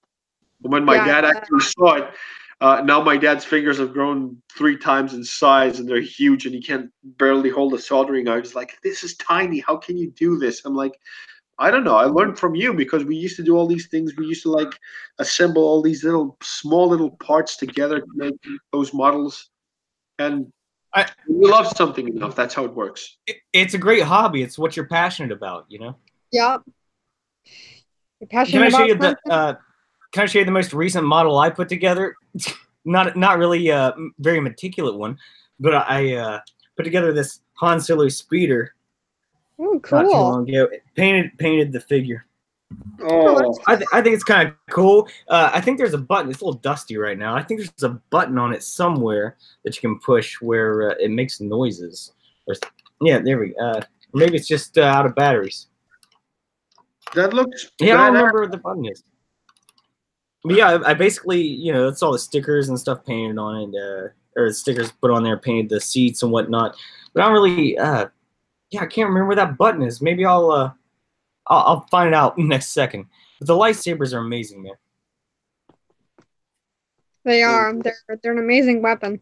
When my dad actually saw it, now my dad's fingers have grown 3 times in size, and they're huge, and he can't barely hold a soldering iron. He's like, this is tiny. How can you do this? I'm like, I don't know. I learned from you because we used to do all these things. We used to assemble all these small little parts together to make those models. And we love something enough. That's how it works. It's a great hobby. It's what you're passionate about, Yeah. You're Can passionate I show you about Can I show you the most recent model I put together? Not really a very meticulous one, but I put together this Han Solo speeder. Oh, Not too cool. long ago. Painted the figure. Oh, I think it's kind of cool. I think there's a button. It's a little dusty right now. I think there's a button on it somewhere that you can push where it makes noises. There we go. Maybe it's just out of batteries. that looks. Yeah, I don't badass. remember what the button is. But yeah, I basically, that's all the stickers and stuff painted on it, or stickers put on there, painted the seats and whatnot. But I don't really, I can't remember where that button is. Maybe I'll find it out next second. But the lightsabers are amazing, man. They are. They're an amazing weapon.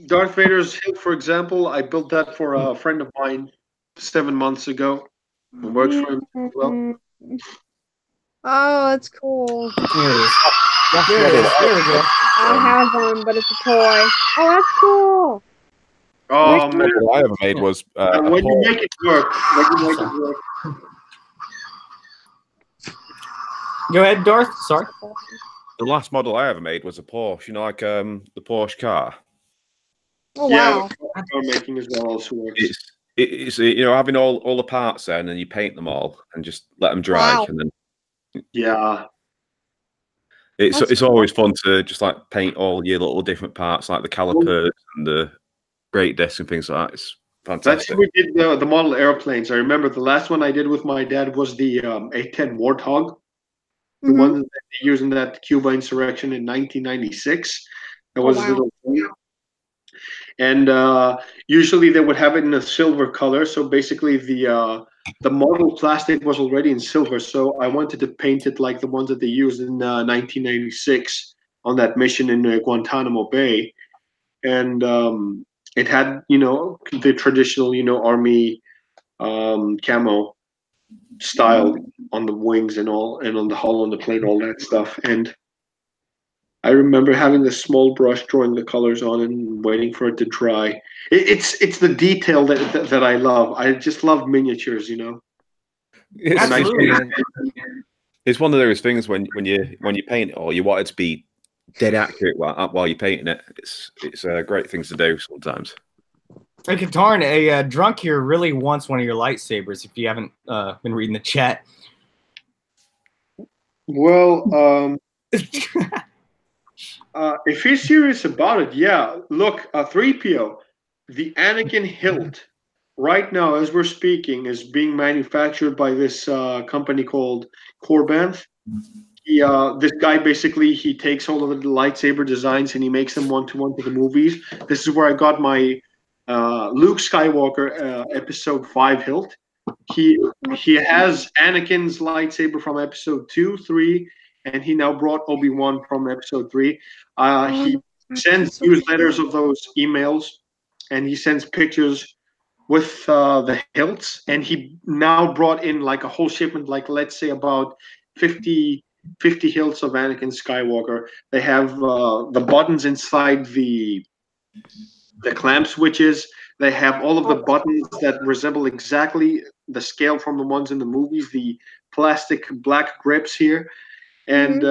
Darth Vader's hilt, for example, I built that for a friend of mine 7 months ago. It works for him as well. Oh, that's cool. Here it is. There it is. There we go. I have one, but it's a toy. Oh, that's cool. Oh man! All I ever made was And when you make it work, Go ahead, Darth. Sorry. the last model I ever made was a Porsche. Like the Porsche car. Oh, wow. car making as well also works. It's having all the parts there, and then you paint them all and just let them dry, Wow. and then Yeah. it's always fun to just paint all your little different parts, like the calipers and the brake discs and things like that. It's That's fantastic. how we did the model airplanes. I remember the last one I did with my dad was the A-10 Warthog, the Mhm. one that they used in that Cuba insurrection in 1996. That was wow. a little thing. And usually they would have it in a silver color. So basically the model plastic was already in silver. So I wanted to paint it like the ones that they used in 1996 on that mission in Guantanamo Bay. And it had, the traditional, army camo style on the wings and all, and on the hull, on the plate, all that stuff. And I remember having this small brush, drawing the colors on, and waiting for it to dry. It's the detail that I love. I just love miniatures, you know. It's, And I Absolutely. it's one of those things when you paint it, or you want it to be dead accurate while you're painting it. It's great things to do sometimes. Hey, Katarn, a drunk here really wants one of your lightsabers. If you haven't been reading the chat. Well, if he's serious about it, yeah. Look, 3PO, the Anakin hilt, right now as we're speaking, is being manufactured by this company called Corbanth. This guy basically, he takes all of the lightsaber designs and he makes them one-to-one to the movies. This is where I got my Luke Skywalker Episode 5 hilt. He has Anakin's lightsaber from Episode 2, 3, and he now brought Obi-Wan from Episode 3. He sends newsletters of those emails, and he sends pictures with the hilts, and he now brought in like a whole shipment, like let's say about 50 hilts of Anakin Skywalker. They have the buttons inside the clamp switches. They have all of the buttons that resemble exactly the scale from the ones in the movies, the plastic black grips here. And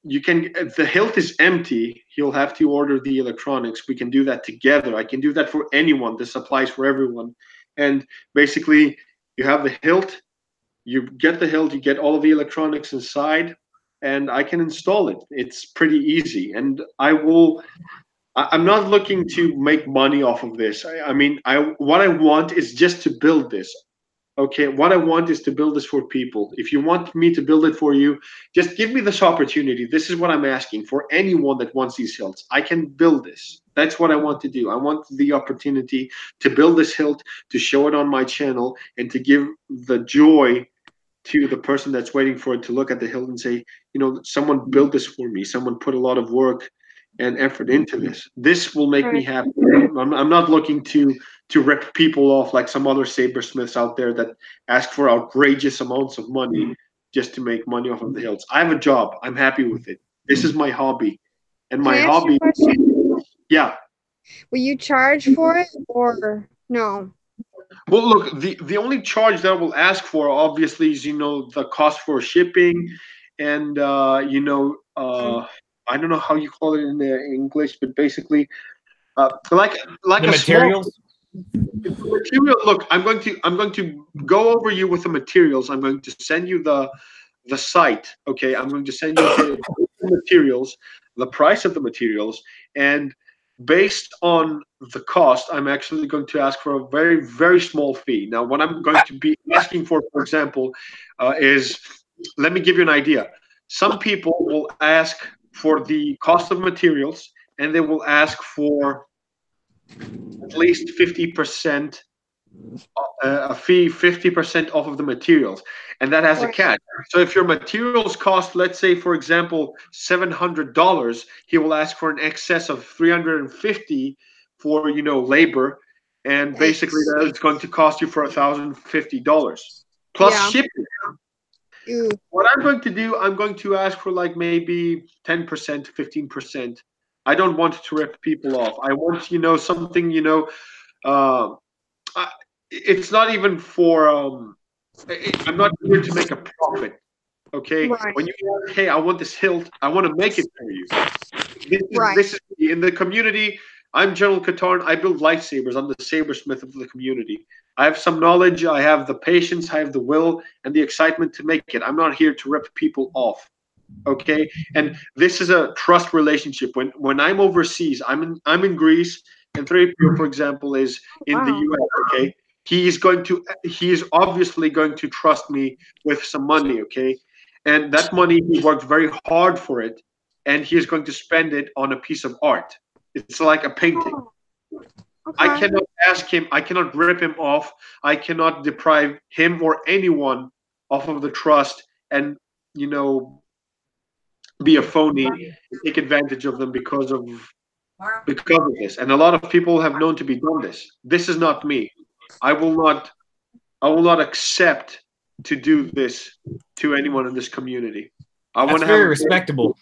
you can, if the hilt is empty, you'll have to order the electronics. We can do that together. I can do that for anyone. This applies for everyone. And basically, you have the hilt, you get the hilt, you get all of the electronics inside, and I can install it. It's pretty easy. And I'm not looking to make money off of this. What I want is just to build this. Okay, what I want is to build this for people. If you want me to build it for you, just give me this opportunity. This is what I'm asking for anyone that wants these hilts. I can build this. That's what I want to do. I want the opportunity to build this hilt, to show it on my channel, and to give the joy to the person that's waiting for it to look at the hilt and say, you know, someone built this for me. Someone put a lot of work and effort into this. This will make me happy. I'm not looking to rip people off like some other sabersmiths out there that ask for outrageous amounts of money just to make money off of the hilts. I have a job. I'm happy with it. This is my hobby. And my Can I ask you hobby, a question? yeah. Will you charge for it or no? Well, look, the only charge that I will ask for, obviously, is, you know, the cost for shipping and, I don't know how you call it in English, but basically, like The a materials. material. Look, I'm going to go over you with the materials. I'm going to send you the site. Okay, I'm going to send you the materials, the price of the materials, and based on the cost, I'm actually going to ask for a very, very small fee. Now, what I'm going to be asking for example, is, let me give you an idea. Some people will ask for the cost of materials, and they will ask for at least 50% a fee, 50% off of the materials, and that has a catch. So if your materials cost, let's say, for example, $700, he will ask for an excess of $350 for, you know, labor, and basically that is going to cost you for $1,050 plus shipping. What I'm going to do, I'm going to ask for like maybe 10%, 15%. I don't want to rip people off. I want, you know, something, you know, it's not even for, I'm not here to make a profit. Okay. When you say, hey, I want this hilt, I want to make it for you. This is in the community. I'm General Katarn. I build lightsabers. I'm the sabersmith of the community. I have some knowledge. I have the patience. I have the will and the excitement to make it. I'm not here to rip people off. Okay. And this is a trust relationship. When I'm overseas, I'm in Greece, and 3PO, for example, is in the US. Okay. He is obviously going to trust me with some money. Okay. And that money, he worked very hard for it, and he is going to spend it on a piece of art. It's like a painting. I cannot ask him, I cannot rip him off. I cannot deprive him or anyone off of the trust and, you know, be a phony and take advantage of them because of this. And a lot of people have known to be done this. This is not me. I will not accept to do this to anyone in this community. I want That's to have very a respectable.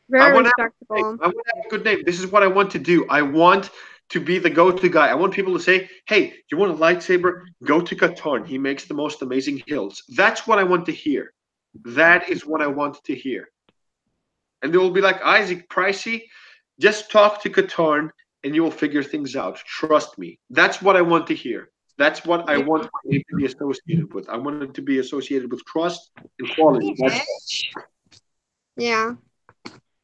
Very want to respectable. I want to have a good name. This is what I want to do. I want to be the go-to guy. I want people to say, "Hey, you want a lightsaber? Go to Katarn. He makes the most amazing hilts." That's what I want to hear. That is what I want to hear. And they will be like, "Isaac, pricey, just talk to Katarn and you will figure things out. Trust me." That's what I want to hear. That's what I want my name to be associated with. I want it to be associated with trust and quality. Yeah.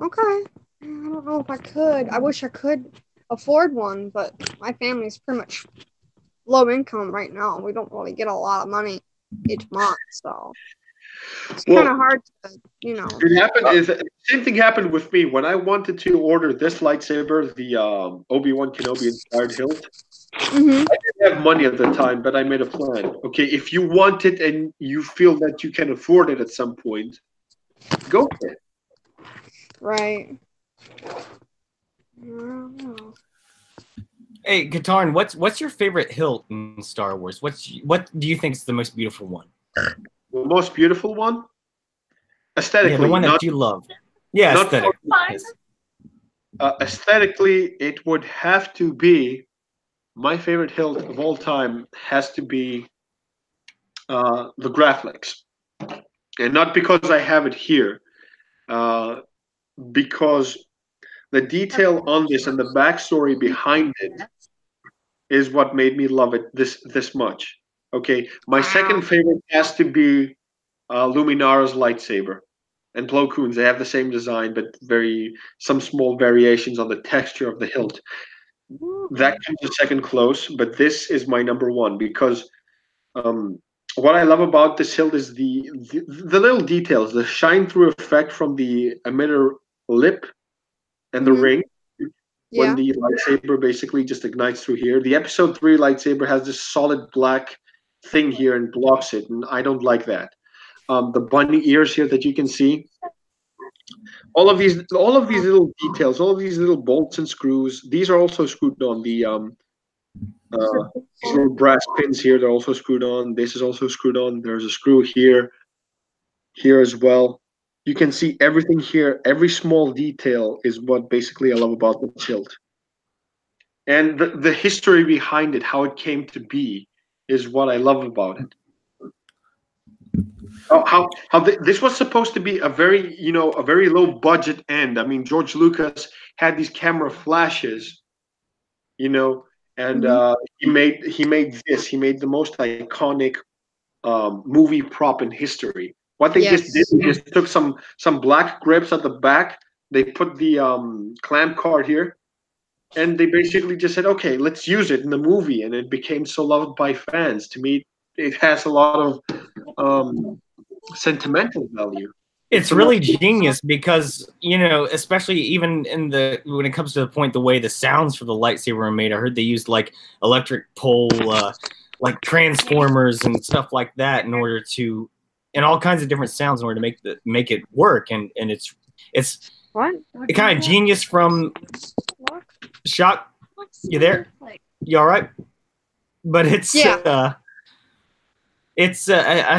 Okay. I don't know if I could. I wish I could afford one, but my family's pretty much low income right now. We don't really get a lot of money each month, so it's kind of hard to, It happened. Same thing happened with me when I wanted to order this lightsaber, the Obi-Wan Kenobi inspired hilt. Mm-hmm. I didn't have money at the time, but I made a plan. Okay, if you want it and you feel that you can afford it at some point, go for it. Right. I don't know. Hey, Katarn, what's your favorite hilt in Star Wars? What do you think is the most beautiful one? The most beautiful one, aesthetically, Yeah, the one that you love. Yeah, not aesthetically. Yes. Aesthetically, it would have to be my favorite hilt of all time. Has to be the Graflex, and not because I have it here, because the detail on this and the backstory behind it is what made me love it this much. Okay, my second favorite has to be Luminara's lightsaber, and Plo Koon's. They have the same design, but some small variations on the texture of the hilt. That comes a second close, but this is my number one because what I love about this hilt is the little details, the shine through effect from the emitter lip and the ring. Yeah. When the lightsaber basically just ignites through here. The episode 3 lightsaber has this solid black thing here and blocks it, and I don't like that. The bunny ears here that you can see. All of these little details, all of these little bolts and screws, these are also screwed on. The little brass pins here, they're also screwed on. This is also screwed on. There's a screw here as well. You can see everything here. Every small detail is what basically I love about the hilt. And the history behind it, how it came to be, is what I love about it. This was supposed to be a very low budget end. I mean, George Lucas had these camera flashes, and he made this. He made the most iconic movie prop in history. What they just did, they just took some black grips at the back. They put the clamp card here, and they basically just said, "Okay, let's use it in the movie," and it became so loved by fans. To me, it has a lot of sentimental value. It's really genius because, especially even when it comes to the point, the way the sounds for the lightsaber are made, I heard they used like electric pole, like transformers and stuff like that and all kinds of different sounds in order to make it work. And it's kind of genius from Shock. You there? You all right? But I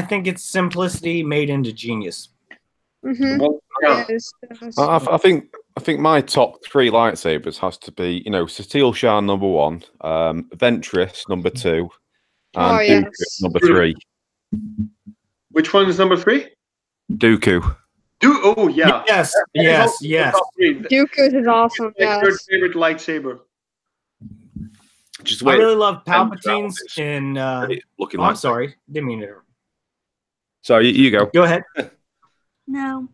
think it's simplicity made into genius. Mm-hmm. Well, yeah. I think my top 3 lightsabers has to be, Satele Shan number 1, Ventress number 2, and Dooku number 3. Which one is number 3? Dooku. Oh yeah. Yes. Dooku is awesome. My third favorite lightsaber. I really love Palpatine's in. I'm sorry, didn't mean to. Sorry, you go. Go ahead. No.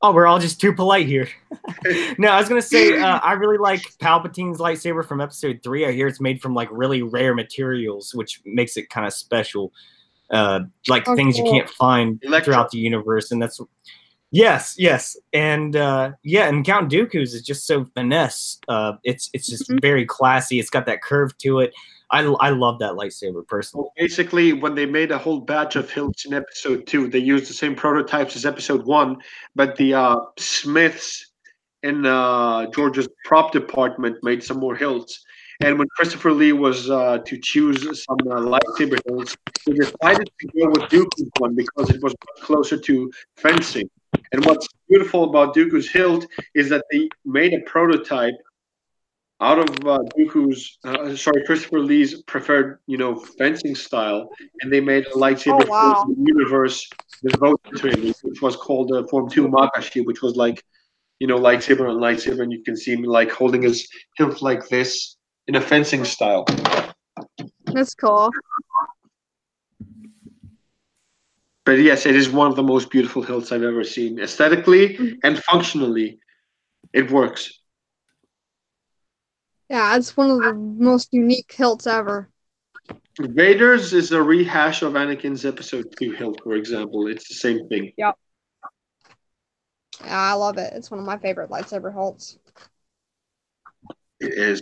Oh, we're all just too polite here. No, I was gonna say I really like Palpatine's lightsaber from Episode 3. I hear it's made from like really rare materials, which makes it kind of special, things you can't find throughout the universe, and that's. Yes, and and Count Dooku's is just so finesse. It's just very classy. It's got that curve to it. I love that lightsaber personally. Well, basically, when they made a whole batch of hilts in Episode 2, they used the same prototypes as Episode 1, but the Smiths in George's prop department made some more hilts. And when Christopher Lee was to choose some lightsaber hilts, he decided to go with Dooku's one because it was closer to fencing. And what's beautiful about Dooku's hilt is that they made a prototype out of Christopher Lee's preferred, fencing style, and they made a lightsaber wow. for the universe devoted to him, which was called Form 2 Makashi, which was like, lightsaber on lightsaber, and you can see him like holding his hilt like this in a fencing style. That's cool. But yes, it is one of the most beautiful hilts I've ever seen. Aesthetically and functionally, it works. Yeah, it's one of the most unique hilts ever. Vader's is a rehash of Anakin's Episode 2 hilt, for example. It's the same thing. Yep. Yeah, I love it. It's one of my favorite lightsaber hilts. It is.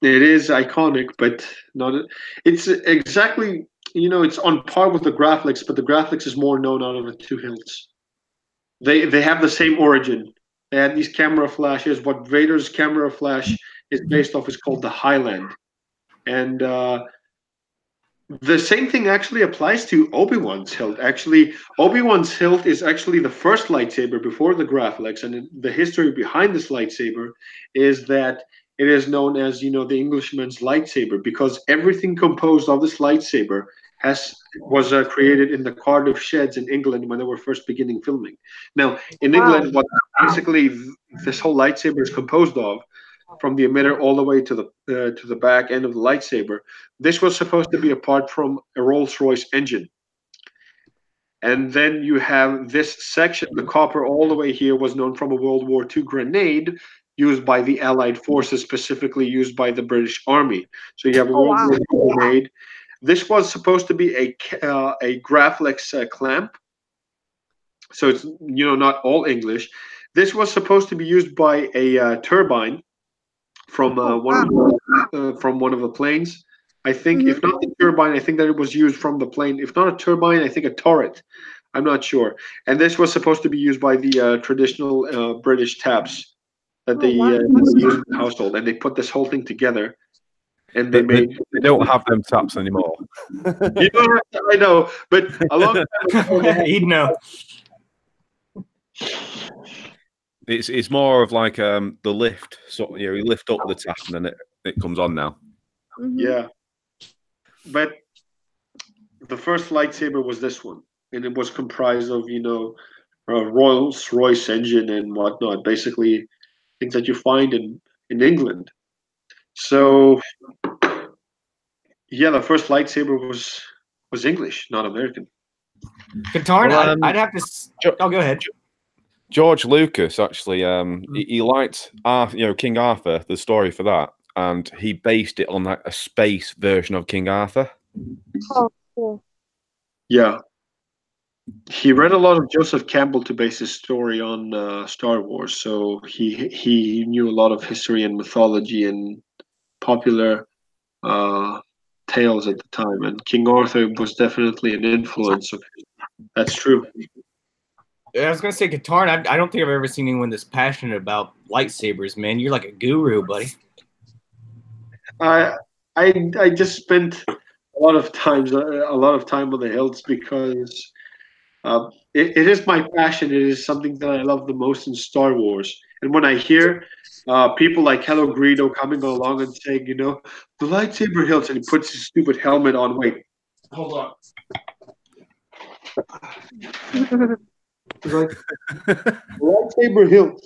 It is iconic, but not. It's exactly, it's on par with the Graflex, but the Graflex is more known out of the two hilts. They have the same origin. They had these camera flashes. What Vader's camera flash is based off is called the Highland. And the same thing actually applies to Obi-Wan's hilt. Actually, Obi-Wan's hilt is actually the first lightsaber before the Graflex, and the history behind this lightsaber is that it is known as, the Englishman's lightsaber, because everything composed of this lightsaber was created in the Cardiff Sheds in England when they were first beginning filming. Now, in England, what basically this whole lightsaber is composed of, from the emitter all the way to the back end of the lightsaber, this was supposed to be apart from a Rolls-Royce engine. And then you have this section, the copper all the way here was known from a World War II grenade used by the Allied forces, specifically used by the British Army. So you have a World War II grenade. This was supposed to be a Graflex clamp. So it's, not all English. This was supposed to be used by a turbine from one of the planes. I think, if not the turbine, I think that it was used from the plane. If not a turbine, I think a turret. I'm not sure. And this was supposed to be used by the traditional British taps that they use in the household. And they put this whole thing together. And they don't have them taps anymore. I know, but a long time ago, he'd know. It's more of like the lift. So you lift up the tap and then it comes on now. Yeah, but the first lightsaber was this one, and it was comprised of a Rolls-Royce engine and whatnot. Basically, things that you find in England. So yeah, the first lightsaber was English, not American. Katarn, I'd have to. Go ahead. George Lucas actually, he liked King Arthur, the story for that, and he based it on like a space version of King Arthur. Oh, cool. Yeah, he read a lot of Joseph Campbell to base his story on Star Wars, so he knew a lot of history and mythology and popular tales at the time, and King Arthur was definitely an influence of his. That's true. I was gonna say, Katarn, I don't think I've ever seen anyone this passionate about lightsabers, man. You're like a guru, buddy. I just spent a lot of time on the hilts because it is my passion. It is something that I love the most in Star Wars. And when I hear people like Hello Greedo coming along and saying, the lightsaber hilts, and he puts his stupid helmet on. Wait, hold on. Like, lightsaber hilt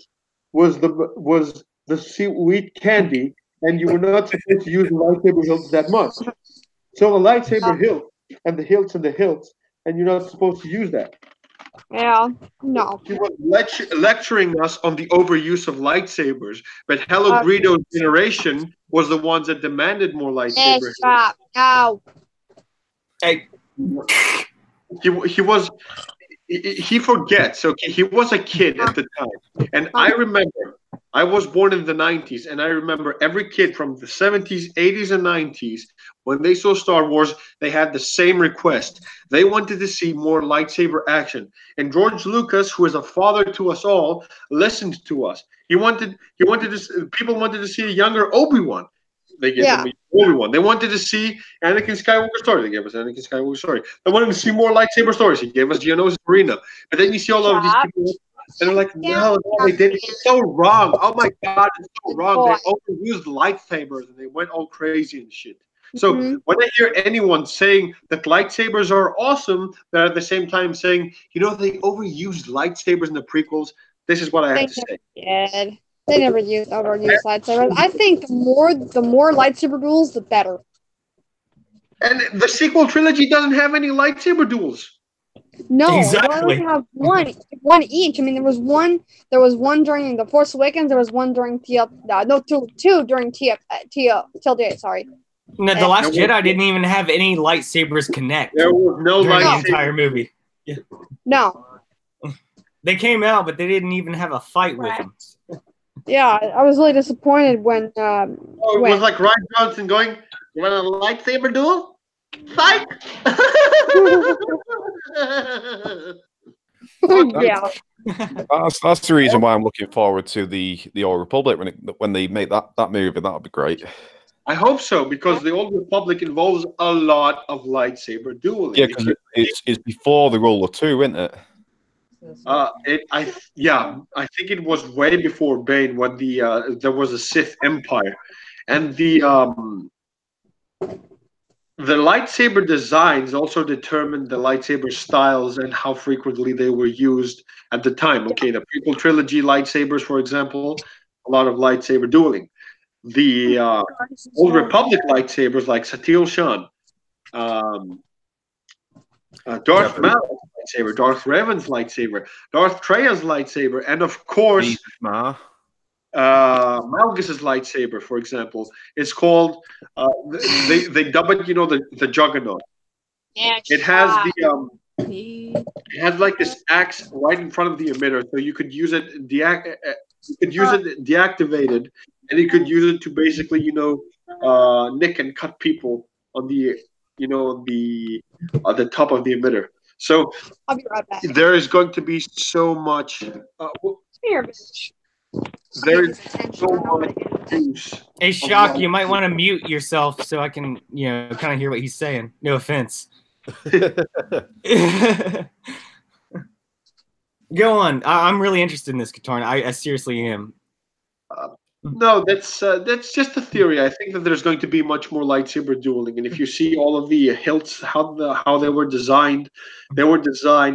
was the sweet candy, and you were not supposed to use the lightsaber hilts that much. So a lightsaber hilt and the hilts, and you're not supposed to use that. Yeah, no. He was lecturing us on the overuse of lightsabers, but Hello Greedo's generation was the ones that demanded more lightsabers. Stop. No. Hey. He forgets, okay? He was a kid at the time. And I remember, I was born in the 90s, and I remember every kid from the 70s, 80s, and 90s, when they saw Star Wars, they had the same request. They wanted to see more lightsaber action. And George Lucas, who is a father to us all, listened to us. People wanted to see a younger Obi-Wan. They gave them Obi-Wan. They wanted to see Anakin Skywalker's story. They gave us Anakin Skywalker's story. They wanted to see more lightsaber stories. He gave us Geonosis Marina. But then you see all of these people, and they're like, no, they did it so wrong. Oh my God, it's so wrong. They overused lightsabers and they went all crazy and shit. So when I hear anyone saying that lightsabers are awesome, they're at the same time saying, you know, they overused lightsabers in the prequels. This is what I have to say. Did. They never overused lightsabers. I think the more lightsaber duels, the better. And the sequel trilogy doesn't have any lightsaber duels. No, Exactly. they only have one each. I mean, there was one during The Force Awakens. There was one during two during TLJ. Sorry. No, The Last Jedi didn't even have any lightsabers connect. There was no during the lightsaber. entire movie. Yeah. No. They came out, but they didn't even have a fight with them. Yeah, I was really disappointed when. It was like Ryan Johnson going, "You want a lightsaber duel? Fight!" Yeah. That's the reason why I'm looking forward to the Old Republic when they make that movie. That would be great. I hope so, because the Old Republic involves a lot of lightsaber dueling. Yeah, because it's before the Rule of Two, isn't it? I think it was way before Bane when there was a Sith Empire, and the lightsaber designs also determined the lightsaber styles and how frequently they were used at the time. Okay, the prequel trilogy lightsabers, for example, a lot of lightsaber dueling. The Old Republic lightsabers like Satele Shan, Darth Maul's lightsaber, Darth Revan's lightsaber, Darth Treyarch's lightsaber, and of course, Malgus's lightsaber, for example, is called. They dub it, you know, the Juggernaut. Yeah, it has it has like this axe right in front of the emitter, so you could use it deactivated, and you could use it to basically, you know, nick and cut people on the, you know, on the top of the emitter. So I'll be right back. there is going to be so much. Here, bitch. There is so much use. Hey, Shock, you might want to mute yourself so I can, you know, kind of hear what he's saying. No offense. Go on. I'm really interested in this, Katarn. I seriously am. No, that's just a theory. I think that there's going to be much more lightsaber dueling, and if you see all of the hilts, how they were designed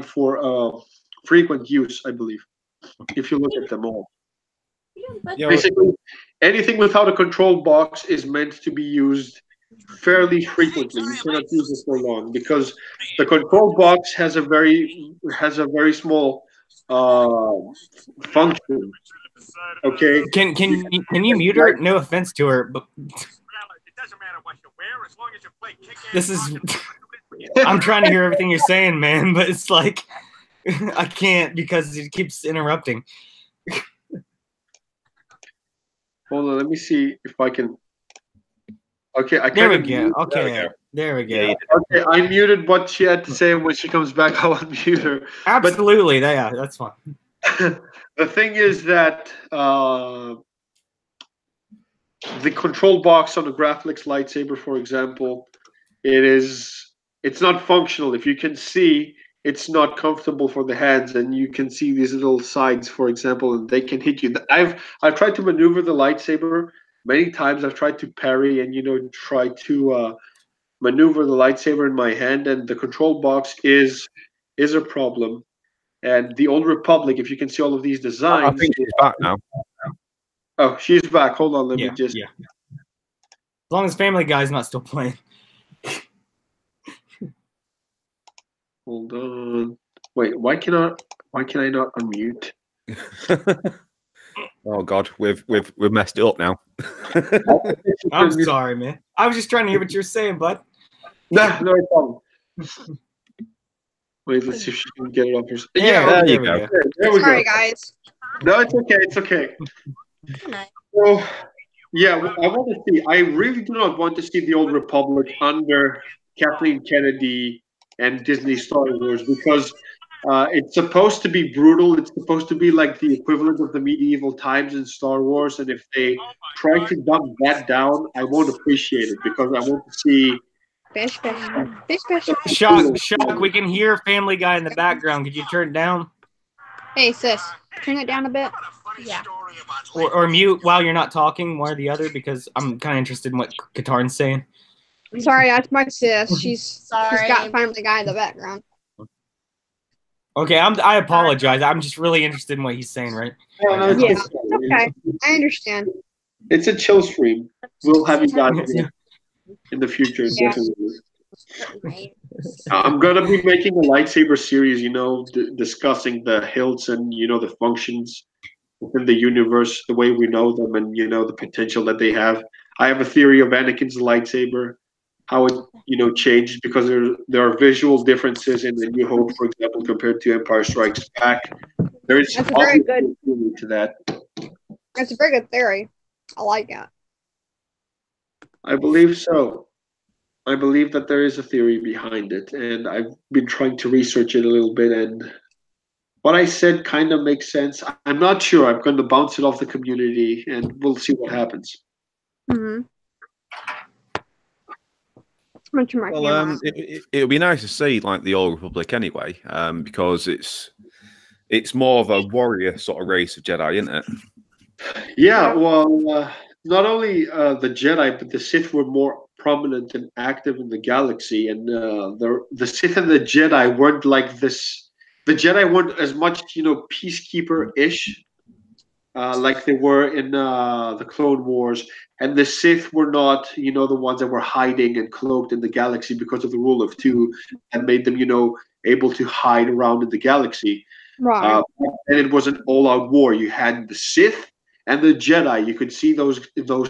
for frequent use, I believe. If you look at them all, basically anything without a control box is meant to be used fairly frequently. You cannot use it for long because the control box has a very small function. Okay. Can you mute her? No offense to her, but this is. I'm trying to hear everything you're saying, man, but it's like I can't because it keeps interrupting. Hold on, let me see if I can. Okay, I There we can. go. Okay, there we go. Okay, I muted what she had to say. When she comes back, I'll unmute her. Absolutely, yeah, that's fine. The thing is that the control box on the Graflex lightsaber, for example, it's not functional. If you can see, it's not comfortable for the hands, and you can see these little sides, for example, and they can hit you. I've tried to maneuver the lightsaber many times. I've tried to parry and, you know, try to maneuver the lightsaber in my hand, and the control box is a problem. And the Old Republic, if you can see all of these designs. I think she's back now. Oh, she's back. Hold on, let me just. Yeah. As long as Family Guy's not still playing. Hold on. Wait, why can I not unmute? Oh God, we've messed it up now. I'm sorry, man. I was just trying to hear what you're saying, bud. No problem. Wait, let's see if she can get it off her. Yeah, there there you we go. go. There we Sorry, go. guys. No, it's okay. It's okay. So, yeah, I want to see. I really do not want to see the Old Republic under Kathleen Kennedy and Disney Star Wars, because It's supposed to be brutal. It's supposed to be like the equivalent of the medieval times in Star Wars. And if they try to dumb that down, I won't appreciate it because I want to see. Fish, fish, fish, fish. Shock, we can hear Family Guy in the background. Could you turn it down? Hey, sis, turn it down a bit. Yeah. Or mute while you're not talking, one or the other, because I'm kind of interested in what Katarn's saying. Sorry, that's my sis. She's got Family Guy in the background. Okay, I apologize. I'm just really interested in what he's saying, right? Yeah, okay. I understand. It's a chill stream. We'll have you guys in the future, definitely. I'm gonna be making a lightsaber series, discussing the hilts and the functions within the universe, the way we know them, and the potential that they have. I have a theory of Anakin's lightsaber, how it changed because there are visual differences in The New Hope, for example, compared to Empire Strikes Back. There is That's a very good theory to that. That's a very good theory. I like that. I believe so. I believe that there is a theory behind it, and I've been trying to research it a little bit, and what I said kind of makes sense. I'm not sure. I'm going to bounce it off the community, and we'll see what happens. Mm-hmm. Well, it would be nice to see like the Old Republic anyway, because it's more of a warrior sort of race of Jedi, isn't it? Yeah, well, not only the Jedi, but the Sith were more prominent and active in the galaxy, and the Sith and the Jedi weren't like this. The Jedi weren't as much, peacekeeper-ish, like they were in the Clone Wars, and the Sith were not, the ones that were hiding and cloaked in the galaxy because of the rule of two, and made them, able to hide around in the galaxy. Right. And it was an all-out war. You had the Sith and the Jedi. You could see those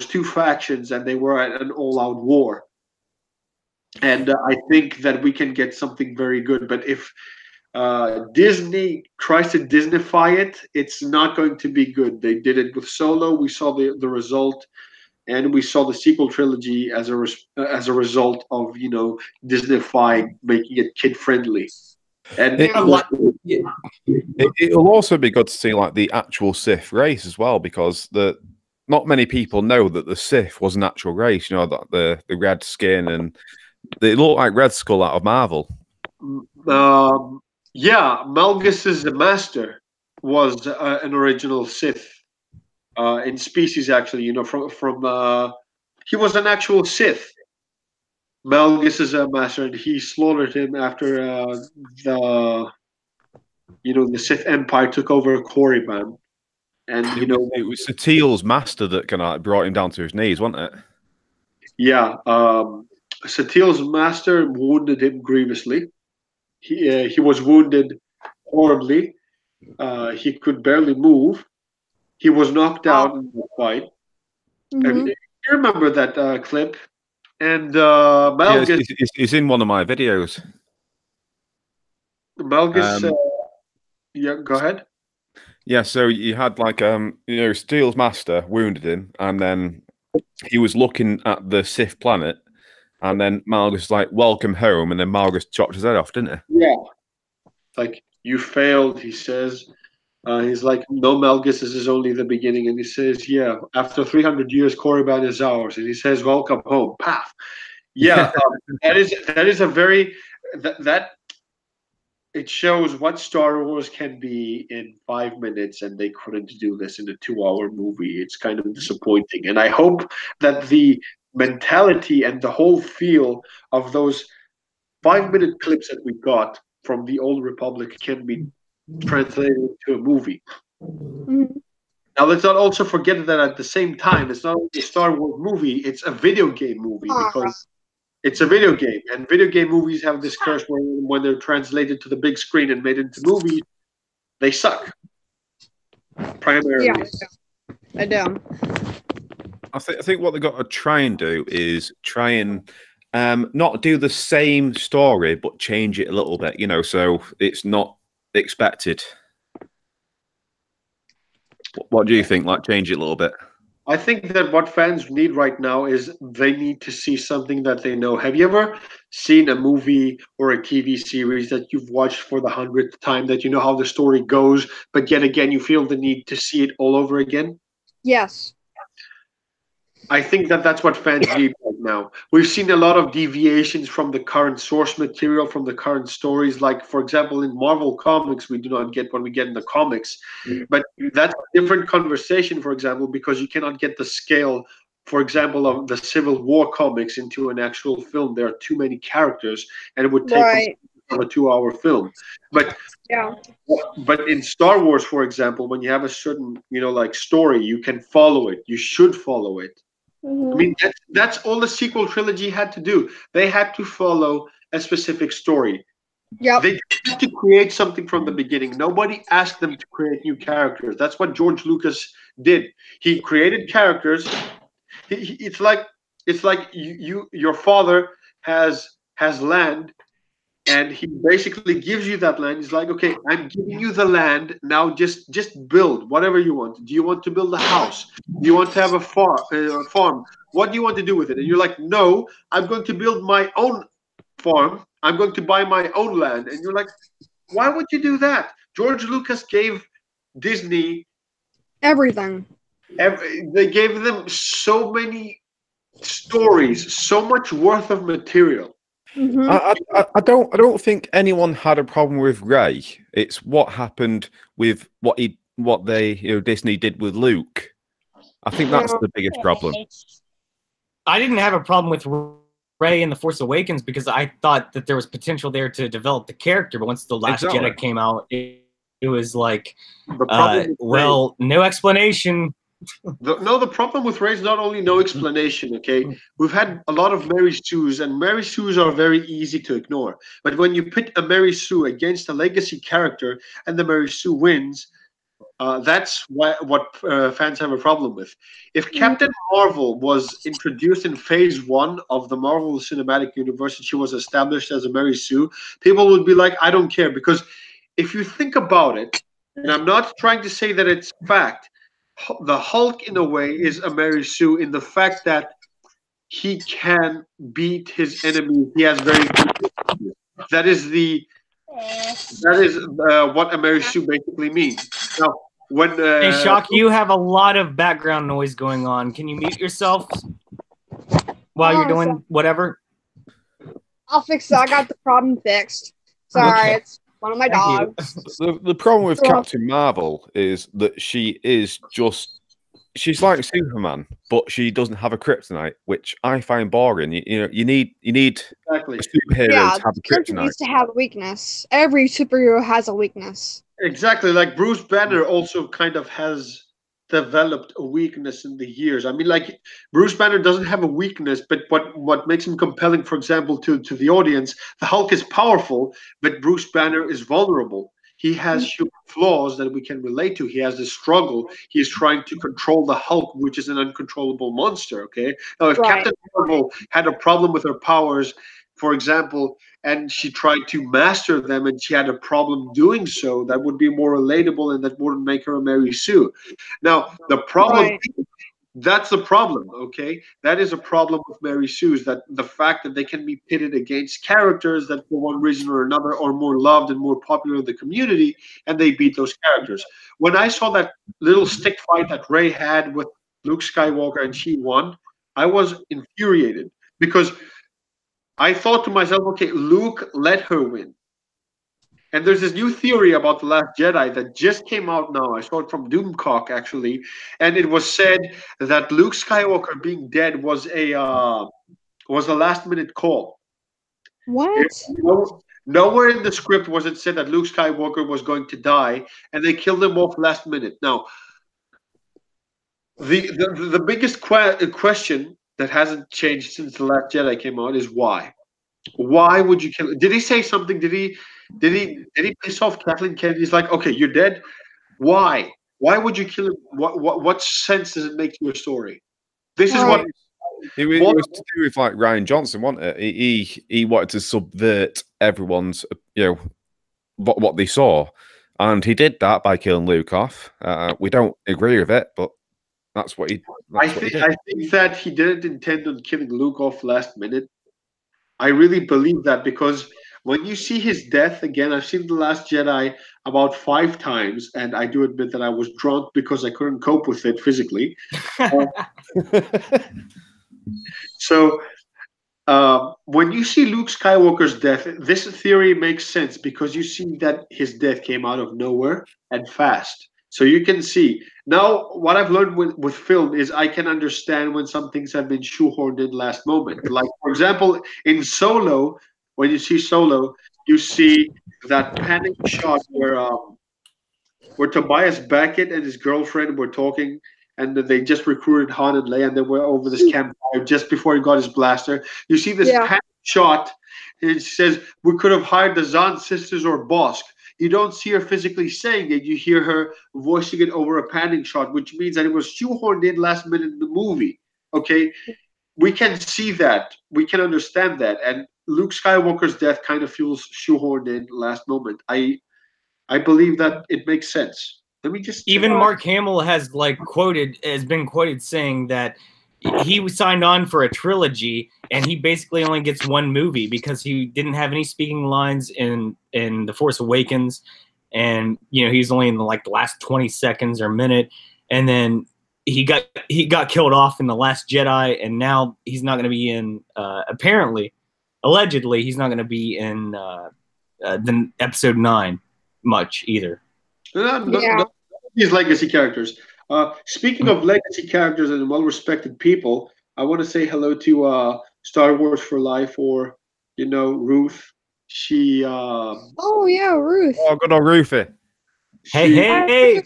two factions, and they were at an all-out war. And I think that we can get something very good. But if Disney tries to Disneyfy it, it's not going to be good. They did it with Solo. We saw the result, and we saw the sequel trilogy as a result of Disneyfying, making it kid-friendly. And it'll also be good to see like the actual Sith race as well, because not many people know that the Sith was an actual race. That the red skin, and they look like Red Skull out of Marvel. Yeah, Malgus' the Master was an original Sith in species. Actually, from he was an actual Sith. Malgus is a master, and he slaughtered him after the Sith Empire took over Korriban, and it was Satil's master that kind of brought him down to his knees, wasn't it? Yeah, Satil's master wounded him grievously. He was wounded horribly. He could barely move. He was knocked out in the fight. Mm-hmm. You remember that clip? And Malgus, it's in one of my videos. Malgus, yeah, go ahead. Yeah, so you had like Steele's master wounded him, and then he was looking at the Sith planet, and then Malgus was like, "Welcome home," and then Malgus chopped his head off, didn't he? Yeah, like you failed, he says. He's like, "No, Malgus, this is only the beginning." And he says, "Yeah, after 300 years, Korriban is ours." And he says, "Welcome home." Paf. Yeah, that is a very that it shows what Star Wars can be in 5 minutes, and they couldn't do this in a 2-hour movie. It's kind of disappointing, and I hope that the mentality and the whole feel of those 5-minute clips that we got from the Old Republic can be translated into a movie. Mm-hmm. Now, let's not also forget that at the same time, it's not only a Star Wars movie, it's a video game movie, because it's a video game, and video game movies have this curse where when they're translated to the big screen and made into movies, they suck. Primarily. Yeah, I do. I think what they've got to try and do is try and not do the same story, but change it a little bit, so it's not expected. What do you think? Like, change it a little bit? I think that what fans need right now is they need to see something that they know. Have you ever seen a movie or a TV series that you've watched for the 100th time, that you know how the story goes, but yet again you feel the need to see it all over again? Yes. I think that that's what fans need right now. We've seen a lot of deviations from the current source material, from the current stories. Like, for example, in Marvel Comics, we do not get what we get in the comics. But that's a different conversation, for example, because you cannot get the scale, for example, of the Civil War comics into an actual film. There are too many characters, and it would take Right. a 2-hour film. But Yeah. but in Star Wars, for example, when you have a certain, like story, you can follow it. You should follow it. I mean, that's all the sequel trilogy had to do. They had to follow a specific story. Yep. They had to create something from the beginning. Nobody asked them to create new characters. That's what George Lucas did. He created characters. It's like your father has land, and he basically gives you that land. He's like, okay, I'm giving you the land. Now just build whatever you want. Do you want to build a house? Do you want to have a farm? What do you want to do with it? And you're like, no, I'm going to build my own farm. I'm going to buy my own land. And you're like, why would you do that? George Lucas gave Disney Everything. they gave them so many stories, so much worth of material. Hmm. I don't think anyone had a problem with Ray. It's what happened with what Disney did with Luke. I think that's the biggest problem. I didn't have a problem with Rey in The Force Awakens because I thought that there was potential there to develop the character. But once The Last Exactly. Jedi came out, it was like, The problem with no explanation. the problem with Rey is not only no explanation, okay? We've had a lot of Mary Sues, and Mary Sues are very easy to ignore. But when you pit a Mary Sue against a legacy character and the Mary Sue wins, that's what fans have a problem with. If Captain Marvel was introduced in Phase 1 of the Marvel Cinematic Universe and she was established as a Mary Sue, people would be like, I don't care. Because if you think about it, and I'm not trying to say that it's fact, the Hulk, in a way, is a Mary Sue in the fact that he can beat his enemies. He has very good. That is what a Mary Sue basically means. Now, when Hey, Shock, you have a lot of background noise going on. Can you mute yourself while you're doing whatever? I'll fix it. I got the problem fixed. Sorry, Okay. it's one of my Thank you. dogs. The problem with Well- Captain Marvel is that she's like Superman, but she doesn't have a kryptonite, which I find boring. You need exactly. a superhero Yeah, to have a character kryptonite. needs to have a weakness. Every superhero has a weakness. Exactly, like Bruce Banner also kind of has developed a weakness in the years. I mean, like Bruce Banner doesn't have a weakness, but what makes him compelling, for example, to the audience, the Hulk is powerful, but Bruce Banner is vulnerable. He has human flaws that we can relate to. He has a struggle. He is trying to control the Hulk, which is an uncontrollable monster. Okay. Now, if Right. Captain Marvel had a problem with her powers, for example, and she tried to master them and she had a problem doing so, that would be more relatable and that wouldn't make her a Mary Sue. Now, the problem, Right. that's the problem, okay? That is a problem with Mary Sue's, that the fact that they can be pitted against characters that for one reason or another are more loved and more popular in the community, and they beat those characters. When I saw that little stick fight that Rey had with Luke Skywalker and she won, I was infuriated because I thought to myself, okay, Luke let her win. And there's this new theory about The Last Jedi that just came out now. I saw it from Doomcock, actually. And it was said that Luke Skywalker being dead was a last-minute call. What? Nowhere in the script was it said that Luke Skywalker was going to die, and they killed him off last minute. Now, the biggest question that hasn't changed since The Last Jedi came out is why? Why would you kill? Did he say something? Did he piss off Kathleen Kennedy? He's like, okay, you're dead. Why? Why would you kill him? What sense does it make to your story? This is what. It was to do with like Ryan Johnson, wasn't it? He wanted to subvert everyone's, what they saw, and he did that by killing Luke off. We don't agree with it, but That's what he. I That's what he think did. I think that he didn't intend on killing Luke off last minute. I really believe that because when you see his death again, I've seen The Last Jedi about 5 times, and I do admit that I was drunk because I couldn't cope with it physically. So when you see Luke Skywalker's death, this theory makes sense because you see that his death came out of nowhere and fast. So you can see now what I've learned with film is I can understand when some things have been shoehorned in last moment. Like for example, in Solo, when you see Solo, you see that panic shot where Tobias Beckett and his girlfriend were talking, and they just recruited Han and Leia, and they were over this campfire just before he got his blaster. You see this Yeah. panic shot, and it says, "We could have hired the Zahn sisters or Bosk." You don't see her physically saying it; you hear her voicing it over a panning shot, which means that it was shoehorned in last minute in the movie. Okay, we can see that, we can understand that, and Luke Skywalker's death kind of feels shoehorned in last moment. I believe that it makes sense. Let me just Even Mark Hamill has been quoted saying that he was signed on for a trilogy and he basically only gets one movie because he didn't have any speaking lines in The Force Awakens, and he's only in the last 20 seconds or minute, and then he got killed off in The Last Jedi, and now he's not going to be in allegedly he's not going to be in the episode 9 much either. Yeah. These legacy characters. Speaking of legacy characters and well-respected people, I want to say hello to Star Wars for Life, or Ruth. She Oh yeah, Ruth. Oh, good old Rufy. Hey.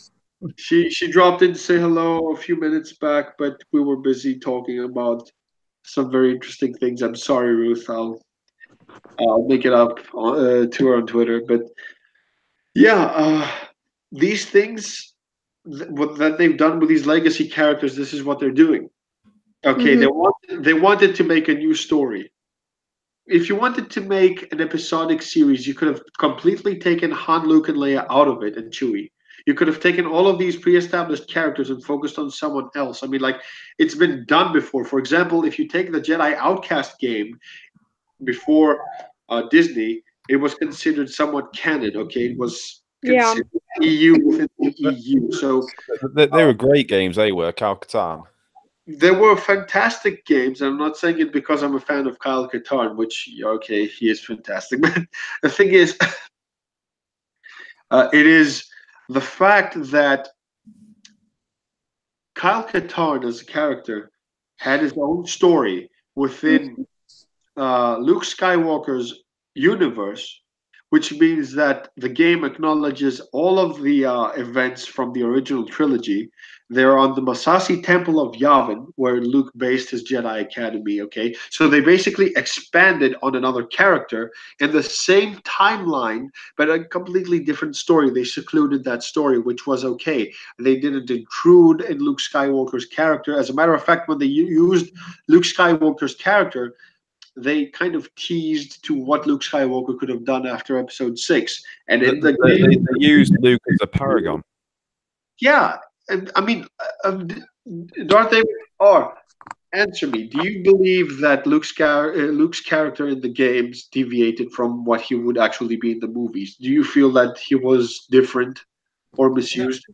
She dropped in to say hello a few minutes back, but we were busy talking about some very interesting things. I'm sorry, Ruth. I'll make it up to her on Twitter. But yeah, these things what that they've done with these legacy characters, this is what they're doing. Okay, they wanted to make a new story. If you wanted to make an episodic series, you could have completely taken Han, Luke, and Leia out of it, and Chewie. You could have taken all of these pre-established characters and focused on someone else. I mean, it's been done before. For example, if you take the Jedi Outcast game before Disney, it was considered somewhat canon. Okay, it was considered EU within the EU. So they were great games. They were Kyle Katarn. They were fantastic games. I'm not saying it because I'm a fan of Kyle Katarn, which he is fantastic. But the thing is, it is the fact that Kyle Katarn as a character had his own story within Luke Skywalker's universe, which means that the game acknowledges all of the events from the original trilogy. They're on the Massassi Temple of Yavin, where Luke based his Jedi Academy, okay? So they basically expanded on another character in the same timeline, but a completely different story. They secluded that story, which was okay. They didn't intrude in Luke Skywalker's character. As a matter of fact, when they used Luke Skywalker's character, they kind of teased to what Luke Skywalker could have done after Episode 6. And in the game, they used Luke as a paragon. Yeah, I mean, Darth Vader, or answer me. Do you believe that Luke's character in the games deviated from what he would actually be in the movies? Do you feel that he was different or misused?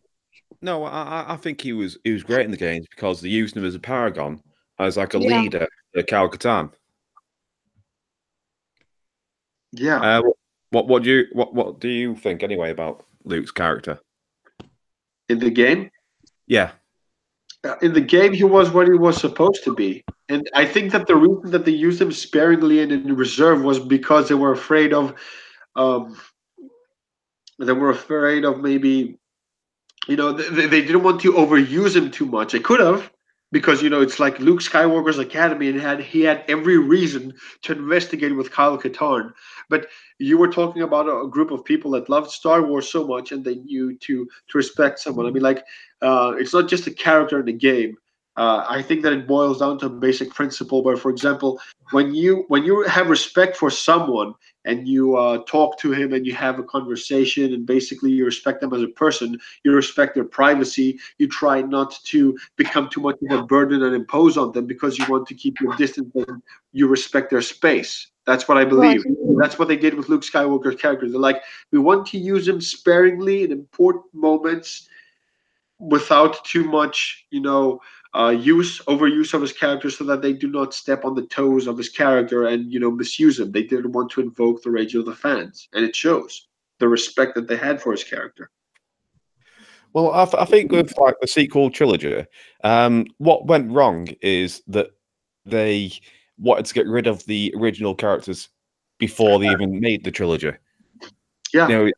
No, I think he was great in the games because they used him as a paragon, as like a leader, Kyle Katarn. Yeah. What do you think anyway about Luke's character in the game? Yeah. In the game, he was what he was supposed to be, and I think that the reason that they used him sparingly and in reserve was because they were afraid of, maybe, they didn't want to overuse him too much. They could have, because it's like Luke Skywalker's Academy, and he had every reason to investigate with Kyle Katarn. But you were talking about a group of people that loved Star Wars so much, and they knew to respect someone. I mean, it's not just a character in the game. I think that it boils down to a basic principle where, for example, when you have respect for someone and you talk to him and you have a conversation and basically you respect them as a person, you respect their privacy, you try not to become too much of a burden and impose on them because you want to keep your distance and you respect their space. That's what I believe. That's what they did with Luke Skywalker's character. They're like, we want to use him sparingly in important moments without too much, overuse of his character, so that they do not step on the toes of his character and misuse him. They didn't want to invoke the rage of the fans, and it shows the respect that they had for his character. Well, I think with like the sequel trilogy, what went wrong is that they wanted to get rid of the original characters before they even made the trilogy. Yeah,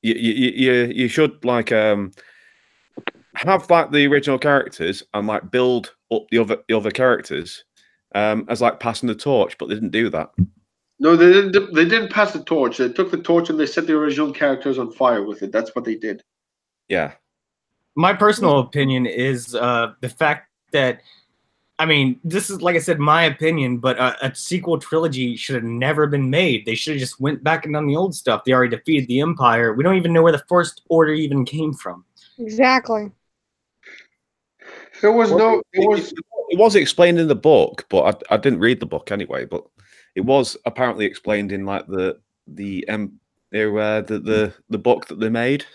you should like have like the original characters and like build up the other characters as like passing the torch, but they didn't do that. No, they didn't. They didn't pass the torch. They took the torch and they set the original characters on fire with it. That's what they did. Yeah. My personal opinion is the fact that, I mean, this is, like I said, my opinion, but a sequel trilogy should have never been made. They should have just went back and done the old stuff. They already defeated the Empire. We don't even know where the First Order even came from. Exactly. There was no. It was explained in the book, but I didn't read the book anyway. But it was apparently explained in like the book that they made.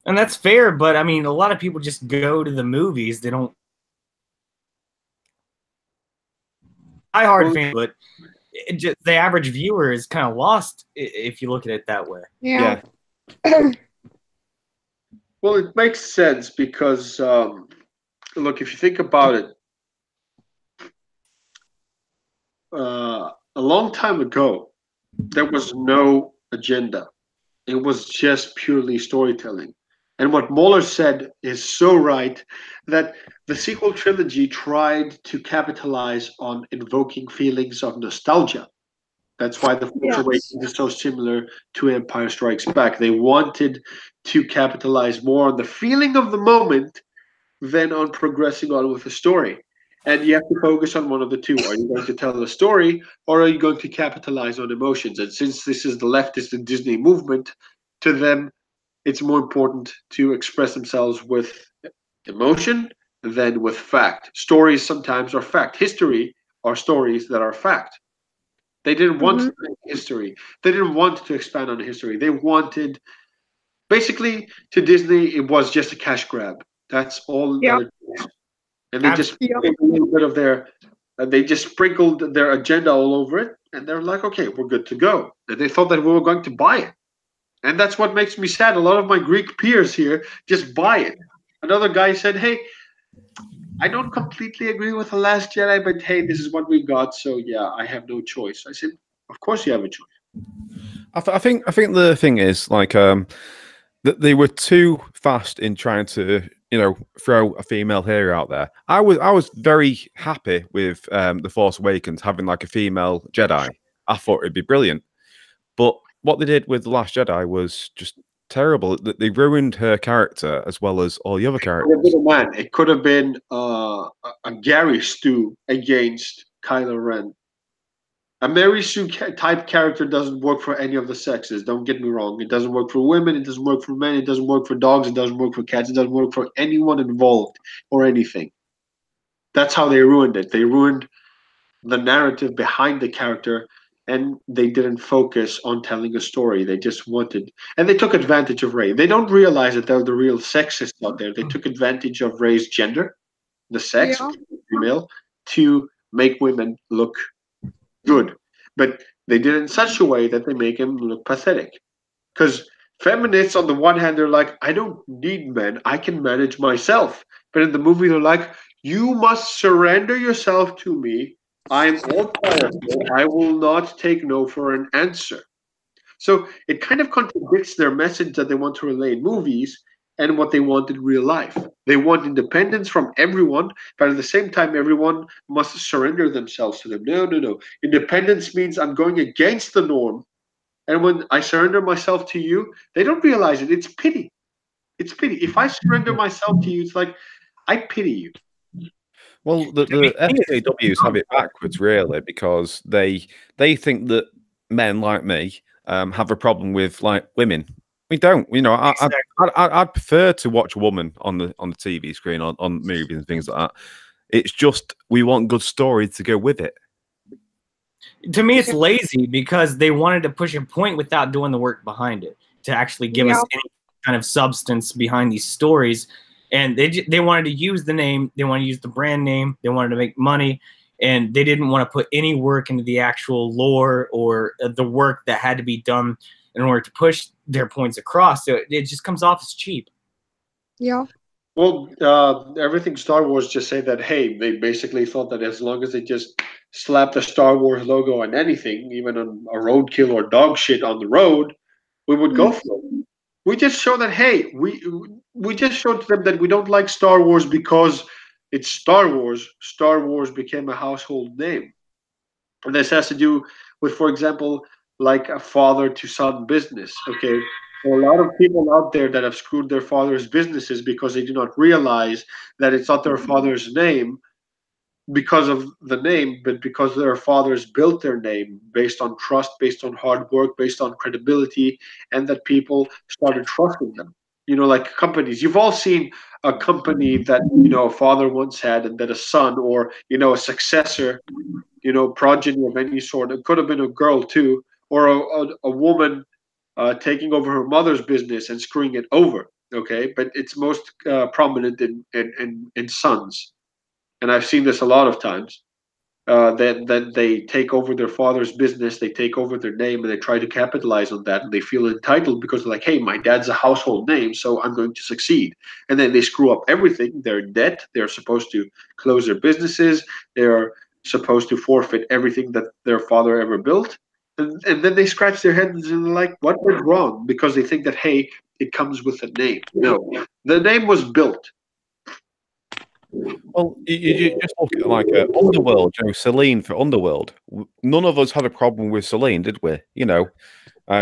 And that's fair, but I mean, a lot of people just go to the movies. They don't. Hard fan, but the average viewer is kind of lost if you look at it that way. Yeah. Well, it makes sense because, look, if you think about it, a long time ago, there was no agenda. It was just purely storytelling. And what Moeller said is so right, that the sequel trilogy tried to capitalize on invoking feelings of nostalgia. That's why The Force Awakens is so similar to Empire Strikes Back. They wanted to capitalize more on the feeling of the moment than on progressing on with the story. And you have to focus on one of the two. Are you going to tell the story, or are you going to capitalize on emotions? And since this is the leftist and Disney movement, to them, it's more important to express themselves with emotion than with fact. Stories sometimes are fact. History are stories that are fact. They didn't want to make history. They didn't want to expand on history. They wanted, basically, to Disney, it was just a cash grab. That's all. Yeah. That it is. And they just sprinkled a little bit of they just sprinkled their agenda all over it, and they're like, okay, we're good to go. And they thought that we were going to buy it. And that's what makes me sad. A lot of my Greek peers here just buy it. Another guy said, hey, I don't completely agree with The Last Jedi, but hey, this is what we got. So yeah, I have no choice. I said, of course you have a choice. I think the thing is like that they were too fast in trying to throw a female hero out there. I was very happy with The Force Awakens having like a female Jedi. I thought it'd be brilliant, but what they did with The Last Jedi was just terrible. They ruined her character as well as all the other characters. It could have been a Gary Stu against Kylo Ren. A Mary Sue type character doesn't work for any of the sexes. Don't get me wrong. It doesn't work for women. It doesn't work for men. It doesn't work for dogs. It doesn't work for cats. It doesn't work for anyone involved or anything. That's how they ruined it. They ruined the narrative behind the character, and they didn't focus on telling a story. They just wanted, and they took advantage of Rey. They don't realize that they're the real sexists out there. They took advantage of Rey's gender, the sex, female, to make women look good. But they did it in such a way that they make him look pathetic. Because feminists, on the one hand, they're like, I don't need men. I can manage myself. But in the movie, they're like, you must surrender yourself to me. I'm all powerful. I will not take no for an answer. So it kind of contradicts their message that they want to relay in movies and what they want in real life. They want independence from everyone, but at the same time, everyone must surrender themselves to them. No. Independence means I'm going against the norm. And when I surrender myself to you, they don't realize it. It's pity. It's pity. If I surrender myself to you, it's like, I pity you. Well, the SJWs have it backwards, really, because they think that men like me have a problem with like women. We don't. You know, I'd prefer to watch a woman on the TV screen on movies and things like that. It's just we want good stories to go with it. To me, it's lazy because they wanted to push a point without doing the work behind it to actually give us any kind of substance behind these stories. And they wanted to use the name, they wanted to use the brand name, they wanted to make money, and they didn't want to put any work into the actual lore or the work that had to be done in order to push their points across. So it just comes off as cheap. Yeah. Well, everything Star Wars just say that, hey, they basically thought that as long as they just slap the Star Wars logo on anything, even on a roadkill or dog shit on the road, we would go for it. We just show that, hey, we just showed to them that we don't like Star Wars because it's Star Wars. Star Wars became a household name. And this has to do with, for example, like a father to son business, okay? There are a lot of people out there that have screwed their father's businesses because they do not realize that it's not their father's name because of the name, but because their fathers built their name based on trust, based on hard work, based on credibility, and that people started trusting them. You know, like companies. You've all seen a company that, you know, a father once had and that a son or, you know, a successor, you know, progeny of any sort. It could have been a girl too, or a woman taking over her mother's business and screwing it over. Okay, but it's most prominent in sons, and I've seen this a lot of times. That they take over their father's business, they take over their name, and they try to capitalize on that, and they feel entitled because they're like, "Hey, my dad's a household name, so I'm going to succeed." And then they screw up everything. They're in debt. They're supposed to close their businesses. They're supposed to forfeit everything that their father ever built. And then they scratch their heads and they're like, what went wrong? Because they think that, hey, it comes with a name. No, the name was built. Well, you just look at like Underworld, you know, Celine for Underworld. None of us had a problem with Celine, did we? You know,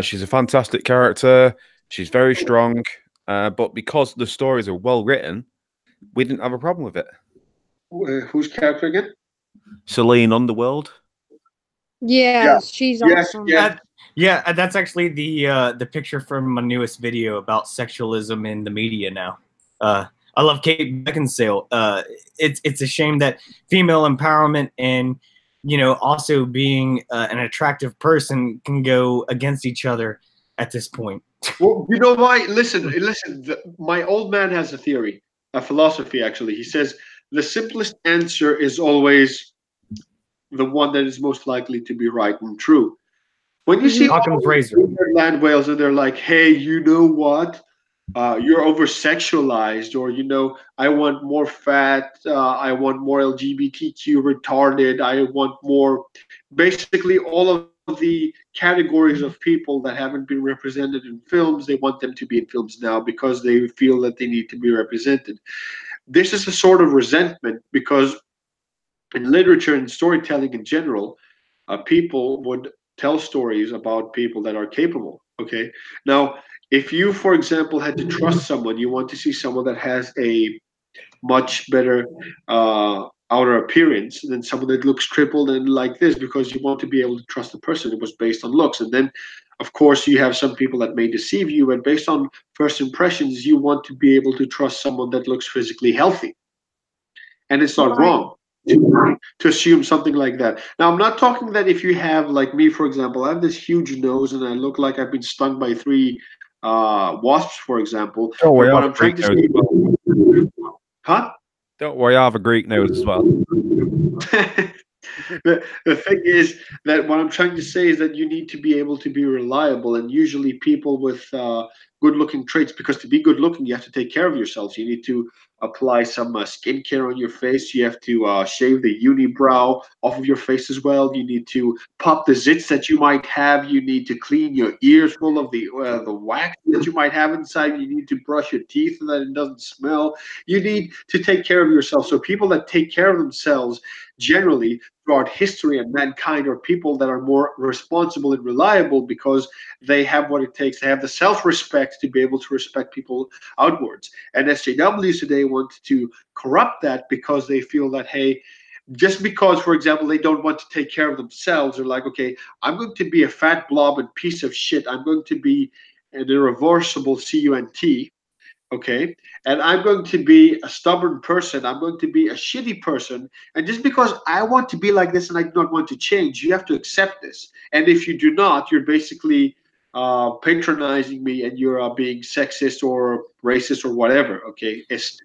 she's a fantastic character. She's very strong. But because the stories are well written, we didn't have a problem with it. Whose character again? Celine Underworld. Yes, she's awesome. Yeah, that's actually the picture from my newest video about sexualism in the media now. I love Kate Beckinsale. It's a shame that female empowerment and, you know, also being an attractive person can go against each other at this point. Well, you know why? Listen. My old man has a theory, a philosophy actually. He says the simplest answer is always the one that is most likely to be right and true. When you see land whales and they're like, hey, you know what? You're over-sexualized, or, you know, I want more fat, I want more LGBTQ retarded, I want more, basically all of the categories of people that haven't been represented in films, they want them to be in films now because they feel that they need to be represented. This is a sort of resentment because in literature and storytelling in general, people would tell stories about people that are capable. Okay. Now, if you, for example, had to trust someone, you want to see someone that has a much better outer appearance than someone that looks crippled and like this, because you want to be able to trust the person. It was based on looks. And then, of course, you have some people that may deceive you. And based on first impressions, you want to be able to trust someone that looks physically healthy. And it's not wrong to assume something like that. Now, I'm not talking that if you have, like me, for example, I have this huge nose and I look like I've been stung by 3 wasps, for example. Don't worry, what I'm trying to say, huh? Don't worry, I have a Greek nose as well. The thing is that what I'm trying to say is that you need to be able to be reliable, and usually people with good-looking traits, because to be good-looking, you have to take care of yourself. You need to apply some skincare on your face. You have to shave the unibrow off of your face as well. You need to pop the zits that you might have. You need to clean your ears full of the wax that you might have inside. You need to brush your teeth so that it doesn't smell. You need to take care of yourself. So people that take care of themselves generally throughout history and mankind are people that are more responsible and reliable because they have what it takes. They have the self-respect respect, to be able to respect people outwards. And SJWs today want to corrupt that because they feel that, hey, just because, for example, they don't want to take care of themselves, they're like, okay, I'm going to be a fat blob and piece of shit. I'm going to be an irreversible CUNT, okay? And I'm going to be a stubborn person. I'm going to be a shitty person. And just because I want to be like this and I do not want to change, you have to accept this. And if you do not, you're basically patronizing me, and you're being sexist or racist or whatever, okay? It's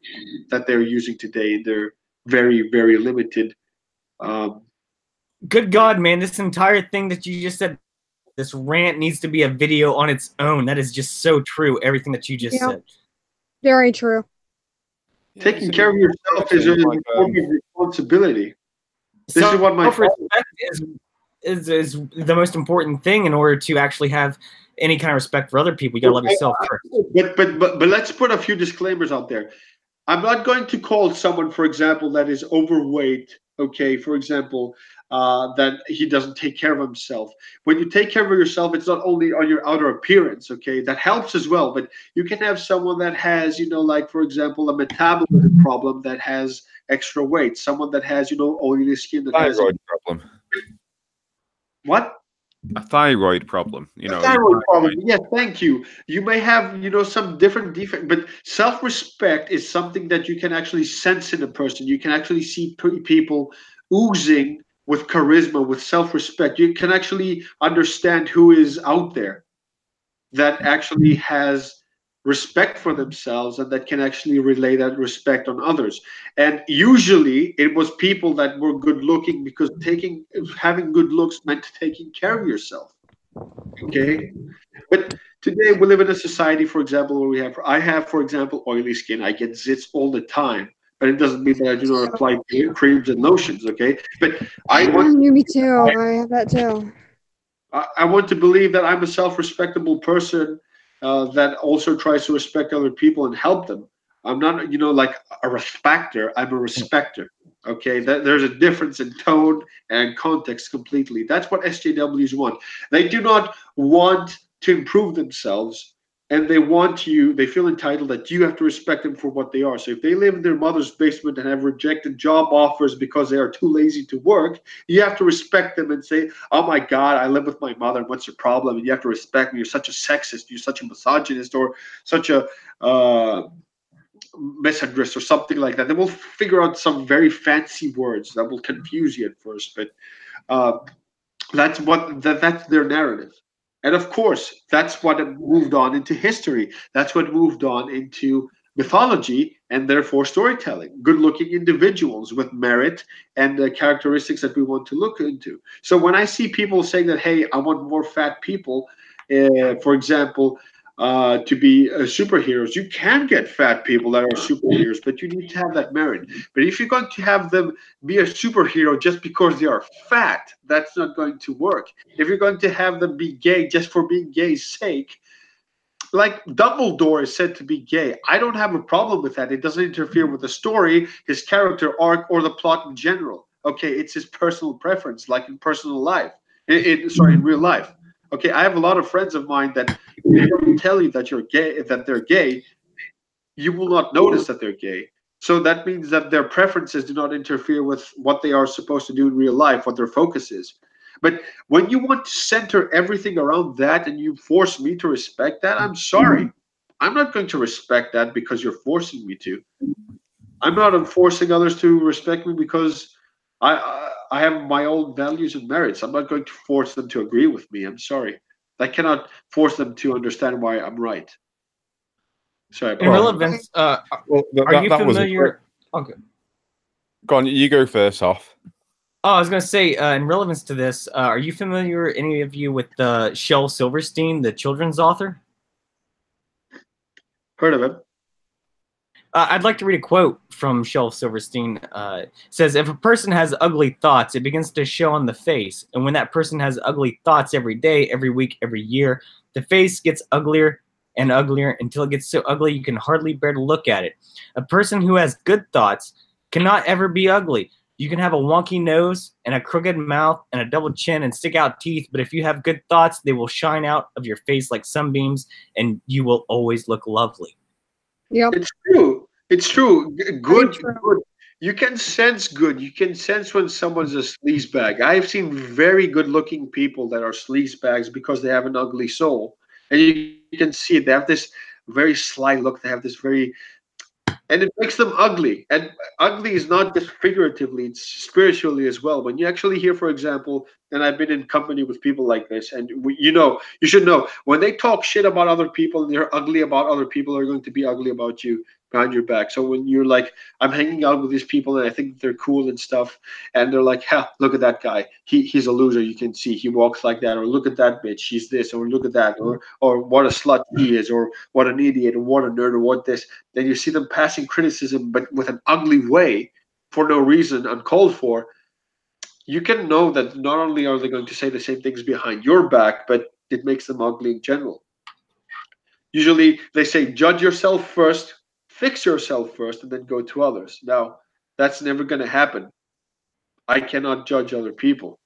that they're using today in their very, very limited. Good God, man! This entire thing that you just said, this rant needs to be a video on its own. That is just so true. Everything that you just said. Very true. Taking care of yourself is an important responsibility. This is what my self-respect is the most important thing in order to actually have any kind of respect for other people. You gotta love yourself first. But let's put a few disclaimers out there. I'm not going to call someone, for example, that is overweight, okay, for example, that he doesn't take care of himself. When you take care of yourself, it's not only on your outer appearance, okay, that helps as well. But you can have someone that has, you know, like, for example, a metabolism problem that has extra weight, someone that has, you know, oily skin that has thyroid problem. What? A thyroid problem, you know. Thyroid problem. Yes, thank you. You may have, you know, some different defect, but self-respect is something that you can actually sense in a person. You can actually see people oozing with charisma, with self-respect. You can actually understand who is out there that actually has respect for themselves and that can actually relay that respect on others. And usually it was people that were good looking, because having good looks meant taking care of yourself. Okay. But today we live in a society, for example, where I have, for example, oily skin. I get zits all the time, but it doesn't mean that I do not apply creams and lotions. Okay. But me too. I have that too. I want to believe that I'm a self-respectable person that also tries to respect other people and help them. I'm not, you know, like a respecter. I'm a respecter. Okay, there's a difference in tone and context completely. That's what SJWs want. They do not want to improve themselves, and they feel entitled that you have to respect them for what they are. So if they live in their mother's basement and have rejected job offers because they are too lazy to work, you have to respect them and say, oh my God, I live with my mother, what's your problem? And you have to respect me. You're such a sexist, you're such a misogynist, or such a misandrist, or something like that. Then we'll figure out some very fancy words that will confuse you at first, but that's their narrative. And of course, that's what moved on into history. That's what moved on into mythology, and therefore storytelling. Good-looking individuals with merit and the characteristics that we want to look into. So when I see people saying that, hey, I want more fat people, for example, to be superheroes, you can get fat people that are superheroes, but you need to have that merit. But if you're going to have them be a superhero just because they are fat, that's not going to work. If you're going to have them be gay just for being gay's sake, like Dumbledore is said to be gay, I don't have a problem with that. It doesn't interfere with the story, his character arc, or the plot in general. Okay, it's his personal preference, like in personal life. In real life. Okay, I have a lot of friends of mine that they don't tell you that you're gay, that they're gay. You will not notice that they're gay. So that means that their preferences do not interfere with what they are supposed to do in real life, what their focus is. But when you want to center everything around that and you force me to respect that, I'm sorry. I'm not going to respect that because you're forcing me to. I'm not forcing others to respect me because I have my own values and merits. I'm not going to force them to agree with me. I'm sorry. I cannot force them to understand why I'm right. Sorry. In relevance, are you familiar? Okay. Go on, you go first off. Oh, I was going to say, in relevance to this, are you familiar, any of you, with Shel Silverstein, the children's author? Heard of him. I'd like to read a quote from Shel Silverstein. It says, if a person has ugly thoughts, it begins to show on the face. And when that person has ugly thoughts every day, every week, every year, the face gets uglier and uglier until it gets so ugly you can hardly bear to look at it. A person who has good thoughts cannot ever be ugly. You can have a wonky nose and a crooked mouth and a double chin and stick out teeth, but if you have good thoughts, they will shine out of your face like sunbeams, and you will always look lovely. Yep. It's true. It's true. Good. true. Good. You can sense good. You can sense when someone's a sleazebag. I've seen very good-looking people that are sleazebags because they have an ugly soul, and you can see it. They have this very sly look. They have this very, and it makes them ugly. And ugly is not just figuratively; it's spiritually as well. When you actually hear, for example, and I've been in company with people like this, and you should know when they talk shit about other people and they're ugly about other people, are going to be ugly about you behind your back. So when you're like, I'm hanging out with these people and I think they're cool and stuff, and they're like, "Ha, look at that guy. He's a loser. You can see he walks like that." Or look at that bitch. She's this. Or look at that. Or what a slut he is. Or what an idiot. Or what a nerd. Or what this. Then you see them passing criticism, but with an ugly way, for no reason, uncalled for. You can know that not only are they going to say the same things behind your back, but it makes them ugly in general. Usually they say, judge yourself first, fix yourself first, and then go to others. Now, that's never going to happen. I cannot judge other people.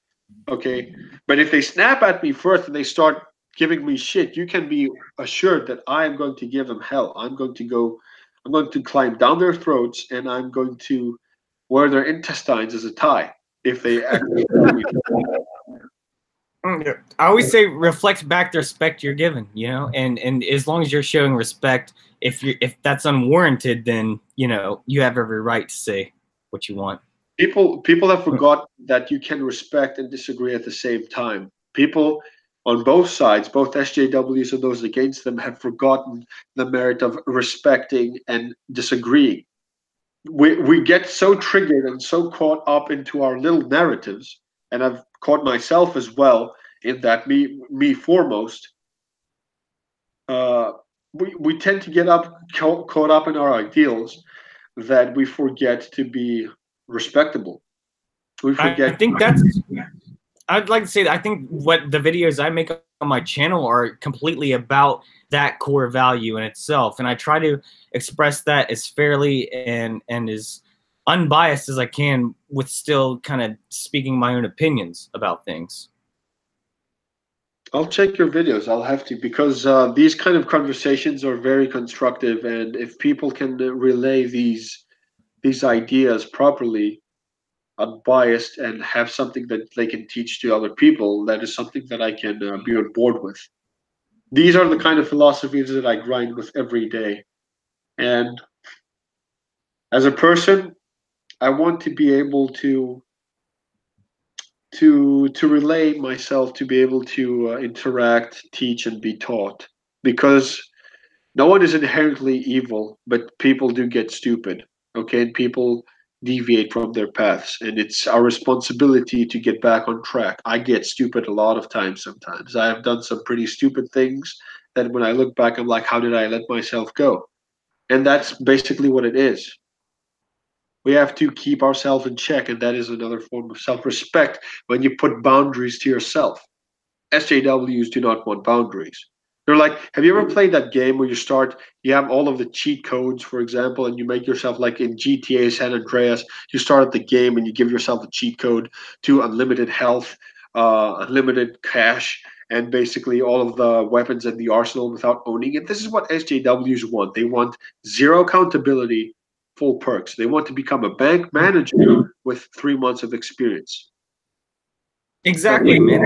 Okay? But if they snap at me first and they start giving me shit, you can be assured that I am going to give them hell. I'm going to climb down their throats, and I'm going to wear their intestines as a tie if they actually I always say reflect back the respect you're given, and as long as you're showing respect, if that's unwarranted, then you have every right to say what you want. People have forgotten that you can respect and disagree at the same time. People on both sides, both SJWs and those against them, have forgotten the merit of respecting and disagreeing. We get so triggered and so caught up into our little narratives, and I've caught myself as well in that, me foremost. We tend to get caught up in our ideals that we forget to be respectable. We forget. I think I'd like to say that I think what the videos I make on my channel are completely about that core value in itself, and I try to express that as fairly and as unbiased as I can, with still kind of speaking my own opinions about things. I'll check your videos. I'll have to, because these kind of conversations are very constructive, and if people can relay these ideas properly, unbiased, and have something that they can teach to other people, that is something that I can be on board with. These are the kind of philosophies that I grind with every day. And as a person, I want to be able to relay myself, to be able to interact, teach, and be taught. Because no one is inherently evil, but people do get stupid, okay? And people deviate from their paths, and it's our responsibility to get back on track. I get stupid a lot of times. Sometimes I have done some pretty stupid things that when I look back, I'm like, how did I let myself go? And that's basically what it is. We have to keep ourselves in check, and that is another form of self-respect when you put boundaries to yourself. SJWs do not want boundaries. They're like, have you ever played that game where you have all of the cheat codes, for example, and you make yourself, like in GTA San Andreas, you start at the game and you give yourself a cheat code to unlimited health, unlimited cash, and basically all of the weapons in the arsenal without owning it. This is what SJWs want. They want zero accountability, full perks. They want to become a bank manager with 3 months of experience. Exactly, man.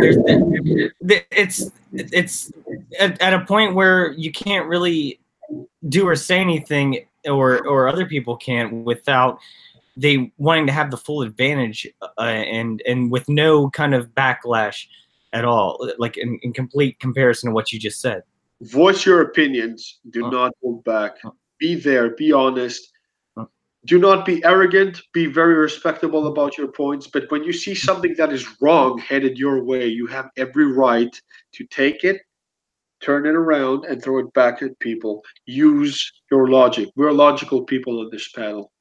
It's at a point where you can't really do or say anything, or other people can't, without they wanting to have the full advantage, and with no kind of backlash at all, like in complete comparison to what you just said. Voice your opinions. Do not hold back. Be there. Be honest. Do not be arrogant. Be very respectable about your points. But when you see something that is wrong headed your way, you have every right to take it, turn it around, and throw it back at people. Use your logic. We're logical people on this panel.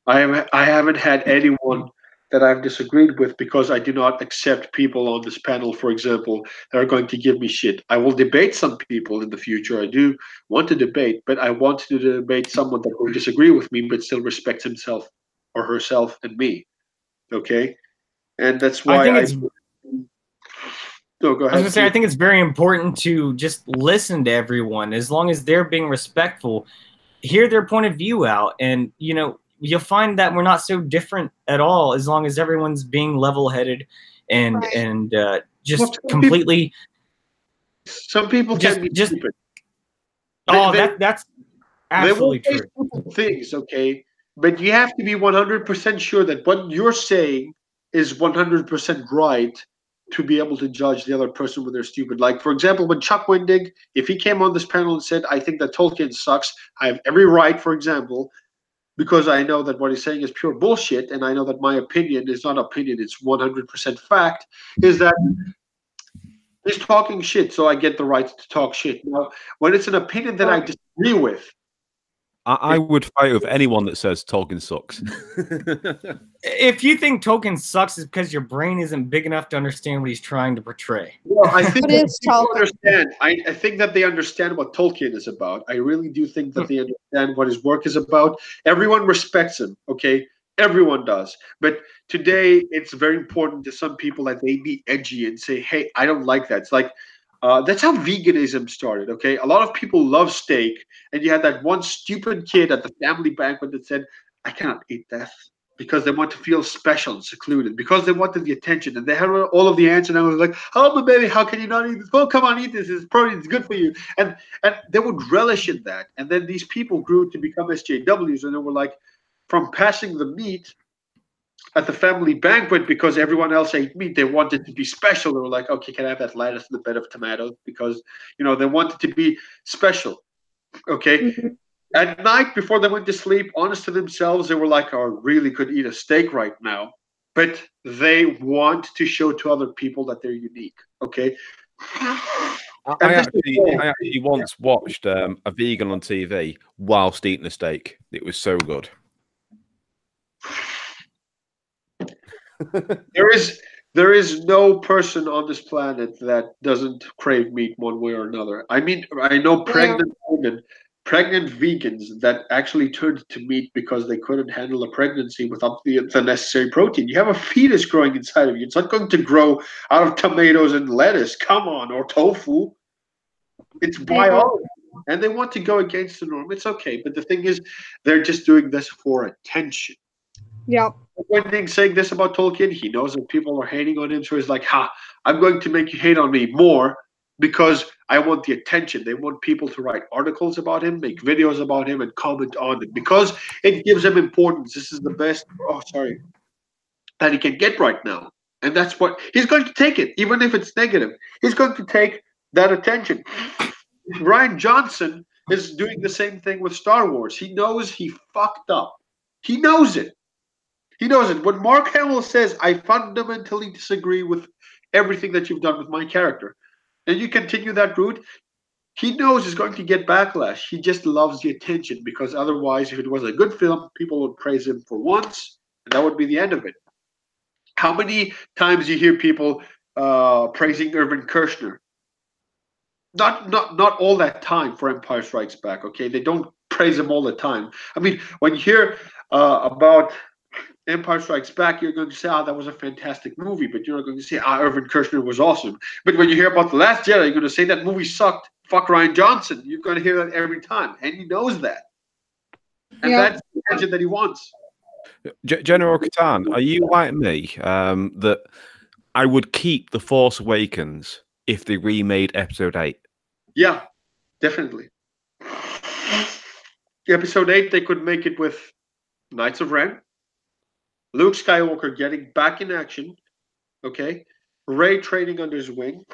I haven't had anyone that I've disagreed with because I do not accept people on this panel, for example, that are going to give me shit. I will debate some people in the future. I do want to debate, but I want to debate someone that will disagree with me but still respects himself or herself and me. Okay, and that's I why think I. it's. No, go I was ahead. gonna say I think it's very important to just listen to everyone as long as they're being respectful, hear their point of view out, and you'll find that we're not so different at all as long as everyone's being level-headed and Right. just Well, completely. Some people Just- can be just- stupid. Oh, They- that's They will absolutely say true. stupid things, okay? But you have to be 100% sure that what you're saying is 100% right to be able to judge the other person when they're stupid. Like, for example, when Chuck Wendig, if he came on this panel and said, I think that Tolkien sucks, I have every right, for example, because I know that what he's saying is pure bullshit, and I know that my opinion is not opinion, it's 100% fact, is that he's talking shit, so I get the right to talk shit. Now, when it's an opinion that I disagree with, I would fight with anyone that says Tolkien sucks. If you think Tolkien sucks, it's because your brain isn't big enough to understand what he's trying to portray. well, I think What that is people Tolkien? understand. I think that they understand what Tolkien is about. I really do think that they understand what his work is about. Everyone respects him, okay? Everyone does. But today, it's very important to some people that they be edgy and say, hey, I don't like that. It's like, that's how veganism started, okay? A lot of people love steak, and you had that one stupid kid at the family banquet that said, I cannot eat that because they want to feel special and secluded, because they wanted the attention, and they had all of the answers, and I was like, oh, my baby, how can you not eat this? Well, come on, eat this. It's protein. It's good for you. And they would relish in that. And then these people grew to become SJWs, and they were like, from passing the meat at the family banquet because everyone else ate meat, they wanted to be special. They were like, okay, can I have that lettuce and a bed of tomatoes? Because, they wanted to be special. Okay. Mm-hmm. At night before they went to sleep, honest to themselves, they were like, oh, I really could eat a steak right now. But they want to show to other people that they're unique. Okay. I actually once watched a vegan on TV whilst eating a steak. It was so good. There is no person on this planet that doesn't crave meat one way or another. I mean, I know pregnant women, pregnant vegans that actually turned to meat because they couldn't handle a pregnancy without the necessary protein. You have a fetus growing inside of you. It's not going to grow out of tomatoes and lettuce. Come on, or tofu. It's biology. And they want to go against the norm. It's okay. But the thing is, they're just doing this for attention. Yep. When things saying this about Tolkien, he knows that people are hating on him, so he's like, I'm going to make you hate on me more because I want the attention. They want people to write articles about him, make videos about him, and comment on it because it gives him importance. This is the best, that he can get right now. And that's what he's going to take it, even if it's negative. He's going to take that attention. Ryan Johnson is doing the same thing with Star Wars. He knows he fucked up. He knows it. He knows it. When Mark Hamill says, I fundamentally disagree with everything that you've done with my character, and you continue that route, he knows he's going to get backlash. He just loves the attention because otherwise, if it was a good film, people would praise him for once, and that would be the end of it. How many times you hear people praising Irvin Kershner? Not all that time for Empire Strikes Back, okay? They don't praise him all the time. I mean, when you hear about Empire Strikes Back, you're going to say, that was a fantastic movie, but you're not going to say, Irvin Kershner was awesome. But when you hear about The Last Jedi, you're going to say that movie sucked. Fuck Ryan Johnson. You're going to hear that every time, and he knows that. And that's the attention that he wants. General Catan, are you like me that I would keep The Force Awakens if they remade Episode 8? Yeah, definitely. Episode 8, they could make it with Knights of Ren, Luke Skywalker getting back in action, okay? Rey training under his wing,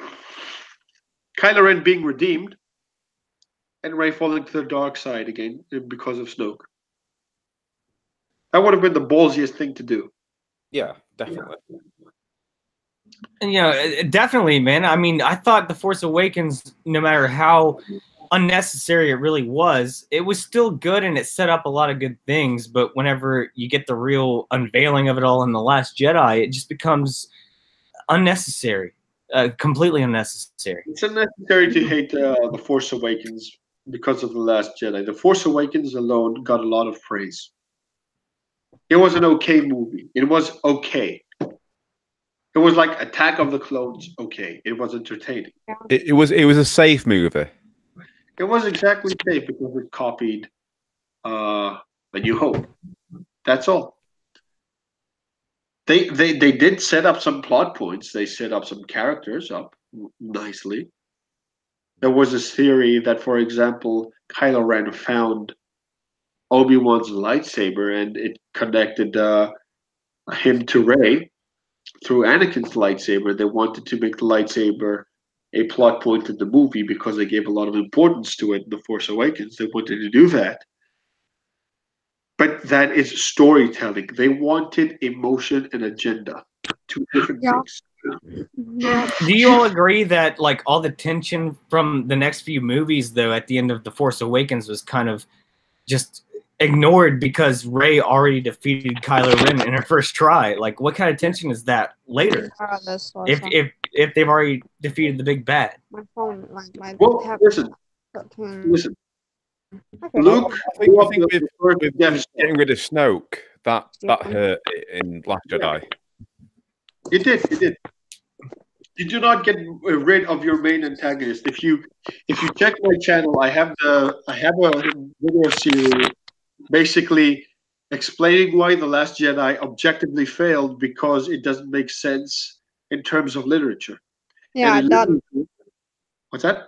Kylo Ren being redeemed, and Rey falling to the dark side again because of Snoke. That would have been the ballsiest thing to do. Yeah, definitely. And, definitely, man. I mean, I thought The Force Awakens, no matter how unnecessary it really was, it was still good and it set up a lot of good things. But whenever you get the real unveiling of it all in The Last Jedi, it just becomes unnecessary, completely unnecessary. It's unnecessary to hate The Force Awakens because of The Last Jedi. The Force Awakens alone got a lot of praise. It was an okay movie. It was okay. It was like Attack of the Clones. Okay, it was entertaining. It was a safe movie. It was exactly safe because it copied A New Hope. That's all. They did set up some plot points. They set up some characters up nicely. There was this theory that, for example, Kylo Ren found Obi-Wan's lightsaber and it connected him to Rey through Anakin's lightsaber. They wanted to make the lightsaber a plot point in the movie because they gave a lot of importance to it in The Force Awakens. They wanted to do that. But that is storytelling. They wanted emotion and agenda. Two different things. Yeah. Do you all agree that like all the tension from the next few movies, though, at the end of The Force Awakens was kind of just ignored because Rey already defeated Kylo Ren in her first try? Like, what kind of tension is that later? If they've already defeated the big bad? My phone, my Well, tablet listen. Listen. Okay. Luke, I think with getting rid of Snoke, that hurt in Last Jedi. It did. It did. You do not get rid of your main antagonist. If you check my channel, I have a video series basically explaining why The Last Jedi objectively failed because it doesn't make sense in terms of literature. Yeah, And it doesn't. What's that?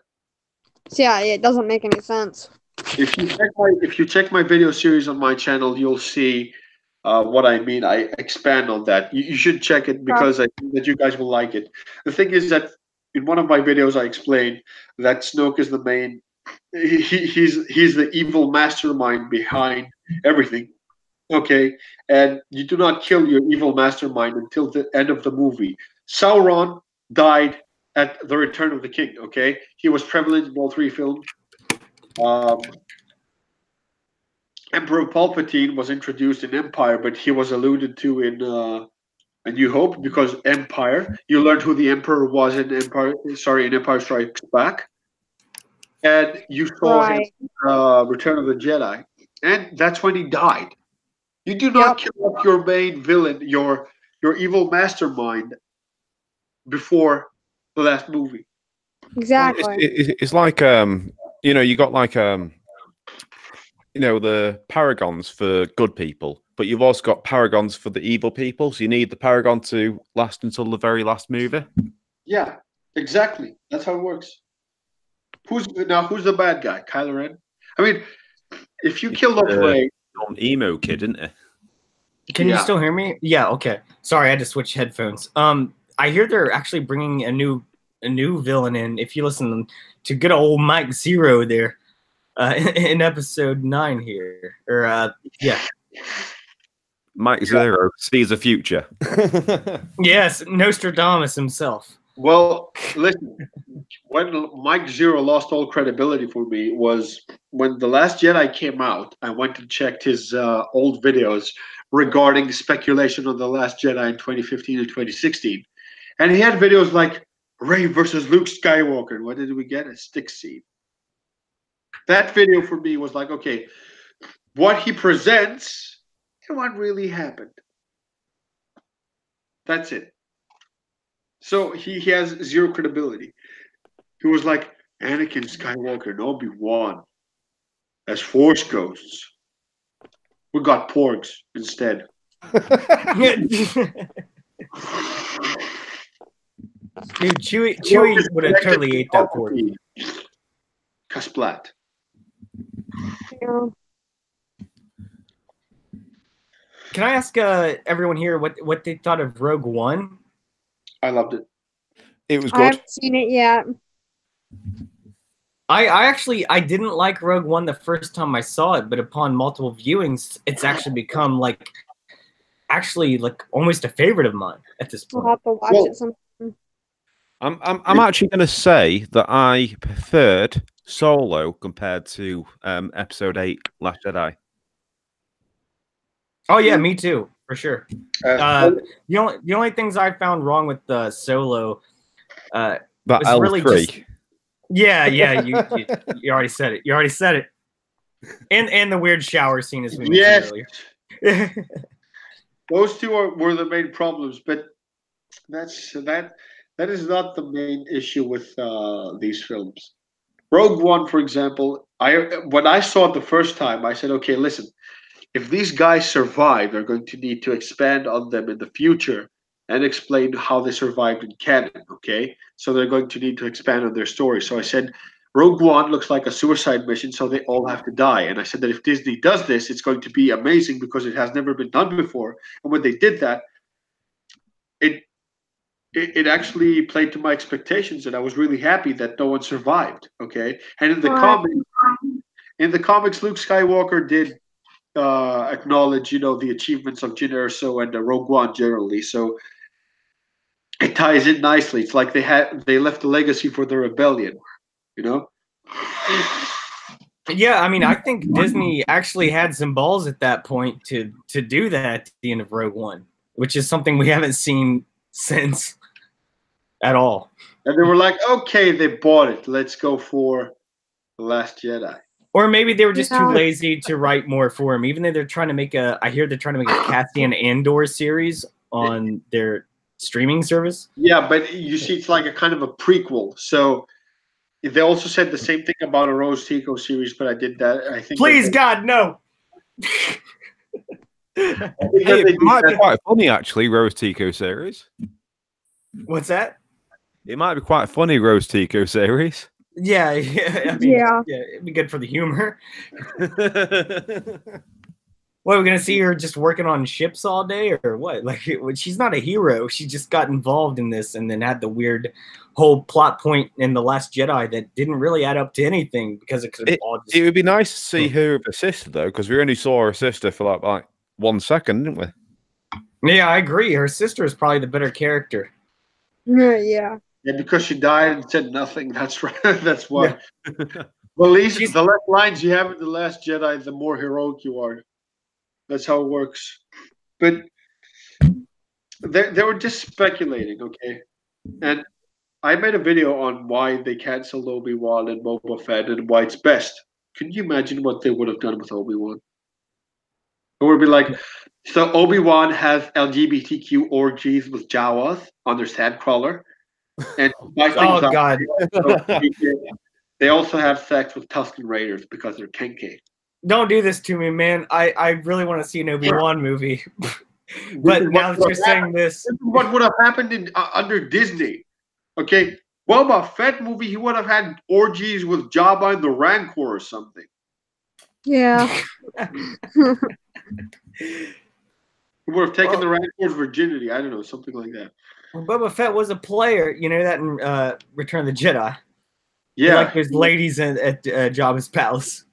Yeah, it doesn't make any sense. If you check my video series on my channel, you'll see what I mean. I expand on that. You should check it because I think that you guys will like it. The thing is that in one of my videos, I explained that Snoke is the main. He's the evil mastermind behind everything. Okay, and you do not kill your evil mastermind until the end of the movie. Sauron died at the Return of the King. Okay, he was prevalent in all three films. Emperor Palpatine was introduced in Empire, but he was alluded to in A New Hope because Empire. You learned who the Emperor was in Empire. Sorry, in Empire Strikes Back, and you saw him in Return of the Jedi, and that's when he died. You do not kill off your main villain, your evil mastermind, before the last movie. Exactly. It's like you got like the paragons for good people, but you've also got paragons for the evil people. So you need the paragon to last until the very last movie. Yeah, exactly. That's how it works. Who's the bad guy? Kylo Ren. I mean, if you killed off Rey, emo kid, isn't it? Can you still hear me? Yeah. Okay. Sorry, I had to switch headphones. I hear they're actually bringing a new villain in. If you listen to good old Mike Zero there. In episode 9 here, or Mike Zero sees a future. Yes, Nostradamus himself. Well, listen, when Mike Zero lost all credibility for me was when The Last Jedi came out. I went and checked his old videos regarding speculation on The Last Jedi in 2015 and 2016, and he had videos like Rey versus Luke Skywalker. What did we get? A stick scene. That video for me was like, okay, what he presents and what really happened. That's it. So he has zero credibility. He was like, Anakin Skywalker and Obi-Wan as Force ghosts. We got porgs instead. Dude, Chewie would have totally ate that pork. Kasplat. Yeah. Can I ask everyone here what they thought of Rogue One? I loved it. It was I good. haven't seen it yet. I actually didn't like Rogue One the first time I saw it, but upon multiple viewings, it's actually become like almost a favorite of mine at this I'll point. have to watch it sometime. I'm actually going to say that I preferred Solo compared to Episode 8, Last Jedi. Oh yeah, me too, for sure. Uh, The only things I found wrong with the Solo, That was L3. really just- yeah, you already said it. You already said it. And the weird shower scene as we mentioned Yes. earlier. Those two were the main problems, but that is not the main issue with these films. Rogue One, for example, I when I saw it the first time, I said, okay, listen, if these guys survive, they're going to need to expand on them in the future and explain how they survived in canon. Okay, so they're going to need to expand on their story. So I said, Rogue One looks like a suicide mission, so they all have to die. And I said that if Disney does this, it's going to be amazing because it has never been done before. And when they did that, it it actually played to my expectations, and I was really happy that no one survived. Okay, and in the comics, Luke Skywalker did acknowledge, the achievements of Jyn Erso and Rogue One generally. So it ties in nicely. It's like they left a legacy for the rebellion. You know. Yeah, I mean, I think Disney actually had some balls at that point to do that at the end of Rogue One, which is something we haven't seen since at all. And they were like, okay, they bought it. Let's go for The Last Jedi. Or maybe they were just too lazy to write more for him, even though they're trying to make I hear they're trying to make a Cassian Andor series on their streaming service. Yeah, but you see, it's like a kind of a prequel. So they also said the same thing about a Rose Tico series, but I did that. I think. Please, God, no. Hey, it might be quite funny, actually, Rose Tico series. What's that? It might be quite funny, Rose Tico series. Yeah, I mean, yeah, it'd be good for the humor. What, we're gonna see her just working on ships all day, or what? Like, she's not a hero. She just got involved in this, and then had the weird whole plot point in The Last Jedi that didn't really add up to anything because it could have all just... It would be nice to see her with her sister, though, because we only saw her sister for like 1 second, didn't we? Yeah, I agree. Her sister is probably the better character. Yeah. Yeah, because she died and said nothing. That's right. That's why. Yeah. Well, at least the less lines you have in The Last Jedi, the more heroic you are. That's how it works. But they were just speculating, okay? And I made a video on why they canceled Obi-Wan and Boba Fett and why it's best. Can you imagine what they would have done with Obi-Wan? It would be like, so Obi-Wan has LGBTQ orgies with Jawas on their Sandcrawler. And oh God! They also have sex with Tusken Raiders because they're kinky. Don't do this to me, man. I really want to see an Obi-Wan movie. But now that you're saying this is what would have happened under Disney. Okay, Boba Fett movie, he would have had orgies with Jabba and the Rancor or something. Yeah. He would have taken the Rancor's virginity. I don't know, something like that. Well, Boba Fett was a player, you know that in Return of the Jedi. Yeah, like there's ladies at Jabba's palace.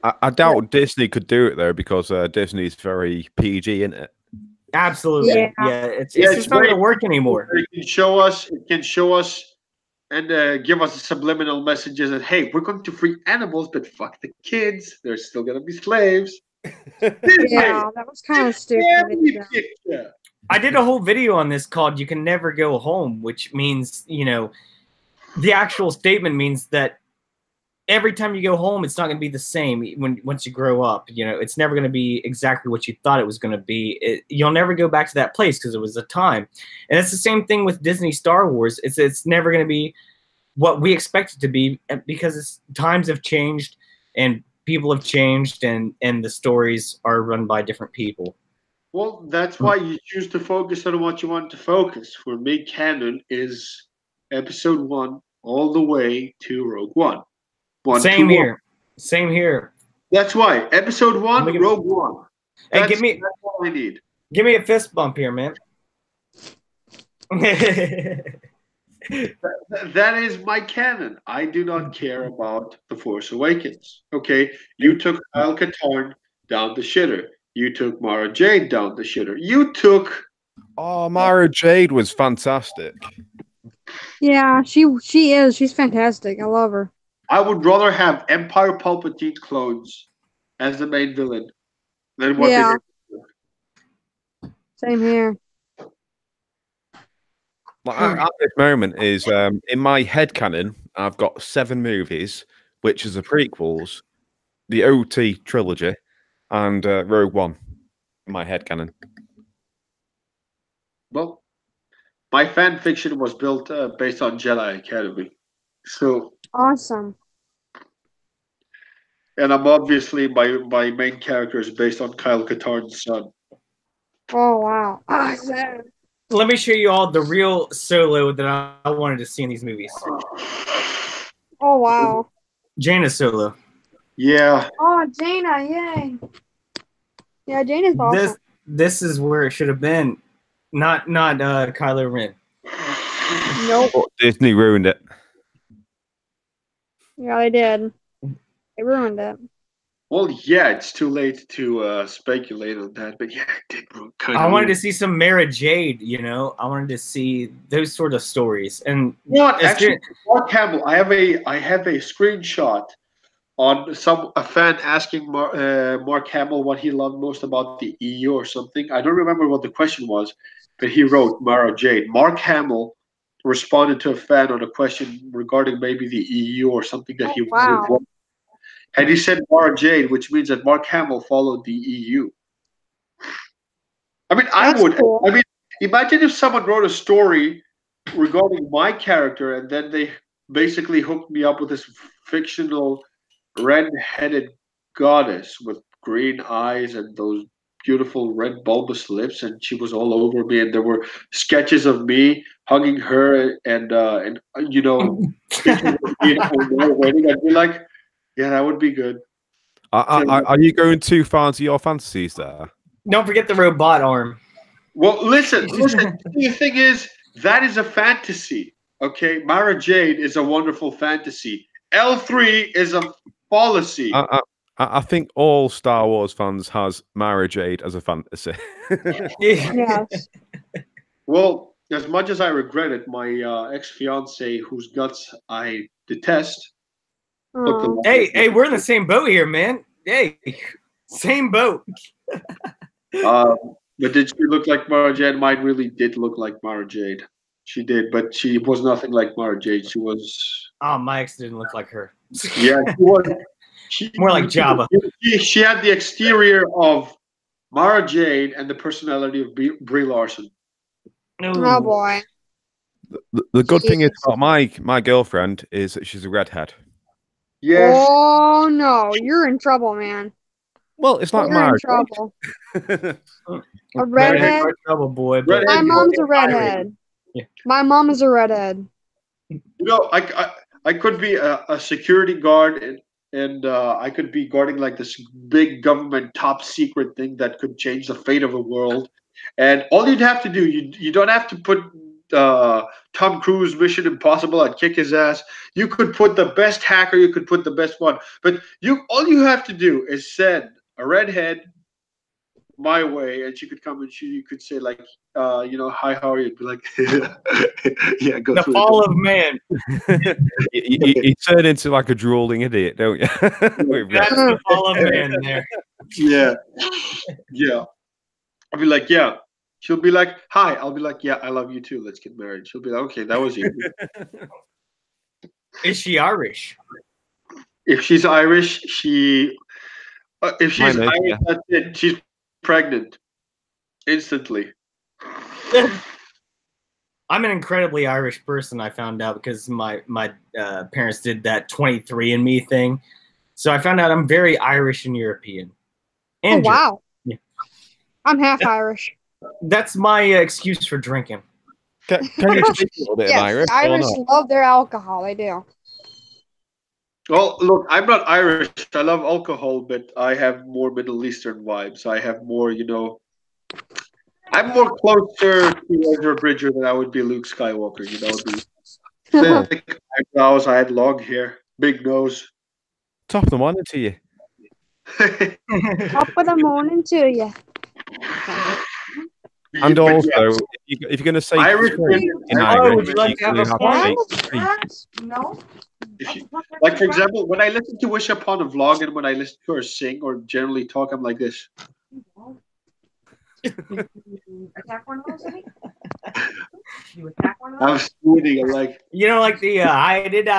I doubt Disney could do it though, because Disney's very PG, isn't it? Absolutely, yeah. It's just not going to work anymore. It can show us, and give us subliminal messages that hey, we're going to free animals, but fuck the kids. They're still going to be slaves. Yeah, that was kind of stupid. Yeah. I did a whole video on this called "You Can Never Go Home," which means, the actual statement means that every time you go home, it's not going to be the same once you grow up. It's never going to be exactly what you thought it was going to be. You'll never go back to that place because it was a time. And it's the same thing with Disney Star Wars. It's never going to be what we expect it to be because times have changed and people have changed and the stories are run by different people. Well, that's why you choose to focus on what you want to focus. For me, canon is Episode 1 all the way to Rogue One. Same here. That's why. Episode 1, Rogue One. Hey, that's all I need. Give me a fist bump here, man. That is my canon. I do not care about The Force Awakens. Okay? You took Kyle Katarn down the shitter. You took Mara Jade down the shitter. You took... Oh, Mara Jade was fantastic. Yeah, she is. She's fantastic. I love her. I would rather have Empire Palpatine clones as the main villain than what they did. Same here. At this moment is in my headcanon, I've got 7 movies, which is the prequels, the OT trilogy, and Rogue One. my head canon. Well, my fan fiction was built based on Jedi Academy. So, Awesome. and I'm obviously my main character is based on Kyle Katarn's son. Oh wow. Awesome. Let me show you all the real Solo that I wanted to see in these movies. Oh wow. Jaina Solo. Yeah. Oh Jaina, yay. Yeah, Jaina's awesome. This is where it should have been, not Kylo Ren. Nope. But Disney ruined it. Yeah, they did. They ruined it. Well, yeah, it's too late to speculate on that, but yeah, it did kind of. I wanted to see some Mara Jade, you know. I wanted to see those sort of stories. And You know what? Actually, Mark Hamill, I have a screenshot on a fan asking Mark Hamill what he loved most about the EU or something. I don't remember what the question was, but he wrote Mara Jade. Mark Hamill responded to a fan on a question regarding maybe the EU or something that he wow. wanted. And he said Mara Jade, which means that Mark Hamill followed the EU. I mean, That's cool. I mean, imagine if someone wrote a story regarding my character and then they basically hooked me up with this fictional red-headed goddess with green eyes and those beautiful red bulbous lips, and she was all over me, and there were sketches of me hugging her and you know, wedding. I'd be like, yeah, that would be good. Are you going too far into your fantasies there? don't forget the robot arm. Well, listen. The thing is, that is a fantasy. Okay, Mara Jade is a wonderful fantasy. L3 is a fallacy. I think all Star Wars fans has Mara Jade as a fantasy. Yes. Well, as much as I regret it, my ex-fiance, whose guts I detest. Oh. Hey, we're in the same boat here, man. Hey, same boat. But did she look like Mara Jade? Mine really did look like Mara Jade. She did, but she was nothing like Mara Jade. She was. Oh, my ex didn't look like her. Yeah, she was. More like Jabba. She had the exterior of Mara Jade and the personality of Brie Larson. Oh boy. The good thing is about my girlfriend is that she's a redhead. Yes. Oh no, you're in trouble, man. Well, it's not You're Mara in trouble. Jade. A redhead. Trouble, boy. But My mom's a redhead. Yeah. My mom is a redhead. You know, I could be a security guard and I could be guarding like this big government top secret thing that could change the fate of a world. And all you'd have to do, you don't have to put Tom Cruise Mission Impossible and kick his ass. You could put the best hacker, you could put the best one. But all you have to do is send a redhead my way, and she could come and you could say like, you know, hi, how are you? Be like, yeah, go the through fall it. of man. you turn into like a drooling idiot, don't you? That's the fall of man there. Yeah, yeah. I'll be like, yeah. She'll be like, hi. I'll be like, yeah, I love you too. Let's get married. She'll be like, okay, that was you. Is she Irish? If she's Irish, if she's Mine is, Irish, yeah. that's it. She's pregnant instantly. I'm an incredibly Irish person. I found out because my parents did that 23andMe thing, so I found out I'm very Irish and European. And Oh wow. Yeah. I'm half Irish. That's my excuse for drinking. Can you speak a little bit of Yes, Irish? the or Irish not? love their alcohol. They do. Well, look, I'm not Irish. I love alcohol, but I have more Middle Eastern vibes. I have more, you know, I'm more closer to Ezra Bridger than I would be Luke Skywalker. You know, thick eyebrows. I had long hair, big nose. Top of the morning to you. Top of the morning to you. And But also, yeah, if you're going to say Irish straight women- in Oh, Irish, would you like to have a say fun? straight. No. like for example, when I listen to Wish Upon a Vlog and when I listen to her sing or generally talk, I'm like this. Attack one of those, Eddie? You attack one of those? I'm sweating. I'm like, You know, like the I did oh.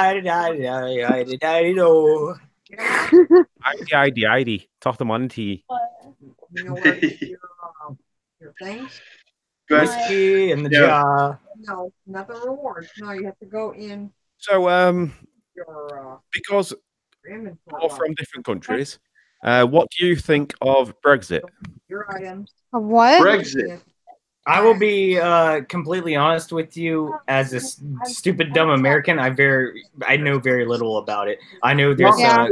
ID. Top of the morning to you. You know what? things. Good. Whiskey and the Yeah. jar. No, not the rewards. No, you have to go in So, your because inventory. we're from different countries, what do you think of Brexit? Your items. Of what? Brexit. I will be completely honest with you. As a stupid dumb American, I know very little about it. I know there's Yeah.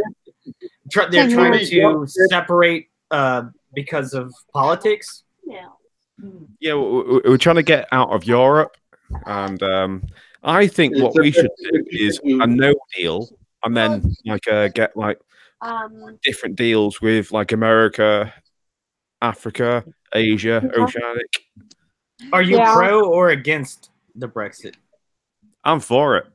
they're Same trying here. to separate because of politics. Yeah, we're trying to get out of Europe, and I think what we should do is a no deal, and then get different deals with like America, Africa, Asia, Oceanic. Are you Yeah. pro or against the Brexit? I'm for it.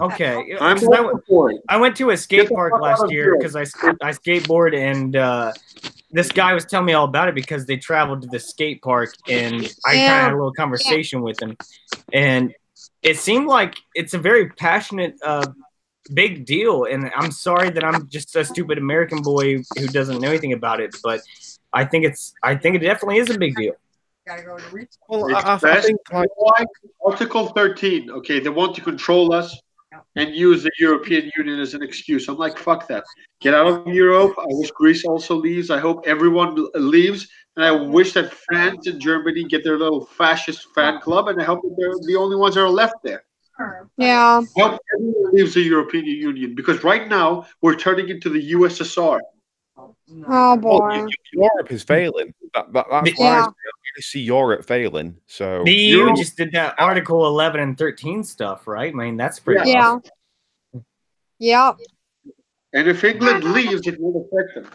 Okay, I'm 'cause all for it. I went to a skate Get the park fuck out last of year Europe. because I skateboard, and this guy was telling me all about it because they traveled to the skate park, and I kind of had a little conversation with him, and it seemed like it's a very passionate, big deal. And I'm sorry that I'm just a stupid American boy who doesn't know anything about it, but I think it definitely is a big deal. Gotta go to reach. Well, It's I best. think like Why? Article 13. Okay, they want to control us and use the European Union as an excuse. I'm like, fuck that. Get out of Europe. I wish Greece also leaves. I hope everyone leaves. And I wish that France and Germany get their little fascist fan club. And I hope that they're the only ones that are left there. Yeah. I hope everyone leaves the European Union because right now we're turning into the USSR. Oh well, boy. Europe is failing. That's why Yeah. I see Europe failing. So The EU Europe- just did that Article 11 and 13 stuff, right? I mean, that's pretty Yeah. awesome. Yeah. And if England leaves, it will affect them.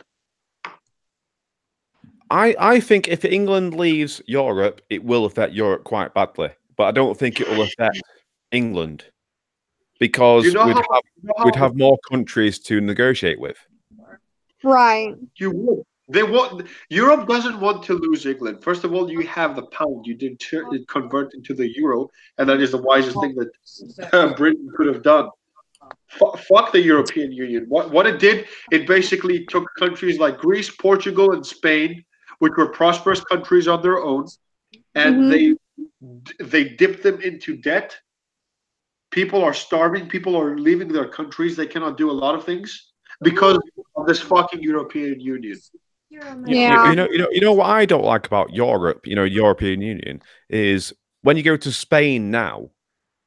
I think if England leaves Europe, it will affect Europe quite badly. But I don't think it will affect England because You know we'd how- we'd have more countries to negotiate with. Right. You would. They want. Europe doesn't want to lose England. First of all, you have the pound. You did convert into the euro, and that is the wisest thing that Britain could have done. Fuck the European Union. What it did, it basically took countries like Greece, Portugal, and Spain, which were prosperous countries on their own, and they dipped them into debt. People are starving. People are leaving their countries. They cannot do a lot of things because of this fucking European Union. Yeah. You know what I don't like about Europe, European Union, is when you go to Spain now,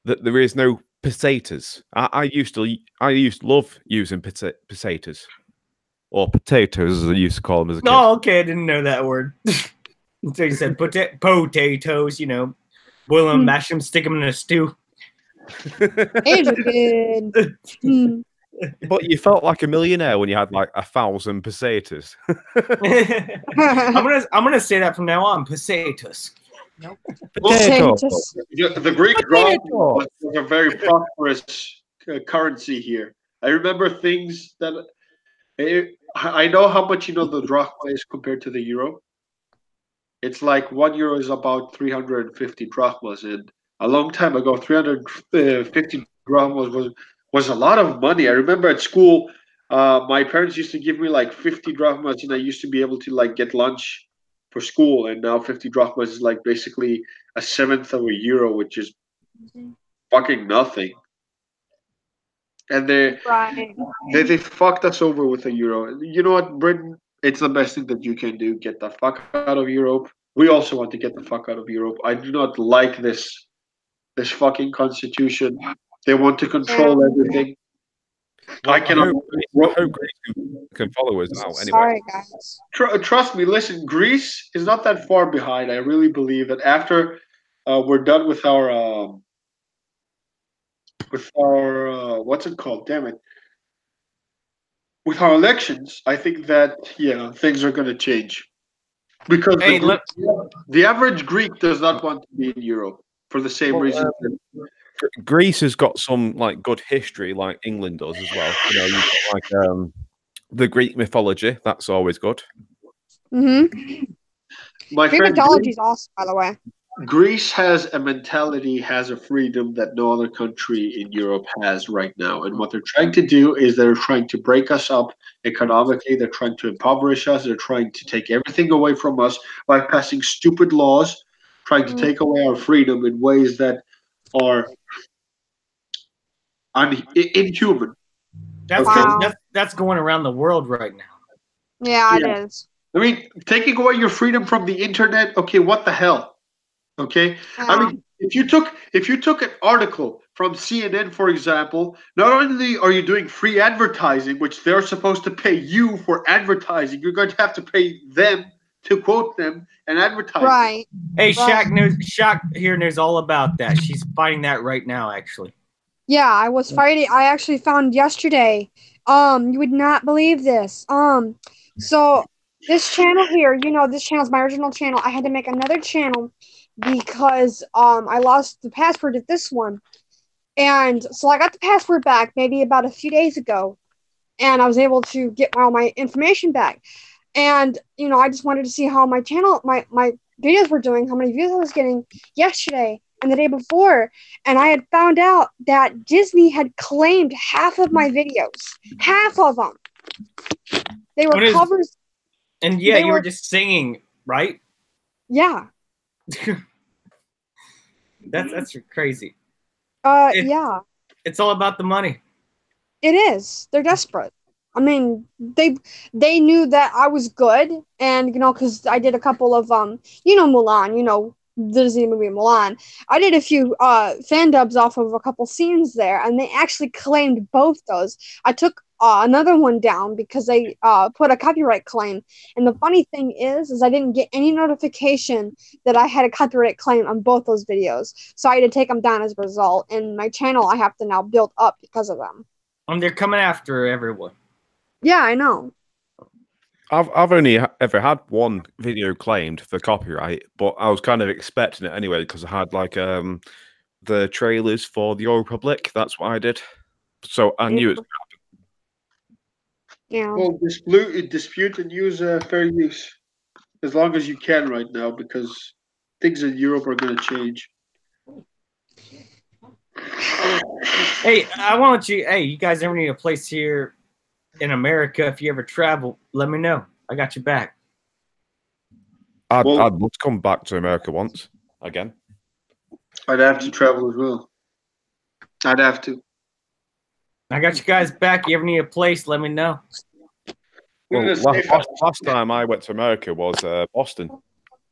that there is no pesetas. I used to love using pesetas, or potatoes as I used to call them as a kid. Oh, okay. I didn't know that word. So you said potatoes, boil them, mash them, stick them in a stew. Educated. Hmm. But you felt like a millionaire when you had like 1,000 pesetas. I'm gonna say that from now on. Pesetas. Potatoes. The Greek drachma was a very prosperous currency here. I remember things that I know how much the drachma is compared to the euro. It's like 1 euro is about 350 drachmas, and a long time ago, 350 drachmas was a lot of money. I remember at school, my parents used to give me like 50 drachmas, and I used to be able to like get lunch for school. And now 50 drachmas is like basically a seventh of a euro, which is fucking nothing. And they fucked us over with the euro. You know what, Britain? It's the best thing that you can do. Get the fuck out of Europe. We also want to get the fuck out of Europe. I do not like this fucking constitution. They want to control everything. I cannot. I hope Greece can follow us now. Anyway, Sorry, guys. Trust me. Listen, Greece is not that far behind. I really believe that after we're done with our what's it called? Damn it. With our elections, I think that things are going to change because the average Greek does not want to be in Europe for the same reason. Greece has got some like good history, like England does as well. You've got, like the Greek mythology. That's always good. Mm-hmm. My Greek friend, mythology is awesome, by the way. Greece has a mentality, has a freedom that no other country in Europe has right now. And what they're trying to do is they're trying to break us up economically. They're trying to impoverish us. They're trying to take everything away from us by passing stupid laws, trying to take away our freedom in ways that are inhuman. That's, Wow. that's going around the world right now. Yeah, Yeah. it is. I mean, taking away your freedom from the internet, okay, what the hell? Okay? I Yeah. mean, if you took an article from CNN, for example, not only are you doing free advertising, which they're supposed to pay you for advertising, you're going to have to pay them to quote them and advertise. Right. Hey, Right. Shaq here knows all about that. She's fighting that right now, actually. Yeah, I was fighting. I actually found yesterday. You would not believe this. So this channel here, this channel's my original channel. I had to make another channel because I lost the password to this one. And so I got the password back maybe about a few days ago, and I was able to get all my information back. And I just wanted to see how my channel, my videos were doing, how many views I was getting yesterday and the day before. And I had found out that Disney had claimed half of my videos. Half of them. They were What is- covers. And yeah, They you were were- just singing, right? Yeah. That's crazy. Yeah. It's all about the money. It is. They're desperate. I mean, they knew that I was good, and because I did a couple of Mulan, the Disney movie Mulan. I did a few fan dubs off of a couple scenes there, and they actually claimed both those. I took another one down because they put a copyright claim. And the funny thing is I didn't get any notification that I had a copyright claim on both those videos. So I had to take them down as a result. And my channel I have to now build up because of them. And they're coming after everyone. Yeah, I know. I've only ever had one video claimed for copyright, but I was kind of expecting it anyway because I had like the trailers for the Old Republic. That's what I did, so I knew it. Yeah. Well, dispute and use fair use as long as you can right now, because things in Europe are going to change. Hey, I want you. Hey, you guys ever need a place here in America? If you ever travel, let me know. I got your back. I'd love to come back to America once again. I'd have to travel as well. I'd have to. I got you guys back. You ever need a place, let me know. Well, last time I went to America was Boston.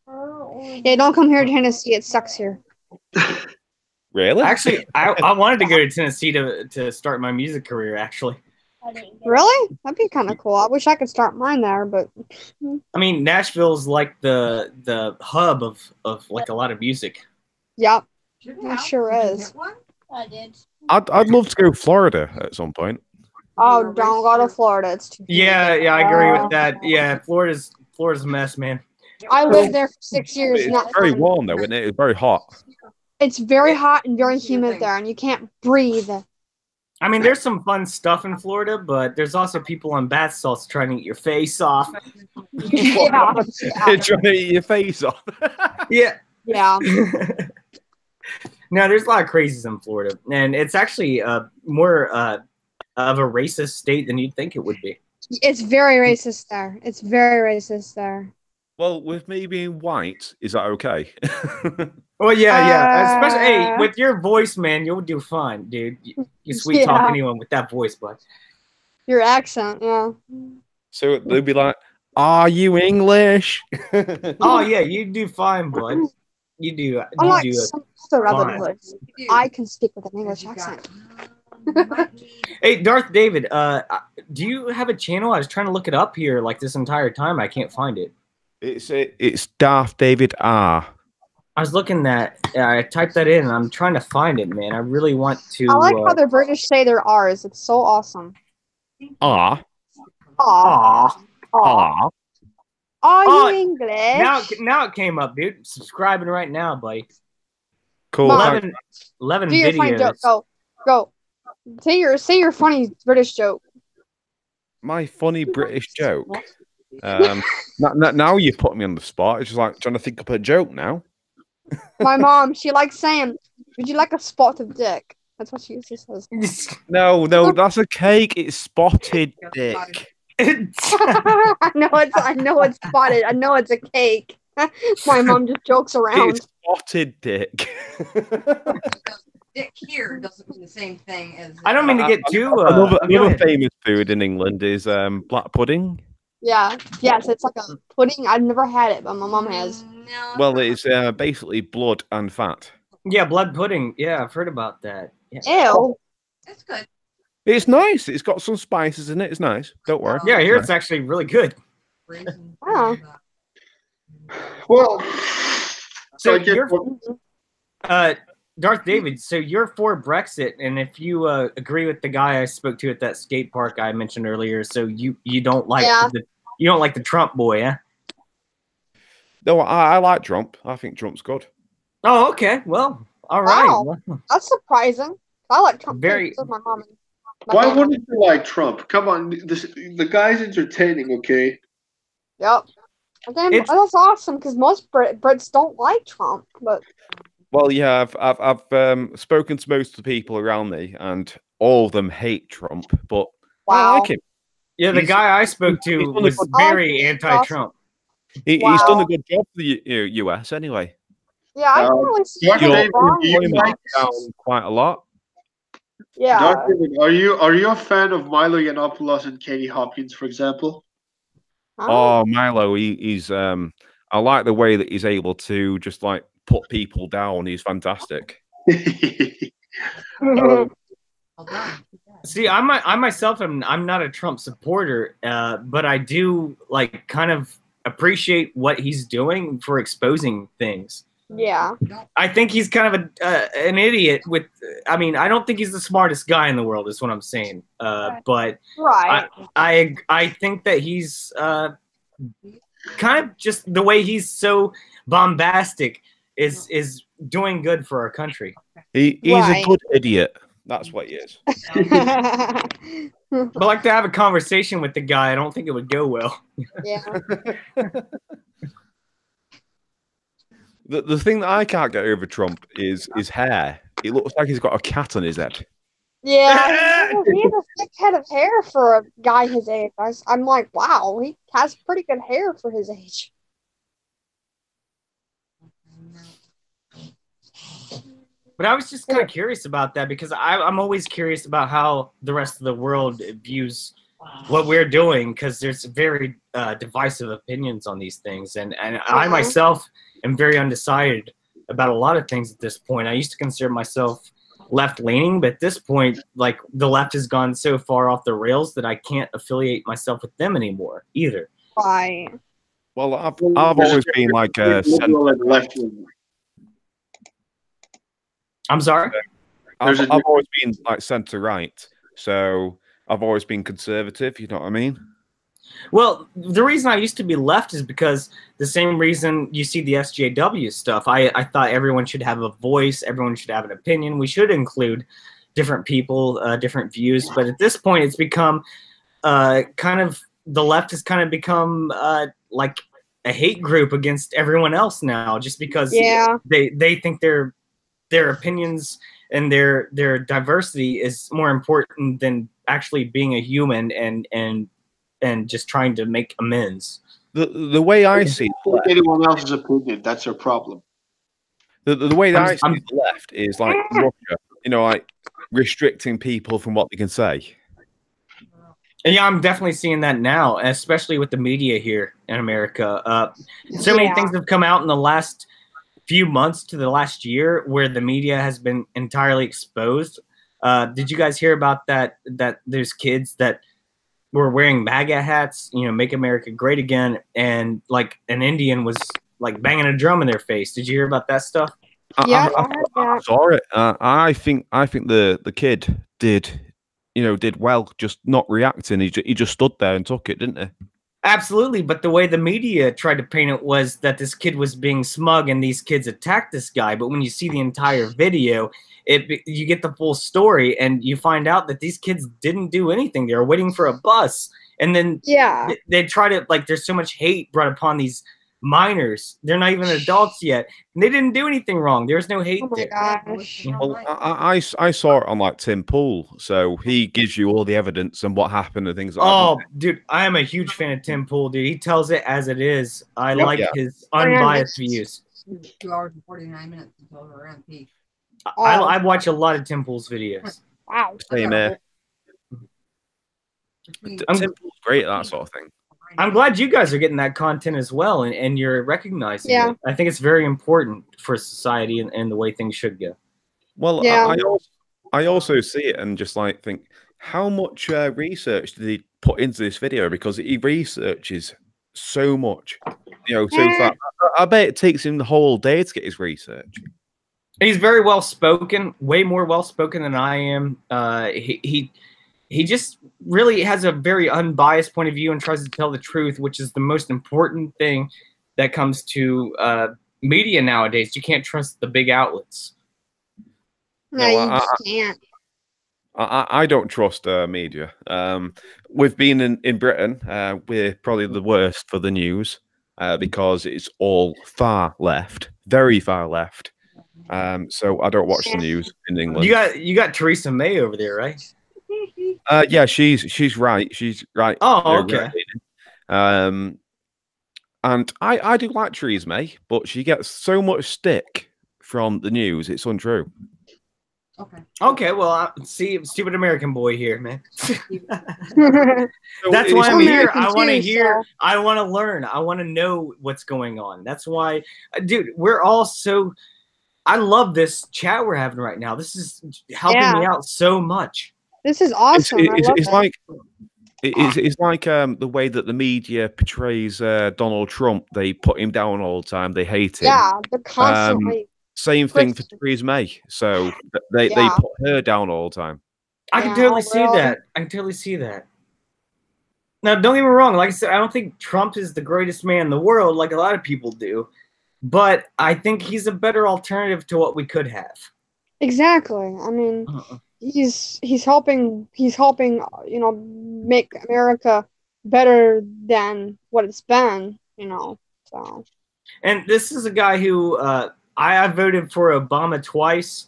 Yeah, don't come here to Tennessee. It sucks here. Really? Actually, I wanted to go to Tennessee to start my music career, actually. Really? That'd be kind of cool. I wish I could start mine there, but I mean, Nashville's like the hub of like a lot of music. yep, it sure is. I did. I'd love to go to Florida at some point. Oh, don't go to Florida. It's too. Yeah, I agree with that. Yeah, Florida's a mess, man. I lived there for 6 years. It's Not very fun. warm though, isn't it? It's very hot. It's very hot and very humid there, and you can't breathe. I mean, there's some fun stuff in Florida, but there's also people on bath salts trying to eat your face off. Yeah. Trying to eat your face off. Yeah. Yeah. No, there's a lot of crazies in Florida, and it's actually more of a racist state than you'd think it would be. It's very racist there. It's very racist there. Well, with me being white, is that okay? Well, yeah. Especially, hey, with your voice, man, you'll do fine, dude. You sweet talk Yeah. anyone with that voice, bud. Your accent, yeah. So they'll be like, "Are you English?" Oh yeah, you do fine, bud. You do. Unlike You do some other fine. hoods, I can speak with an English accent. Hey, Darth David, do you have a channel? I was trying to look it up here like this entire time. I can't find it. It's Darth David R. I was looking that. I typed that in, and I'm trying to find it, man. I really want to. I like how the British say their R's. It's so awesome. R. Aw. R. Are Oh, you English? Now it came up, dude. Subscribing right now, buddy. Cool. Mom. 11 Do your funny videos. joke. Go. Say your funny British joke. My funny British joke. Now you put me on the spot. It's just like trying to think up a joke now. My mom, she likes saying, "Would you like a spot of dick?" That's what she usually says. No, that's a cake. It's spotted dick. I know it's spotted. I know it's a cake. My mom just jokes around. It's spotted dick. Dick here doesn't mean the same thing as. I don't mean to get too. Another famous food in England is black pudding. Yeah. Yes, it's like a pudding. I've never had it, but my mom has. No. Well, it's basically blood and fat. Yeah, blood pudding. Yeah, I've heard about that. Yeah. Ew. It's good. It's nice. It's got some spices in it. It's nice. Don't worry. Yeah, here it's actually really good. Oh. Well, So I get you're, what- Darth David, so you're for Brexit, and if you agree with the guy I spoke to at that skate park I mentioned earlier, so you don't like you don't like the Trump boy, yeah? No, I like Trump. I think Trump's good. Oh, okay. Well, all right. Wow. That's surprising. I like Trump. Very- Too, so my mom. And my why dad. wouldn't you like Trump? Come on, the guy's entertaining. Okay. Yep. Okay, It's- that's awesome because most Brits don't like Trump, but Well, yeah, I've spoken to most of the people around me, and all of them hate Trump. But I wow. like him. Yeah, the He's- guy I spoke he's to done a was good- very Oh, anti-Trump. He's done a good job for the US anyway. Yeah, I Uh, don't really see Darth anything David, wrong do you with like- that. Down quite a lot. Yeah. Darth David, are you a fan of Milo Yiannopoulos and Katie Hopkins, for example? Oh, Milo, he's I like the way that he's able to just like put people down. He's fantastic. Um, Well done. See, I myself I'm not a Trump supporter, but I do like kind of appreciate what he's doing for exposing things. Yeah. I think he's kind of an idiot with. I mean, I don't think he's the smartest guy in the world. Is what I'm saying. But Right. I think that he's kind of just the way he's so bombastic is doing good for our country. He's Right. a good idiot. That's what he is. But like to have a conversation with the guy, I don't think it would go well. Yeah. The thing that I can't get over Trump is his hair. It looks like he's got a cat on his head. Yeah. He has a thick head of hair for a guy his age. I'm like, wow, he has pretty good hair for his age. But I was just kind of curious about that because I'm always curious about how the rest of the world views what we're doing because there's very divisive opinions on these things. And I myself am very undecided about a lot of things at this point. I used to consider myself left-leaning, but at this point, like the left has gone so far off the rails that I can't affiliate myself with them anymore either. Right. Well, I've always been like a liberal and left wing. I'm sorry? There's a I've always been like centre right, so I've always been conservative. You know what I mean? Well, the reason I used to be left is because the same reason you see the SJW stuff. I thought everyone should have a voice, everyone should have an opinion. We should include different people, different views. But at this point, it's become kind of the left has kind of become like a hate group against everyone else now, just because they think their opinions and their diversity is more important than actually being a human and just trying to make amends. The way I see it, anyone else's opinion, that's their problem. the way that I see the left is like Russia, you know, like restricting people from what they can say. Yeah, I'm definitely seeing that now, especially with the media here in America. So many things have come out in the last few months to the last year where the media has been entirely exposed. Did you guys hear about that there's kids that were wearing MAGA hats, you know, Make America Great Again, and like an Indian was like banging a drum in their face? Did you hear about that stuff? Yeah, I saw it. I think the kid did well, just not reacting. He just stood there and took it, didn't he? Absolutely, but the way the media tried to paint it was that this kid was being smug and these kids attacked this guy. But when you see the entire video, you get the full story and you find out that these kids didn't do anything. They were waiting for a bus, and then they try to, like, there's so much hate brought upon these minors. They're not even adults yet, and they didn't do anything wrong. There's no hate Oh my there. gosh. Well, I saw it on like Tim Pool, so he gives you all the evidence and what happened and things like that. Oh, dude, I am a huge fan of Tim Pool, dude. He tells it as it is. I like Yeah. his unbiased views. 2 hours and 49 minutes until we're on peak. I watch a lot of Tim Pool's videos. Wow. Same here. Between- Tim Pool's great at that sort of thing. I'm glad you guys are getting that content as well, and you're recognizing Yeah. it. I think it's very important for society and the way things should go. Well, Yeah. I also see it and just like think, how much research did he put into this video? Because he researches so much, so far. I bet it takes him the whole day to get his research. He's very well spoken, way more well spoken than I am. He just really has a very unbiased point of view and tries to tell the truth, which is the most important thing that comes to media nowadays. You can't trust the big outlets. No, No, you just can't. I don't trust media. We've been in Britain. We're probably the worst for the news because it's all far left, very far left. So I don't watch the news in England. You got Theresa May over there, right? Yeah, she's right. She's right. Oh, okay. And I do like Theresa May, but she gets so much stick from the news. It's untrue. Okay. Okay, well, see, stupid American boy here, man. So That's why it's- I'm here. American I want to too, hear. so- I want to learn. I want to know what's going on. That's why, dude. We're all so. I love this chat we're having right now. This is helping me Yeah. out so much. This is awesome. I love It's it. like it's like the way that the media portrays Donald Trump. They put him down all the time. They hate him. Yeah, they're constantly. Same thing for Christian. Theresa May. So they Yeah. put her down all the time. I can Yeah, totally see well- that. I can totally see that. Now, don't get me wrong. Like I said, I don't think Trump is the greatest man in the world, like a lot of people do. But I think he's a better alternative to what we could have. Exactly. I mean, Uh-uh. he's helping make America better than what it's been. So And this is a guy who I voted for Obama twice,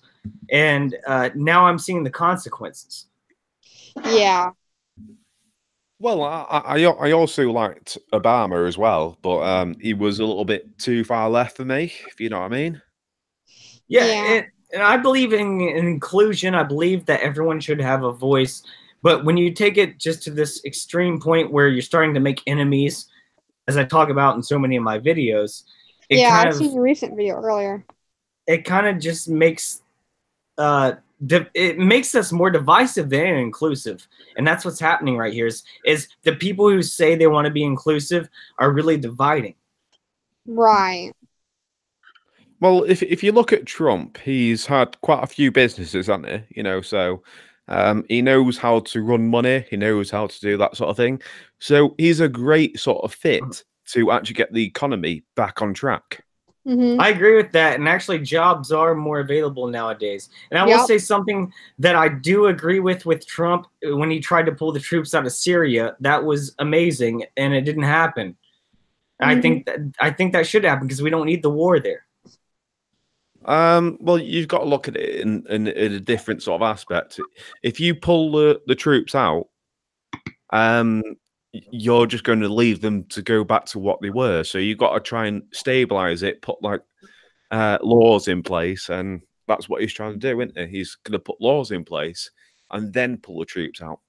and now I'm seeing the consequences. yeah. Well, I also liked Obama as well, but he was a little bit too far left for me, if you know what I mean. Yeah, Yeah. And I believe in inclusion. I believe that everyone should have a voice. But when you take it just to this extreme point where you're starting to make enemies, as I talk about in so many of my videos, Yeah, kind I've of seen your recent video earlier. it kind of just makes it makes us more divisive than inclusive, and that's what's happening right here. Is the people who say they want to be inclusive are really dividing. Right. Well, if you look at Trump, he's had quite a few businesses, hasn't he? So he knows how to run money. He knows how to do that sort of thing. So he's a great sort of fit to actually get the economy back on track. Mm-hmm. I agree with that, and actually, jobs are more available nowadays. And I will Yep. say something that I do agree with Trump when he tried to pull the troops out of Syria. That was amazing, and it didn't happen. And I think that should happen because we don't need the war there. Well, you've got to look at it in a different sort of aspect. If you pull the troops out, you're just going to leave them to go back to what they were. So you've got to try and stabilize it, put like laws in place, and that's what he's trying to do, isn't he? He's going to put laws in place and then pull the troops out.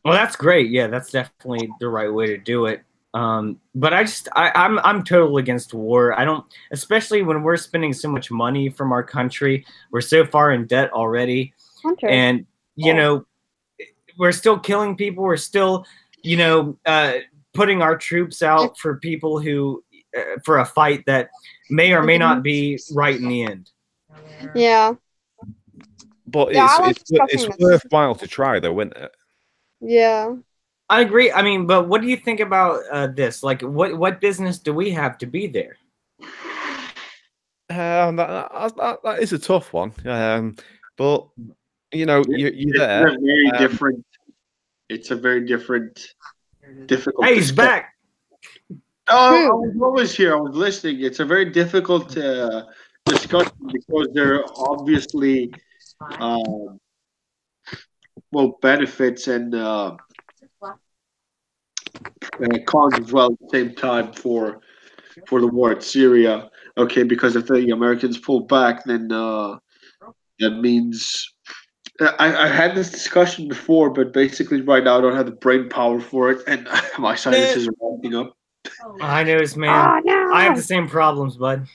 Well, that's great. Yeah, that's definitely the right way to do it. But I'm totally against war. I don't, especially when we're spending so much money from our country. We're so far in debt already, Hunter. and we're still killing people. We're still, putting our troops out for people who, for a fight that may or may not be right in the end. Yeah. But Yeah, I like it's discussing this. worthwhile to try, though, isn't it? Yeah. I agree. I mean, but what do you think about this? Like, what business do we have to be there? That is a tough one. But you're there. It's a very different. It's a very different, difficult. Hey, he's discussion. back. Oh, I Who? was always here. I was listening. It's a very difficult discussion because there are obviously, um, well, benefits and cons as well at the same time for the war in Syria. Okay, because if the Americans pull back, then that means I had this discussion before, but basically right now I don't have the brain power for it, and my sinuses are acting up. I noticed, man. Oh no. I have the same problems, bud.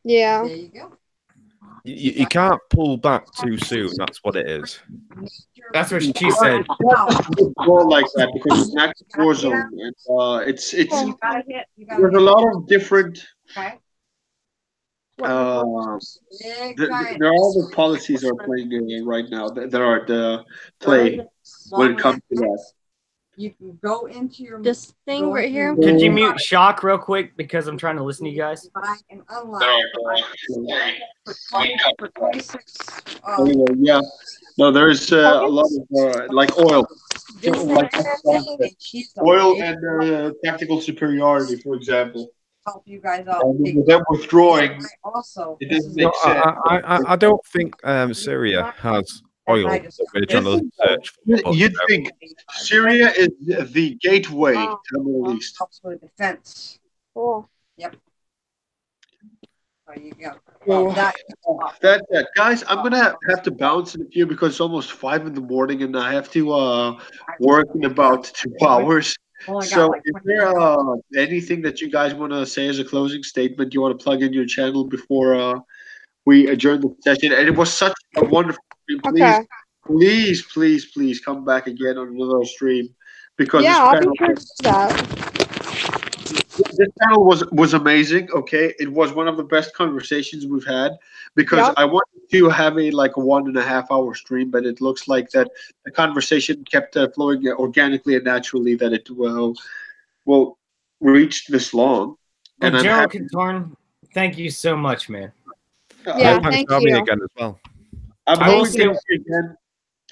Yeah. There you go. You can't pull back too soon. That's what it is. That's what she said. War like that because it's an active war zone, and it's You gotta hit. You gotta there's a hit. lot of different. Okay. There, Big giant. there are other policies are playing right now that are at the play when it comes to that. You can go into your This thing right here. Could you mute Shock real quick because I'm trying to listen to you guys? buy and unlock. There For 26. Anyway, yeah, no, there's a lot of like oil, This is like and she's the oil way and tactical superiority, for example. to help you guys out. And with them withdrawing, Also, it this doesn't is make sense. I don't think Syria has oil that we're trying to search for. You'd think Syria is the gateway to the Middle East. helps with defense. Cool. There you go. Well, That, that guys, I'm gonna have to bounce in a few because it's almost 5 in the morning and I have to work in about 2 hours. only got So, like is 20 there minutes. anything that you guys want to say as a closing statement? You want to plug in your channel before we adjourn the session? And it was such a wonderful stream. Please come back again on another stream because Yeah, I'll this be panel, sure to do that. this panel was amazing. Okay, it was one of the best conversations we've had because Yep. I wanted to have a 1.5 hour stream, but it looks like that the conversation kept flowing organically and naturally. That it well reached this long. Well, And I'm Gerald happy. Contorn, thank you so much, man. Yeah, Thanks thank for having me you. again as well. I'm I will hoping to say- have you again.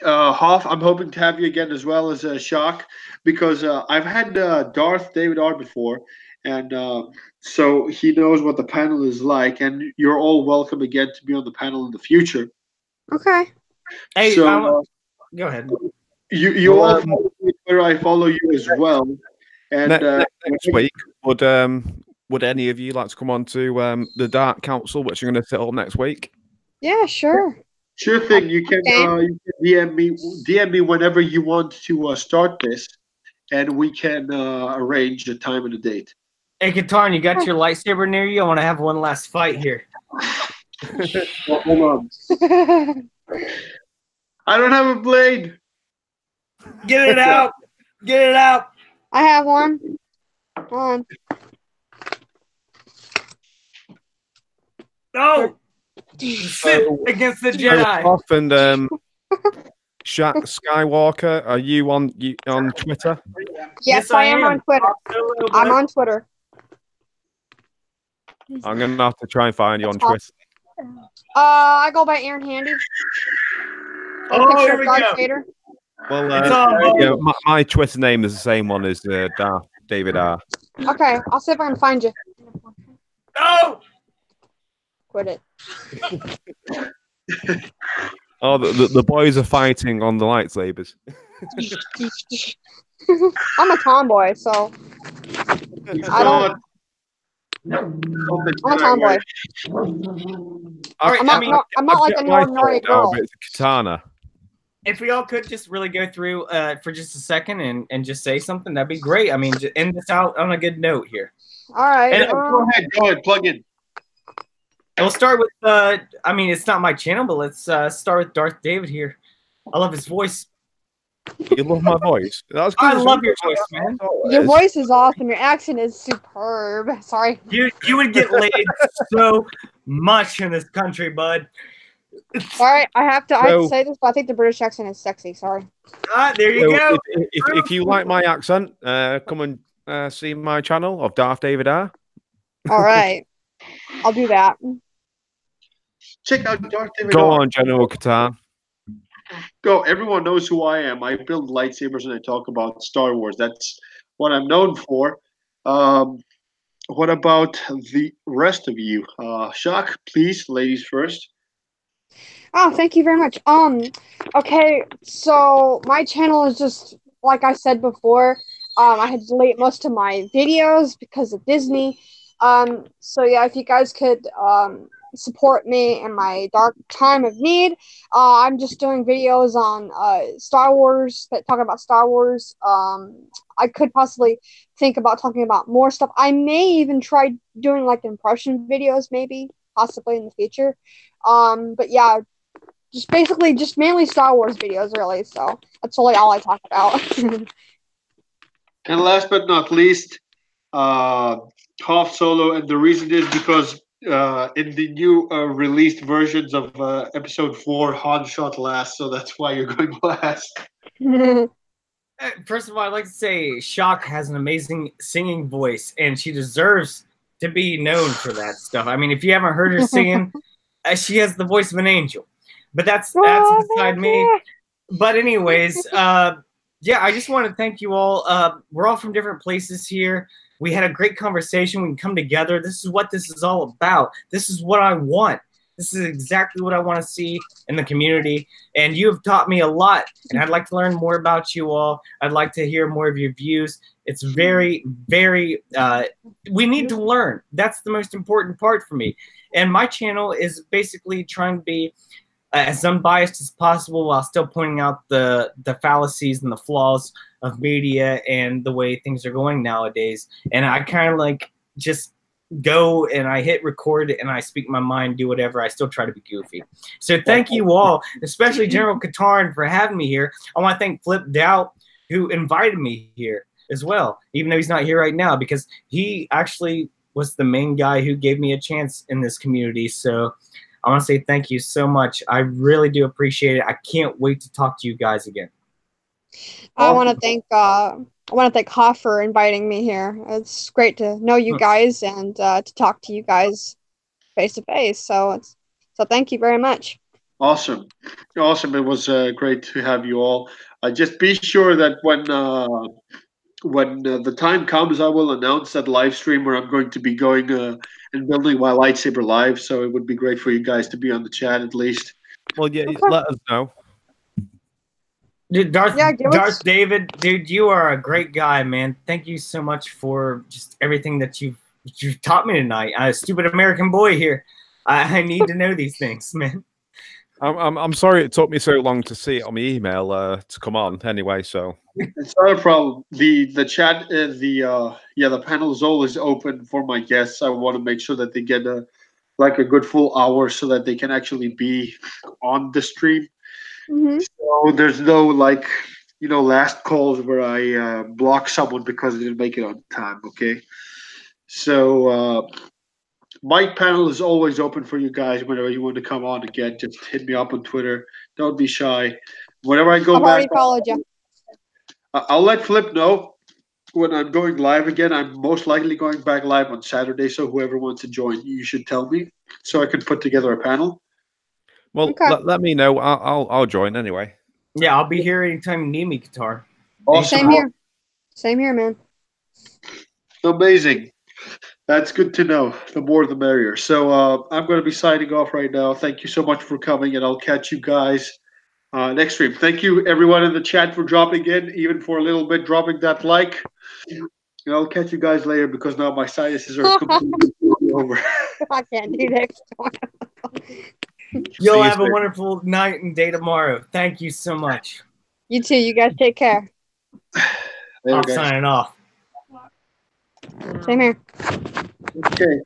Hoff, I'm hoping to have you again as well as Shock because I've had Darth David R before, and so he knows what the panel is like, and you're all welcome again to be on the panel in the future. Okay. Hey, So go ahead. you Well, all follow me on Twitter, I follow you as well, and Next week, would any of you like to come on to the Dark Council, which you're going to set up next week? Yeah, sure. sure thing. You can DM me whenever you want to start this, and we can arrange a time and a date. Hey, Contorn, you got your lightsaber near you? I want to have one last fight here. Well, hold on. I don't have a blade. Get it out! Get it out! I have one. Hold on. No! Sit against the Jedi. Off and Shaq Skywalker, are you on Twitter? Yes, I am on Twitter. I'm on Twitter. I'm going to have to try and find you on Twitter. I go by Aaron Handy. Oh, Picture here of we Darth go. Vader. Well, It's on. yeah, my Twitter name is the same one as Darth David R. Okay, I'll see if I can find you. No! Quit it. Oh, the boys are fighting on the lightsabers. I'm a tomboy, so I don't. I'm a tomboy. All right, I'm not, I'm not like an ordinary girl. It's a katana. If we all could just really go through for just a second and just say something, that'd be great. I mean, just end this out on a good note here. All right. And- Go ahead, plug in. We'll start with, I mean, it's not my channel, but let's start with Darth David here. I love his voice. You love my voice. That's good. I love your voice, man. Your voice is awesome. Your accent is superb. Sorry. You would get laid so much in this country, bud. Sorry, I have to So- say this, but I think the British accent is sexy. Sorry. Ah, there you So go. if you like my accent, come and see my channel of Darth David R. All right. I'll do that. Check out Darth David. Go R. on, General Qatar. Go. Everyone knows who I am. I build lightsabers and I talk about Star Wars. That's what I'm known for. What about the rest of you? Shock, please, ladies first. Oh, thank you very much. Okay, so my channel is just like I said before. I had to delete most of my videos because of Disney. So yeah, if you guys could support me in my dark time of need, I'm just doing videos on Star Wars that talk about Star Wars. I could possibly think about talking about more stuff. I may even try doing like impression videos, maybe possibly in the future. But yeah, just basically just mainly Star Wars videos, really. So that's really all I talk about. And last but not least, Hoff Solo, and the reason is because in the new released versions of Episode 4, Han shot last, so that's why you're going last. First of all, I'd like to say Shock has an amazing singing voice, and she deserves to be known for that stuff. I mean, if you haven't heard her singing, she has the voice of an angel. But that's beside me. But anyways, yeah, I just want to thank you all. We're all from different places here. We had a great conversation. We can come together. This is what this is all about. This is what I want. This is exactly what I want to see in the community. And you have taught me a lot. And I'd like to learn more about you all. I'd like to hear more of your views. It's very, very, we need to learn. That's the most important part for me. And my channel is basically trying to be as unbiased as possible while still pointing out the fallacies and the flaws of media and the way things are going nowadays. And I kind of like just go and I hit record and I speak my mind, do whatever. I still try to be goofy. So thank you all, especially General Katarin, for having me here. I want to thank Flip Doubt, who invited me here as well, even though he's not here right now, because he actually was the main guy who gave me a chance in this community. So I want to say thank you so much. I really do appreciate it. I can't wait to talk to you guys again. I want to thank Hoff for inviting me here. It's great to know you guys and to talk to you guys face to face. So thank you very much. Awesome. Awesome. It was great to have you all. Just be sure that when the time comes, I will announce that live stream where I'm going to be going and building my lightsaber live. So it would be great for you guys to be on the chat at least. Well, yeah, let us know. Dude, Darth David, dude, you are a great guy, man. Thank you so much for just everything that you've taught me tonight. A stupid American boy here. I need to know these things, man. I'm sorry it took me so long to see it on my email to come on. Anyway, so it's not a problem. The chat, the panel is always open for my guests. I want to make sure that they get a good full hour so that they can actually be on the stream. Mm-hmm. So there's no last calls where I block someone because they didn't make it on time. Okay, so my panel is always open for you guys. Whenever you want to come on again, just hit me up on Twitter. Don't be shy. Whenever I go I've already followed you. I'll let Flip know when I'm going live again. I'm most likely going back live on Saturday. So whoever wants to join, you should tell me so I can put together a panel. Well, okay. let me know. I'll join anyway. Yeah, I'll be here anytime you need me, Qatar. Awesome. Same here. Same here, man. Amazing. That's good to know. The more the merrier. So I'm going to be signing off right now. Thank you so much for coming, and I'll catch you guys next stream. Thank you, everyone in the chat, for dropping in, even for a little bit, dropping that like. And I'll catch you guys later because now my sinuses are completely over. I can't do next one. You'll have a wonderful night and day tomorrow. Thank you so much. You too. You guys take care. I'm signing off. Same here. Okay.